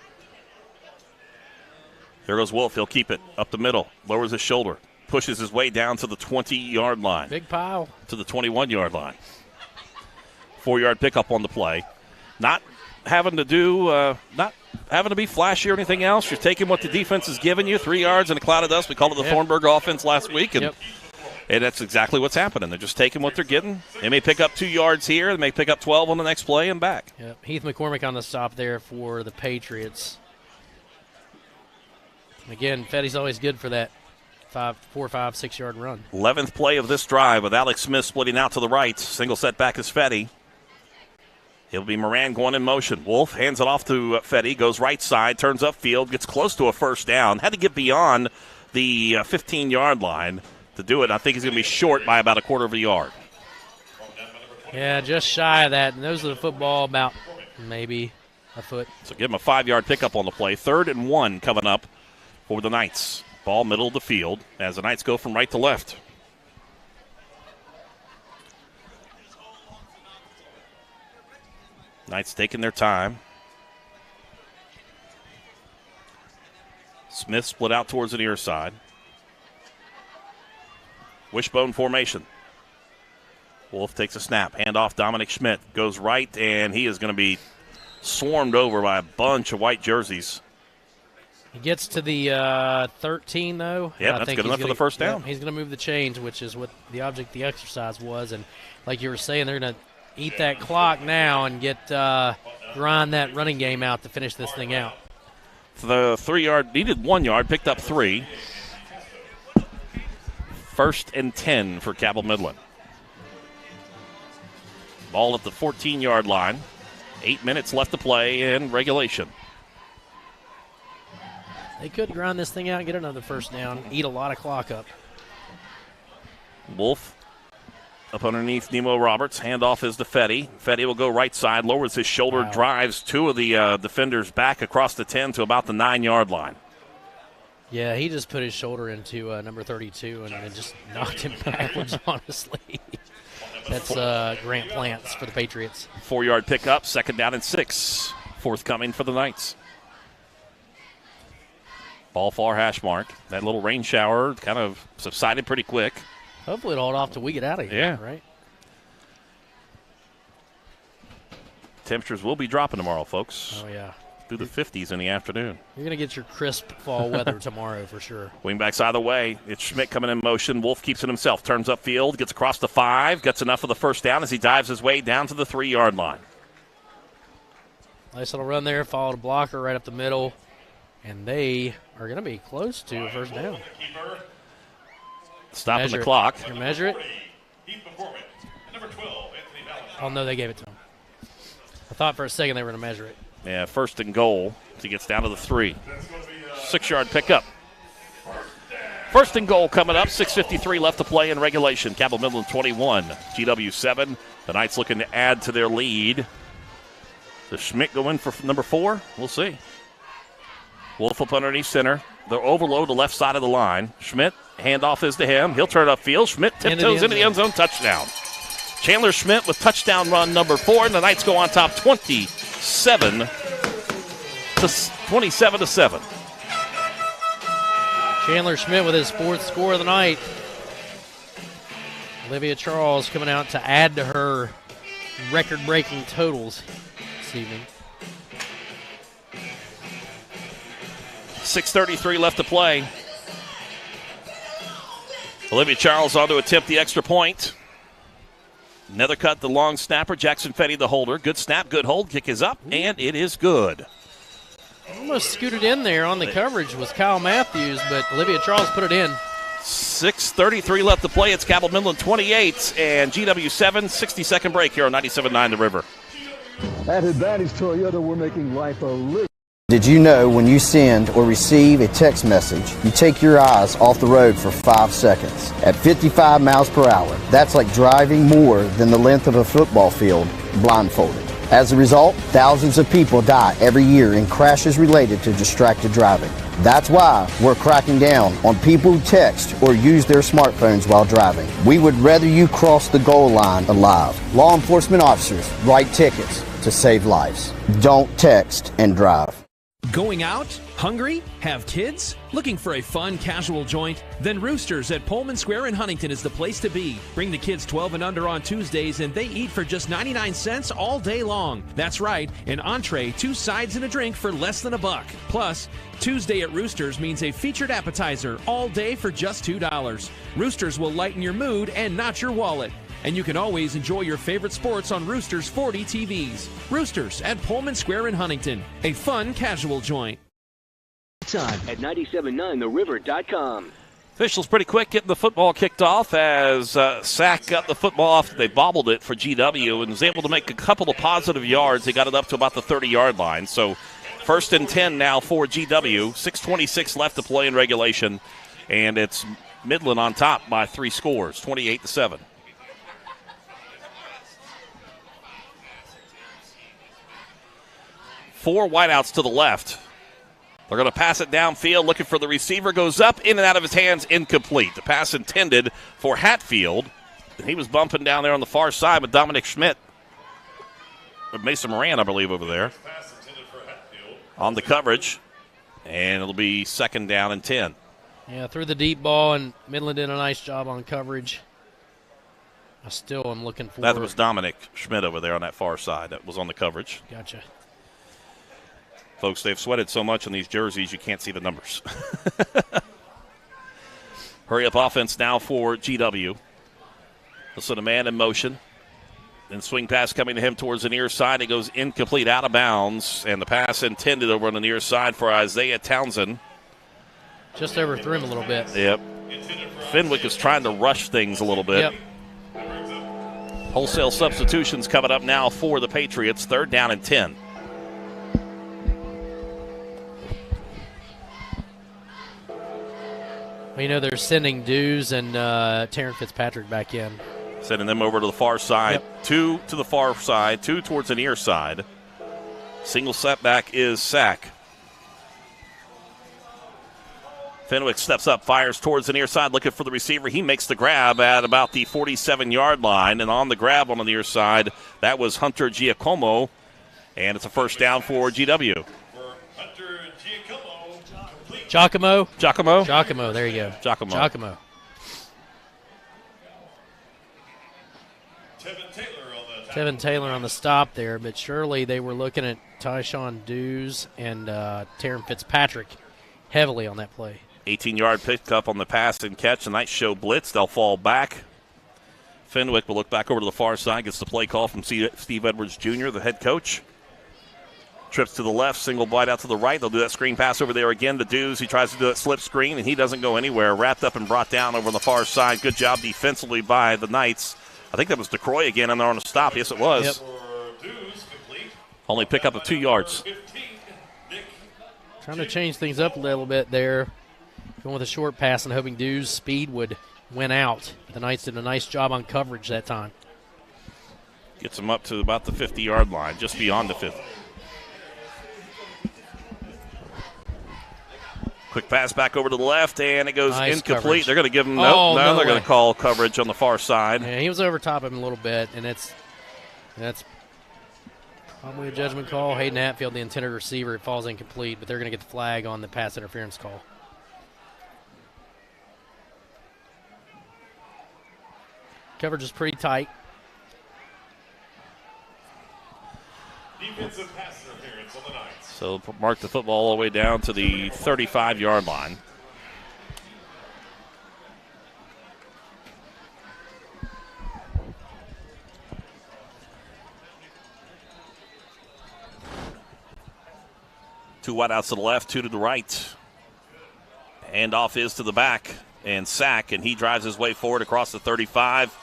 There goes Wolf. He'll keep it up the middle. Lowers his shoulder. Pushes his way down to the 20-yard line. Big pile. To the 21-yard line. 4-yard pickup on the play. Not having to be flashy or anything else. You're taking what the defense has given you. 3 yards and a cloud of dust. We called it the Thornburg offense last week. And that's exactly what's happening. They're just taking what they're getting. They may pick up 2 yards here. They may pick up 12 on the next play and back. Yep. Heath McCormick on the stop there for the Patriots. Again, Fetty's always good for that 4, 5, 6 yard run. 11th play of this drive with Alex Smith splitting out to the right. Single setback is Fetty. It'll be Moran going in motion. Wolf hands it off to Fetty, goes right side, turns upfield, gets close to a first down. Had to get beyond the 15-yard line to do it. I think he's going to be short by about a quarter of a yard. Yeah, just shy of that. And those are the football about maybe a foot. So give him a 5-yard pickup on the play. 3rd and 1 coming up for the Knights. Ball middle of the field as the Knights go from right to left. Knights taking their time. Smith split out towards the near side. Wishbone formation. Wolf takes a snap. Hand off Dominic Schmidt. Goes right, and he is going to be swarmed over by a bunch of white jerseys. He gets to the 13, though. Yeah, that's good enough for the first down. Yeah, he's going to move the chains, which is what the object of the exercise was. And like you were saying, they're going to eat that clock now and grind that running game out to finish this thing out. The 3-yard, needed 1 yard, picked up 3. 1st and 10 for Cabell Midland. Ball at the 14-yard line. 8 minutes left to play in regulation. They could grind this thing out and get another first down, eat a lot of clock up. Wolf up underneath Nemo Roberts. Handoff is to Fetty. Fetty will go right side, lowers his shoulder, drives 2 of the defenders back across the 10 to about the 9-yard line. Yeah, he just put his shoulder into number 32 and just knocked him backwards, honestly. That's Grant Plants for the Patriots. 4-yard pickup, 2nd down and 6. Forthcoming for the Knights. Ball far hash mark. That little rain shower kind of subsided pretty quick. Hopefully it'll hold off till we get out of here, yeah. Right? Temperatures will be dropping tomorrow, folks. Oh, yeah. Through the 50s in the afternoon. You're going to get your crisp fall weather tomorrow for sure. Wingbacks either way. It's Schmidt coming in motion. Wolf keeps it himself. Turns upfield. Gets across the 5. Gets enough of the first down as he dives his way down to the 3-yard line. Nice little run there. Followed a blocker right up the middle. And they are going to be close to a first down. Stopping the clock. You measure it. Oh, no, they gave it to him. I thought for a second they were going to measure it. Yeah, 1st and goal. He gets down to the 3. 6-yard pickup. 1st and goal coming up. 6:53 left to play in regulation. Cabell Midland 21, GW 7. The Knights looking to add to their lead. Does Schmidt go in for number 4? We'll see. Wolf up underneath center. They'll overload the left side of the line. Schmidt, handoff is to him. He'll turn upfield. Schmidt tiptoes into the end zone. Touchdown. Chandler Schmidt with touchdown run number 4, and the Knights go on top 27 to 7. Chandler Schmidt with his 4th score of the night. Olivia Charles coming out to add to her record-breaking totals this evening. 6:33 left to play. Olivia Charles on to attempt the extra point. Nethercutt, the long snapper. Jackson Fetty, the holder. Good snap, good hold. Kick is up, and it is good. Almost scooted in there on the coverage was Kyle Matthews, but Olivia Charles put it in. 6:33 left to play. It's Cabell Midland 28 and GW 7. 60-second break here on 97.9 The River. At Advantage Toyota, we're making life a little. Did you know when you send or receive a text message, you take your eyes off the road for 5 seconds at 55 miles per hour? That's like driving more than the length of a football field blindfolded. As a result, thousands of people die every year in crashes related to distracted driving. That's why we're cracking down on people who text or use their smartphones while driving. We would rather you cross the goal line alive. Law enforcement officers write tickets to save lives. Don't text and drive. Going out? Hungry? Have kids? Looking for a fun, casual joint? Then Roosters at Pullman Square in Huntington is the place to be. Bring the kids 12 and under on Tuesdays, and they eat for just 99 cents all day long. That's right, an entree, 2 sides, and a drink for less than $1. Plus, Tuesday at Roosters means a featured appetizer all day for just $2. Roosters will lighten your mood and not your wallet. And you can always enjoy your favorite sports on Roosters 40 TVs. Roosters at Pullman Square in Huntington. A fun, casual joint. Time at 97.9theriver.com. Officials pretty quick getting the football kicked off as Sack got the football off. They bobbled it for GW and was able to make a couple of positive yards. They got it up to about the 30-yard line. So 1st and 10 now for GW. 6:26 left to play in regulation. And it's Midland on top by 3 scores, 28-7. Four wideouts to the left. They're going to pass it downfield, looking for the receiver. Goes up, in and out of his hands, incomplete. The pass intended for Hatfield. He was bumping down there on the far side with Dominic Schmidt. With Mason Moran, I believe, over there. On the coverage. And it'll be 2nd down and 10. Yeah, threw the deep ball, and Midland did a nice job on coverage. I still am looking for... That was Dominic Schmidt over there on that far side that was on the coverage. Gotcha. Folks, they've sweated so much on these jerseys you can't see the numbers. Hurry up offense now for GW. Listen, a man in motion. Then swing pass coming to him towards the near side. It goes incomplete, out of bounds. And the pass intended over on the near side for Isaiah Townsend. Just overthrew him a little bit. Yep. Fenwick is trying to rush things a little bit. Yep. Wholesale substitutions coming up now for the Patriots. 3rd down and 10. You know, they're sending Dews and Taryn Fitzpatrick back in. Sending them over to the far side. Yep. 2 to the far side, 2 towards the near side. Single setback is Sack. Fenwick steps up, fires towards the near side, looking for the receiver. He makes the grab at about the 47-yard line. And on the grab on the near side, that was Hunter Giacomo. And it's a 1st down for GW. Giacomo, there you go. Giacomo. Tevin Taylor on the stop there, but surely they were looking at Tyshawn Dews and Taryn Fitzpatrick heavily on that play. 18-yard pickup on the pass and catch. A nice show blitz. They'll fall back. Fenwick will look back over to the far side. Gets the play call from Steve Edwards Jr., the head coach. Trips to the left, single wide out to the right. They'll do that screen pass over there again to Dews. He tries to do that slip screen, and he doesn't go anywhere. Wrapped up and brought down over on the far side. Good job defensively by the Knights. I think that was DeCroy again, and they're on a stop. Yes, it was. Yep. Only pick up of 2 yards. Trying to change things up a little bit there. Going with a short pass and hoping Dews' speed would win out. The Knights did a nice job on coverage that time. Gets them up to about the 50-yard line, just beyond the 50. Quick pass back over to the left, and it goes nice incomplete. Coverage. They're going to give him no they're going to call coverage on the far side. Yeah, he was over top of him a little bit, and that's probably a judgment call. Hayden Hatfield, the intended receiver, it falls incomplete, but they're going to get the flag on the pass interference call. Coverage is pretty tight. So mark the football all the way down to the 35-yard line. Two wideouts to the left, two to the right. Handoff is to the back and sack, and he drives his way forward across the 35.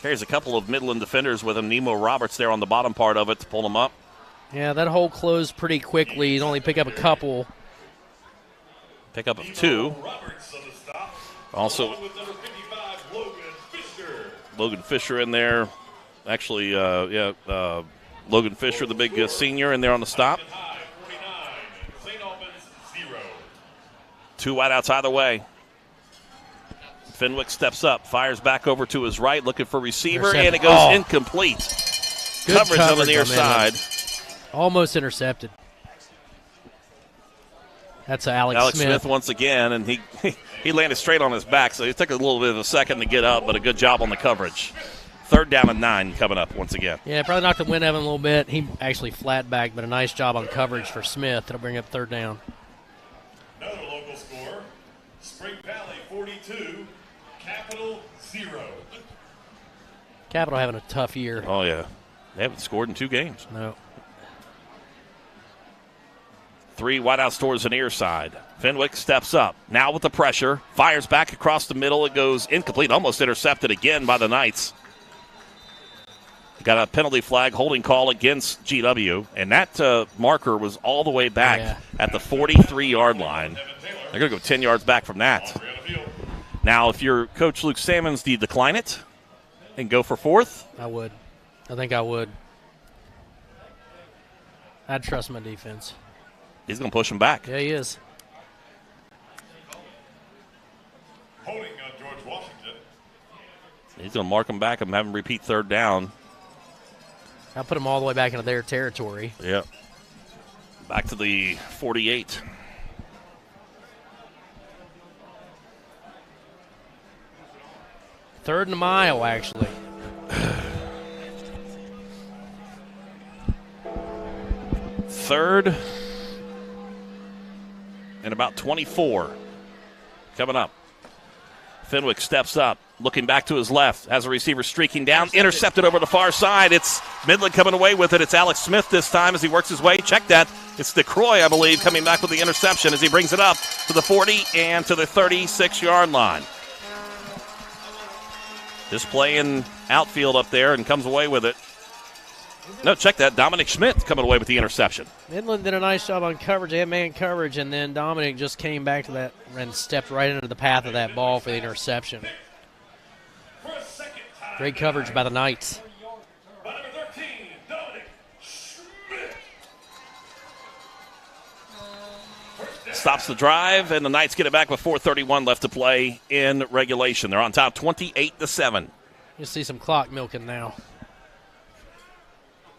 Carries a couple of Midland defenders with him. Nemo Roberts there on the bottom part of it to pull him up. Yeah, that hole closed pretty quickly. He'd only pick up a couple. Pick up of two. Also, Logan Fisher in there. Actually, Logan Fisher, the big senior, in there on the stop. Two wideouts either way. Fenwick steps up, fires back over to his right, looking for receiver, and it goes incomplete. Good coverage on the near side. Almost intercepted. That's Alex Smith once again, and he landed straight on his back, so it took a little bit of a second to get up, but a good job on the coverage. 3rd down and 9 coming up once again. Yeah, probably knocked the wind out of him a little bit. He actually flat back, but a nice job on coverage for Smith. It'll bring up 3rd down. Another local score, Spring Valley 42, Capital 0. Capital having a tough year. Oh, yeah. They haven't scored in 2 games. No. 3 wideouts towards the near side. Fenwick steps up. Now with the pressure. Fires back across the middle. It goes incomplete. Almost intercepted again by the Knights. Got a penalty flag holding call against GW. And that marker was all the way back at the 43-yard line. They're going to go 10 yards back from that. Now, if you're Coach Luke Sammons, do you decline it and go for 4th? I would. I think I would. I'd trust my defense. He's going to push him back. Yeah, he is. Holding on George Washington. He's going to mark him back and have him repeat 3rd down. I'll put them all the way back into their territory. Yep. Back to the 48. Third and a mile, actually. Third and about 24 coming up. Fenwick steps up, looking back to his left, has a receiver streaking down, intercepted over the far side. It's Midland coming away with it. It's Alex Smith this time as he works his way. Check that. It's DeCroy, I believe, coming back with the interception as he brings it up to the 40 and to the 36-yard line. Just playing outfield up there and comes away with it. No, check that. Dominic Schmidt coming away with the interception. Midland did a nice job on coverage. They had man coverage, and then Dominic just came back to that and stepped right into the path of that ball for the interception. Great coverage by the Knights. Stops the drive, and the Knights get it back with 4:31 left to play in regulation. They're on top 28-7. You'll see some clock milking now.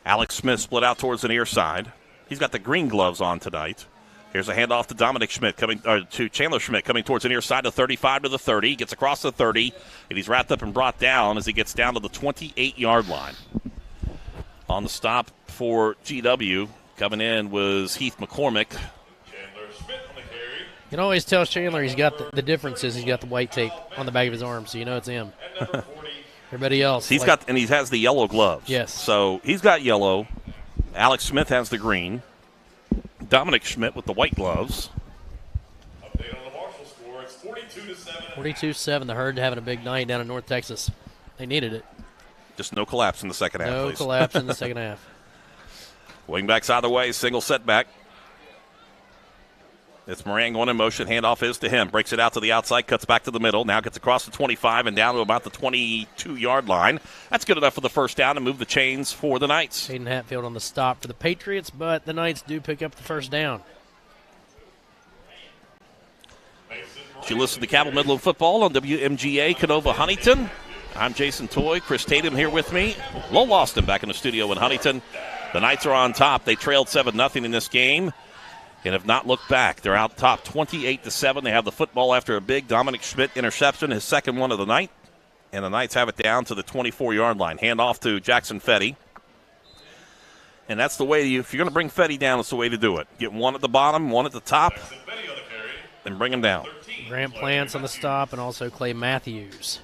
Alex Smith split out towards the near side. He's got the green gloves on tonight. Here's a handoff to Dominic Schmidt to Chandler Schmidt coming towards the near side of 35 to the 30. He gets across the 30, and he's wrapped up and brought down as he gets down to the 28-yard line. On the stop for GW, coming in was Heath McCormick. You can always tell Chandler he's got the difference is he's got the white tape on the back of his arm, so you know it's him. Everybody else. He has the yellow gloves. Yes. So he's got yellow. Alex Smith has the green. Dominic Schmidt with the white gloves. Update on the Marshall score. It's 42-7. 42-7. The Herd having a big night down in North Texas. They needed it. Just no collapse in the second half, No please. collapse in the second half. Wingbacks out of the way. Single setback. It's Moran going in motion. Handoff is to him. Breaks it out to the outside. Cuts back to the middle. Now gets across the 25 and down to about the 22-yard line. That's good enough for the first down to move the chains for the Knights. Hayden Hatfield on the stop for the Patriots, but the Knights do pick up the first down. You listen to Cabell Midland Football on WMGA Canova Huntington. I'm Jason Toy. Chris Tatum here with me. Lowell Austin back in the studio in Huntington. The Knights are on top. They trailed 7-0 in this game and have not looked back. They're out top 28-7. They have the football after a big Dominic Schmidt interception, his second one of the night. And the Knights have it down to the 24-yard line. Hand off to Jackson Fetty. And that's the way, if you're going to bring Fetty down, it's the way to do it. Get one at the bottom, one at the top, and bring him down. Grant Plants on the stop, and also Clay Matthews.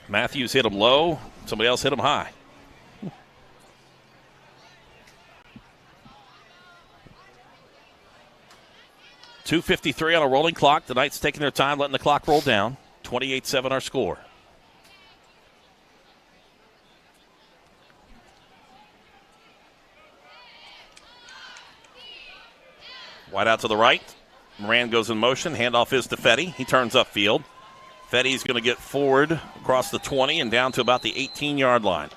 Matthews hit him low. Somebody else hit him high. .253 on a rolling clock. The Knights taking their time, letting the clock roll down. 28-7 our score. Wide out to the right. Moran goes in motion. Handoff is to Fetty. He turns upfield. Fetty's going to get forward across the 20 and down to about the 18-yard line.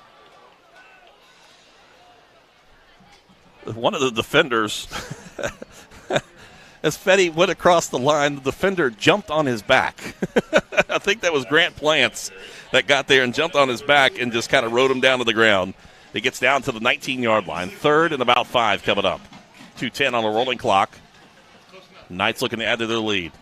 One of the defenders, as Fetty went across the line, the defender jumped on his back. I think that was Grant Plants that got there and jumped on his back and just kind of rode him down to the ground. It gets down to the 19-yard line. 3rd and about 5 coming up. 2:10 on a rolling clock. Knights looking to add to their lead.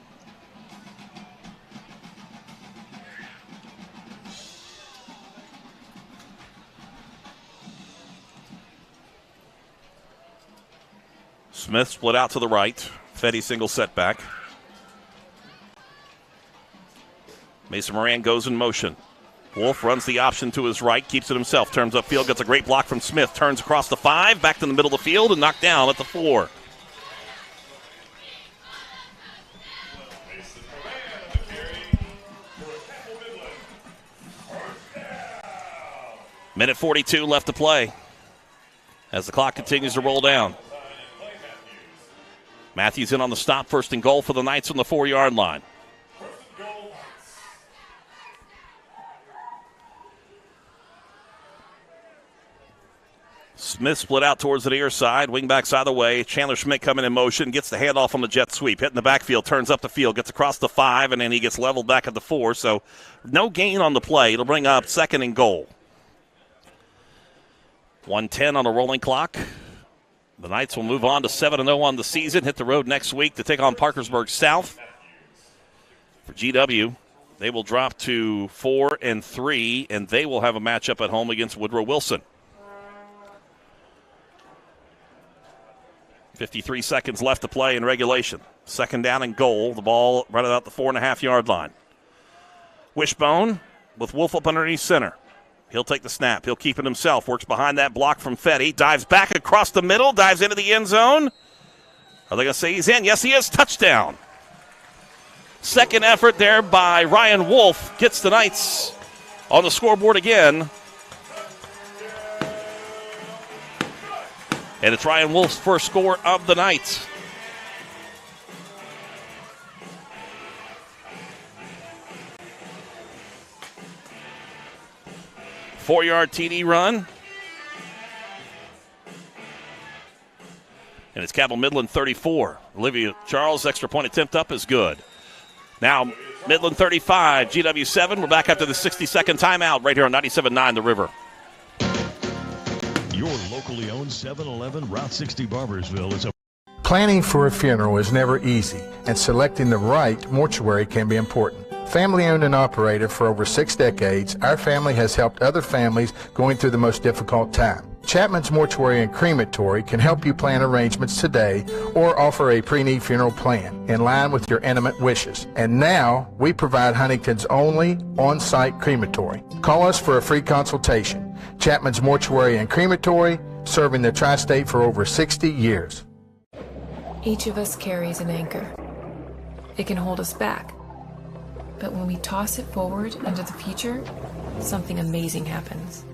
Smith split out to the right. Fetty single setback. Mason Moran goes in motion. Wolf runs the option to his right, keeps it himself, turns upfield, gets a great block from Smith, turns across the 5, back to the middle of the field, and knocked down at the 4. Minute 42 left to play as the clock continues to roll down. Matthews in on the stop, 1st and goal for the Knights on the 4-yard line. Smith split out towards the near side, wingbacks either way. Chandler Schmidt coming in motion, gets the handoff on the jet sweep, hitting the backfield, turns up the field, gets across the 5, and then he gets leveled back at the 4. So no gain on the play. It'll bring up 2nd and goal. 1:10 on a rolling clock. The Knights will move on to 7-0 on the season. Hit the road next week to take on Parkersburg South. For GW, they will drop to 4-3, and they will have a matchup at home against Woodrow Wilson. 53 seconds left to play in regulation. 2nd down and goal. The ball right about the 4.5-yard line. Wishbone with Wolf up underneath center. He'll take the snap. He'll keep it himself. Works behind that block from Fetty. Dives back across the middle. Dives into the end zone. Are they going to say he's in? Yes, he is. Touchdown. 2nd effort there by Ryan Wolf. Gets the Knights on the scoreboard again. And it's Ryan Wolf's first score of the night. Four-yard TD run. And it's Cabell Midland 34. Olivia Charles' extra point attempt up is good. Now Midland 35, GW 7. We're back after the 60-second timeout right here on 97.9 The River. Your locally owned 7-Eleven Route 60 Barbersville is a... Planning for a funeral is never easy, and selecting the right mortuary can be important. Family owned and operated for over 6 decades, our family has helped other families going through the most difficult time. Chapman's Mortuary and Crematory can help you plan arrangements today or offer a pre-need funeral plan in line with your intimate wishes. And now, we provide Huntington's only on-site crematory. Call us for a free consultation. Chapman's Mortuary and Crematory, serving the tri-state for over 60 years. Each of us carries an anchor. It can hold us back. But when we toss it forward into the future, something amazing happens.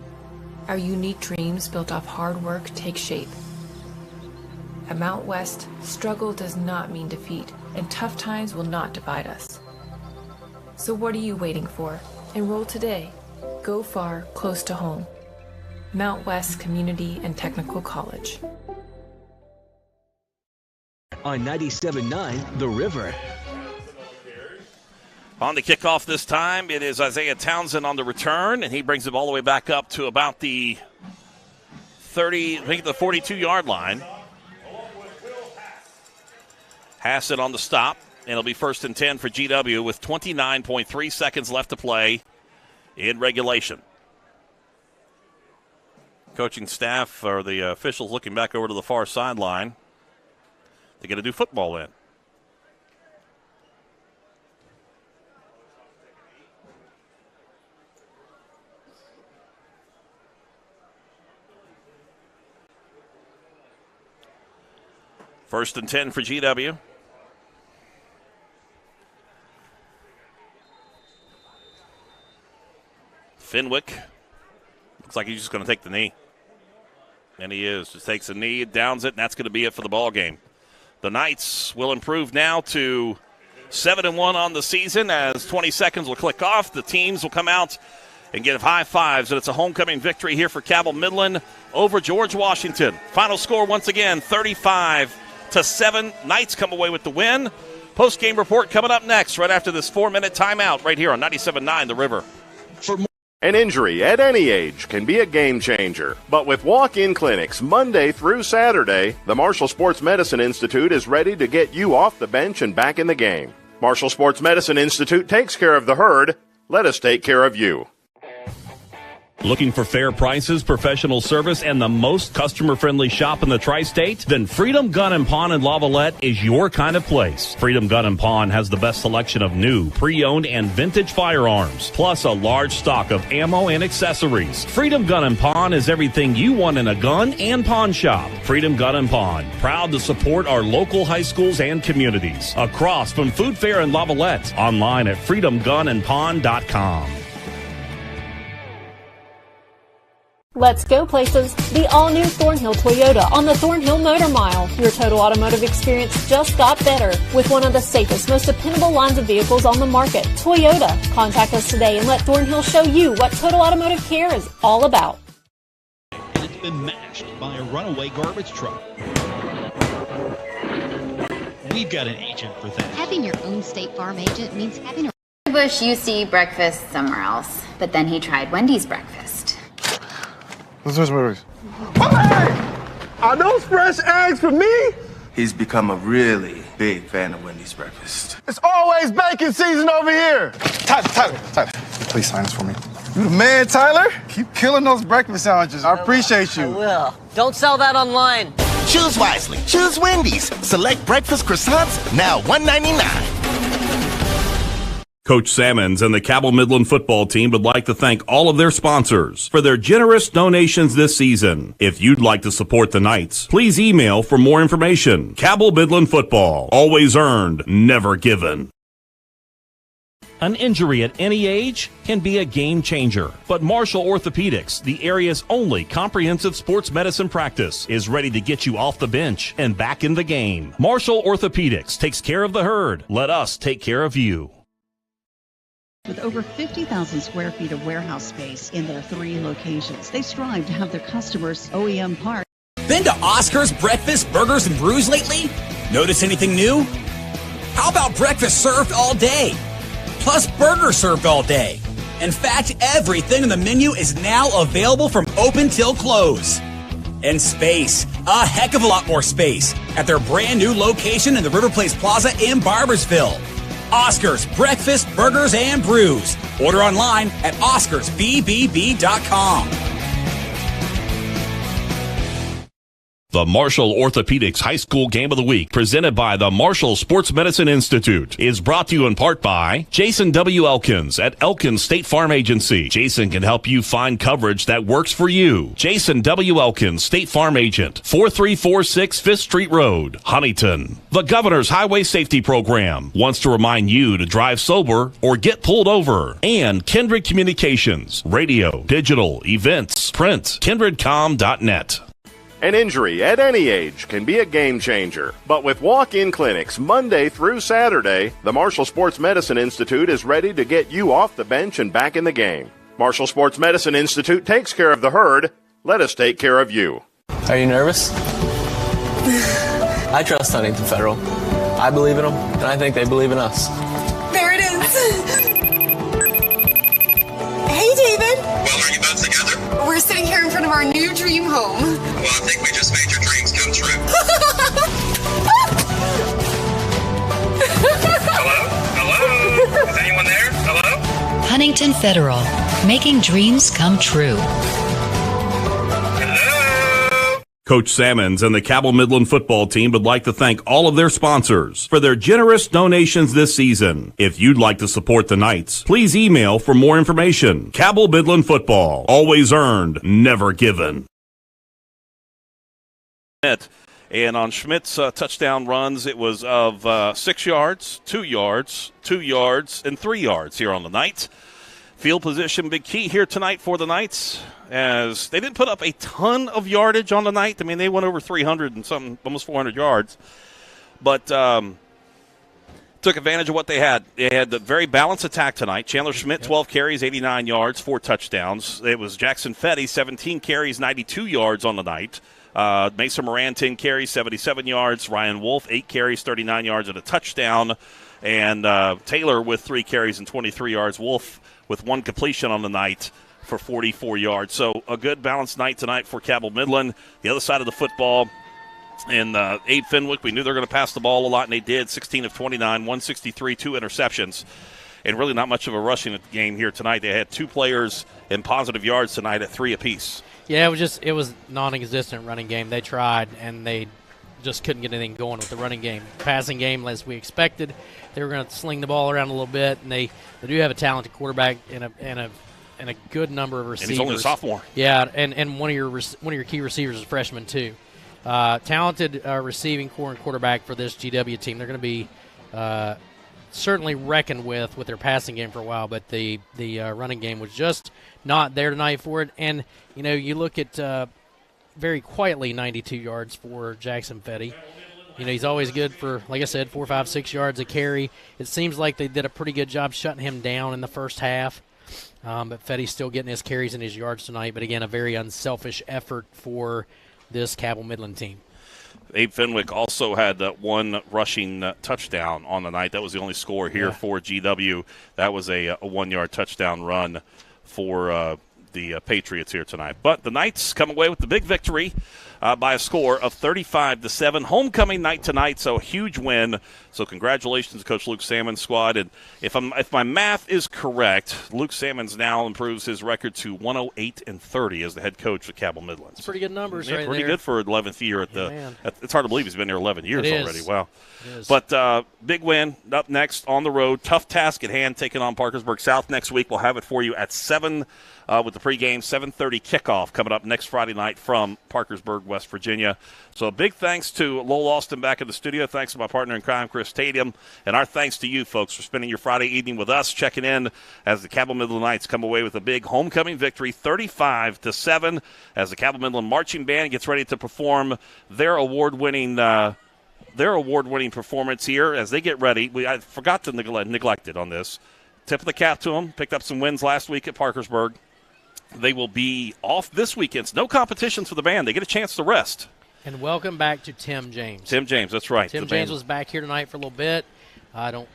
Our unique dreams built off hard work take shape. At Mount West, struggle does not mean defeat, and tough times will not divide us. So what are you waiting for? Enroll today. Go far, close to home. Mount West Community and Technical College. On 97.9 The River. On the kickoff this time, it is Isaiah Townsend on the return, and he brings it all the way back up to about the 42-yard line. Hassett on the stop, and it'll be 1st and 10 for GW with 29.3 seconds left to play in regulation. coaching staff or the officials looking back over to the far sideline. They're going to do football in. First and 10 for GW. Fenwick looks like he's just going to take the knee. And he is. Just takes a knee, downs it, and that's going to be it for the ball game. The Knights will improve now to 7-1 on the season as 20 seconds will click off. The teams will come out and give high fives, and it's a homecoming victory here for Cabell Midland over George Washington. Final score once again, 35-7. Knights come away with the win. Post-game report coming up next right after this 4-minute timeout right here on 97.9 The River. An injury at any age can be a game changer, but with walk-in clinics Monday through Saturday, the Marshall Sports Medicine Institute is ready to get you off the bench and back in the game. Marshall Sports Medicine Institute takes care of the herd. Let us take care of you. Looking for fair prices, professional service, and the most customer-friendly shop in the tri-state? Then Freedom Gun & Pawn in Lavalette is your kind of place. Freedom Gun & Pawn has the best selection of new, pre-owned, and vintage firearms, plus a large stock of ammo and accessories. Freedom Gun & Pawn is everything you want in a gun and pawn shop. Freedom Gun & Pawn, proud to support our local high schools and communities. Across from Food Fair in Lavalette, online at freedomgunandpawn.com. Let's go places. The all-new Thornhill Toyota on the Thornhill Motor Mile. Your total automotive experience just got better with one of the safest, most dependable lines of vehicles on the market. Toyota. Contact us today and let Thornhill show you what total automotive care is all about. It's been mashed by a runaway garbage truck. We've got an agent for that. Having your own State Farm agent means having a... Bush used to eat breakfast somewhere else, but then he tried Wendy's breakfast. Are those fresh eggs for me? He's become a really big fan of Wendy's breakfast. It's always bacon season over here. Tyler, please sign this for me. You the man, Tyler. Keep killing those breakfast sandwiches. I appreciate you. I will. Don't sell that online. Choose wisely. Choose Wendy's. Select breakfast croissants, now $1.99. Coach Salmons and the Cabell Midland football team would like to thank all of their sponsors for their generous donations this season. If you'd like to support the Knights, please email for more information. Cabell Midland football, always earned, never given. An injury at any age can be a game changer, but Marshall Orthopedics, the area's only comprehensive sports medicine practice, is ready to get you off the bench and back in the game. Marshall Orthopedics takes care of the herd. Let us take care of you. With over 50,000 square feet of warehouse space in their 3 locations, they strive to have their customers' OEM parts. Been to Oscar's Breakfast, Burgers, and Brews lately? Notice anything new? How about breakfast served all day? Plus burgers served all day. In fact, everything in the menu is now available from open till close. And space, a heck of a lot more space, at their brand new location in the River Place Plaza in Barboursville. Oscar's Breakfast, Burgers, and Brews. Order online at oscarsbbb.com. The Marshall Orthopedics High School Game of the Week, presented by the Marshall Sports Medicine Institute, is brought to you in part by Jason W. Elkins at Elkins State Farm Agency. Jason can help you find coverage that works for you. Jason W. Elkins, State Farm Agent, 4346 5th Street Road, Huntington. The Governor's Highway Safety Program wants to remind you to drive sober or get pulled over. And Kindred Communications, radio, digital, events, print, kindredcom.net. An injury at any age can be a game changer, but with walk-in clinics Monday through Saturday, the Marshall Sports Medicine Institute is ready to get you off the bench and back in the game. Marshall Sports Medicine Institute takes care of the herd. Let us take care of you. Are you nervous? I trust Huntington Federal. I believe in them, and I think they believe in us. There it is. Hey, David. Well, are you both together? We're sitting here in front of our new dream home. Well, I think we just made your dreams come true. Hello? Hello? Is anyone there? Hello? Huntington Federal, making dreams come true. Hello? Coach Salmons and the Cabell Midland football team would like to thank all of their sponsors for their generous donations this season. If you'd like to support the Knights, please email for more information. Cabell Midland football, always earned, never given. And on Schmidt's touchdown runs, it was of 6 yards, 2 yards, 2 yards, and 3 yards here on the night. Field position, big key here tonight for the Knights, as they didn't put up a ton of yardage on the night. I mean, they went over 300 and something, almost 400 yards. But took advantage of what they had. They had the very balanced attack tonight. Chandler Schmidt, 12 carries, 89 yards, 4 touchdowns. It was Jackson Fetty, 17 carries, 92 yards on the night. Mason Moran, 10 carries, 77 yards. Ryan Wolf, 8 carries, 39 yards, and a touchdown. And Taylor with 3 carries and 23 yards. Wolf with 1 completion on the night for 44 yards. So a good balanced night tonight for Cabell Midland. The other side of the football, in Abe Fenwick, we knew they were going to pass the ball a lot, and they did. 16 of 29, 163, 2 interceptions. And really not much of a rushing game here tonight. They had 2 players in positive yards tonight at 3 apiece. Yeah, it was non-existent running game. They tried, and they just couldn't get anything going with the running game. Passing game, as we expected, they were going to sling the ball around a little bit, and they do have a talented quarterback and a good number of receivers. And he's only a sophomore. Yeah, and one of your key receivers is a freshman too. Talented receiving core and quarterback for this GW team. They're going to be certainly reckoned with their passing game for a while, but the running game was just not there tonight for it. And you look at very quietly 92 yards for Jackson Fetty. He's always good for, like I said, 4, 5, 6 yards a carry. It seems like they did a pretty good job shutting him down in the first half. But Fetty's still getting his carries and his yards tonight. But, again, a very unselfish effort for this Cabell Midland team. Abe Fenwick also had 1 rushing touchdown on the night. That was the only score here for GW. That was a 1-yard touchdown run for the Patriots here tonight. But the Knights come away with the big victory by a score of 35-7. Homecoming night tonight, so a huge win. So congratulations to Coach Luke Salmon's squad. And if my math is correct, Luke Salmon's now improves his record to 108-30 as the head coach at Cabell Midland. It's pretty good numbers, right? Pretty there. Good for 11th year at the. It's hard to believe he's been here 11 years already. Wow. It is. But big win up next on the road. Tough task at hand, taking on Parkersburg South next week. We'll have it for you at 7 with the pregame 7:30 kickoff coming up next Friday night from Parkersburg, West Virginia. So a big thanks to Lowell Austin back in the studio. Thanks to my partner in crime, Chris Stadium. And our thanks to you folks for spending your Friday evening with us, checking in as the Cabell Midland Knights come away with a big homecoming victory, 35-7, as the Cabell Midland Marching Band gets ready to perform their award-winning performance here as they get ready. I forgot to neglect it on this. Tip of the cap to them. Picked up some wins last week at Parkersburg. They will be off this weekend. It's no competitions for the band. They get a chance to rest. And welcome back to Tim James. Tim James, that's right. Tim James was back here tonight for a little bit. I don't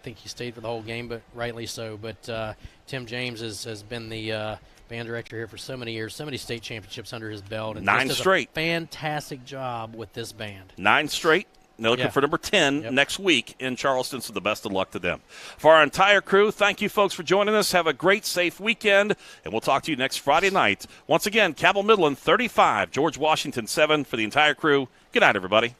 think he stayed for the whole game, but rightly so. But Tim James has been the band director here for so many years, so many state championships under his belt. And 9 straight. A fantastic job with this band. 9 straight. They're looking for number 10 next week in Charleston, so the best of luck to them. For our entire crew, thank you, folks, for joining us. Have a great, safe weekend, and we'll talk to you next Friday night. Once again, Cabell Midland 35, George Washington 7 for the entire crew. Good night, everybody.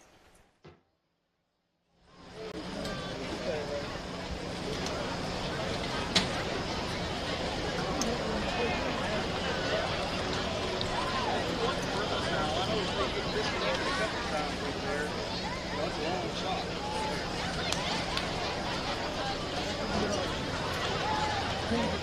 Thank you.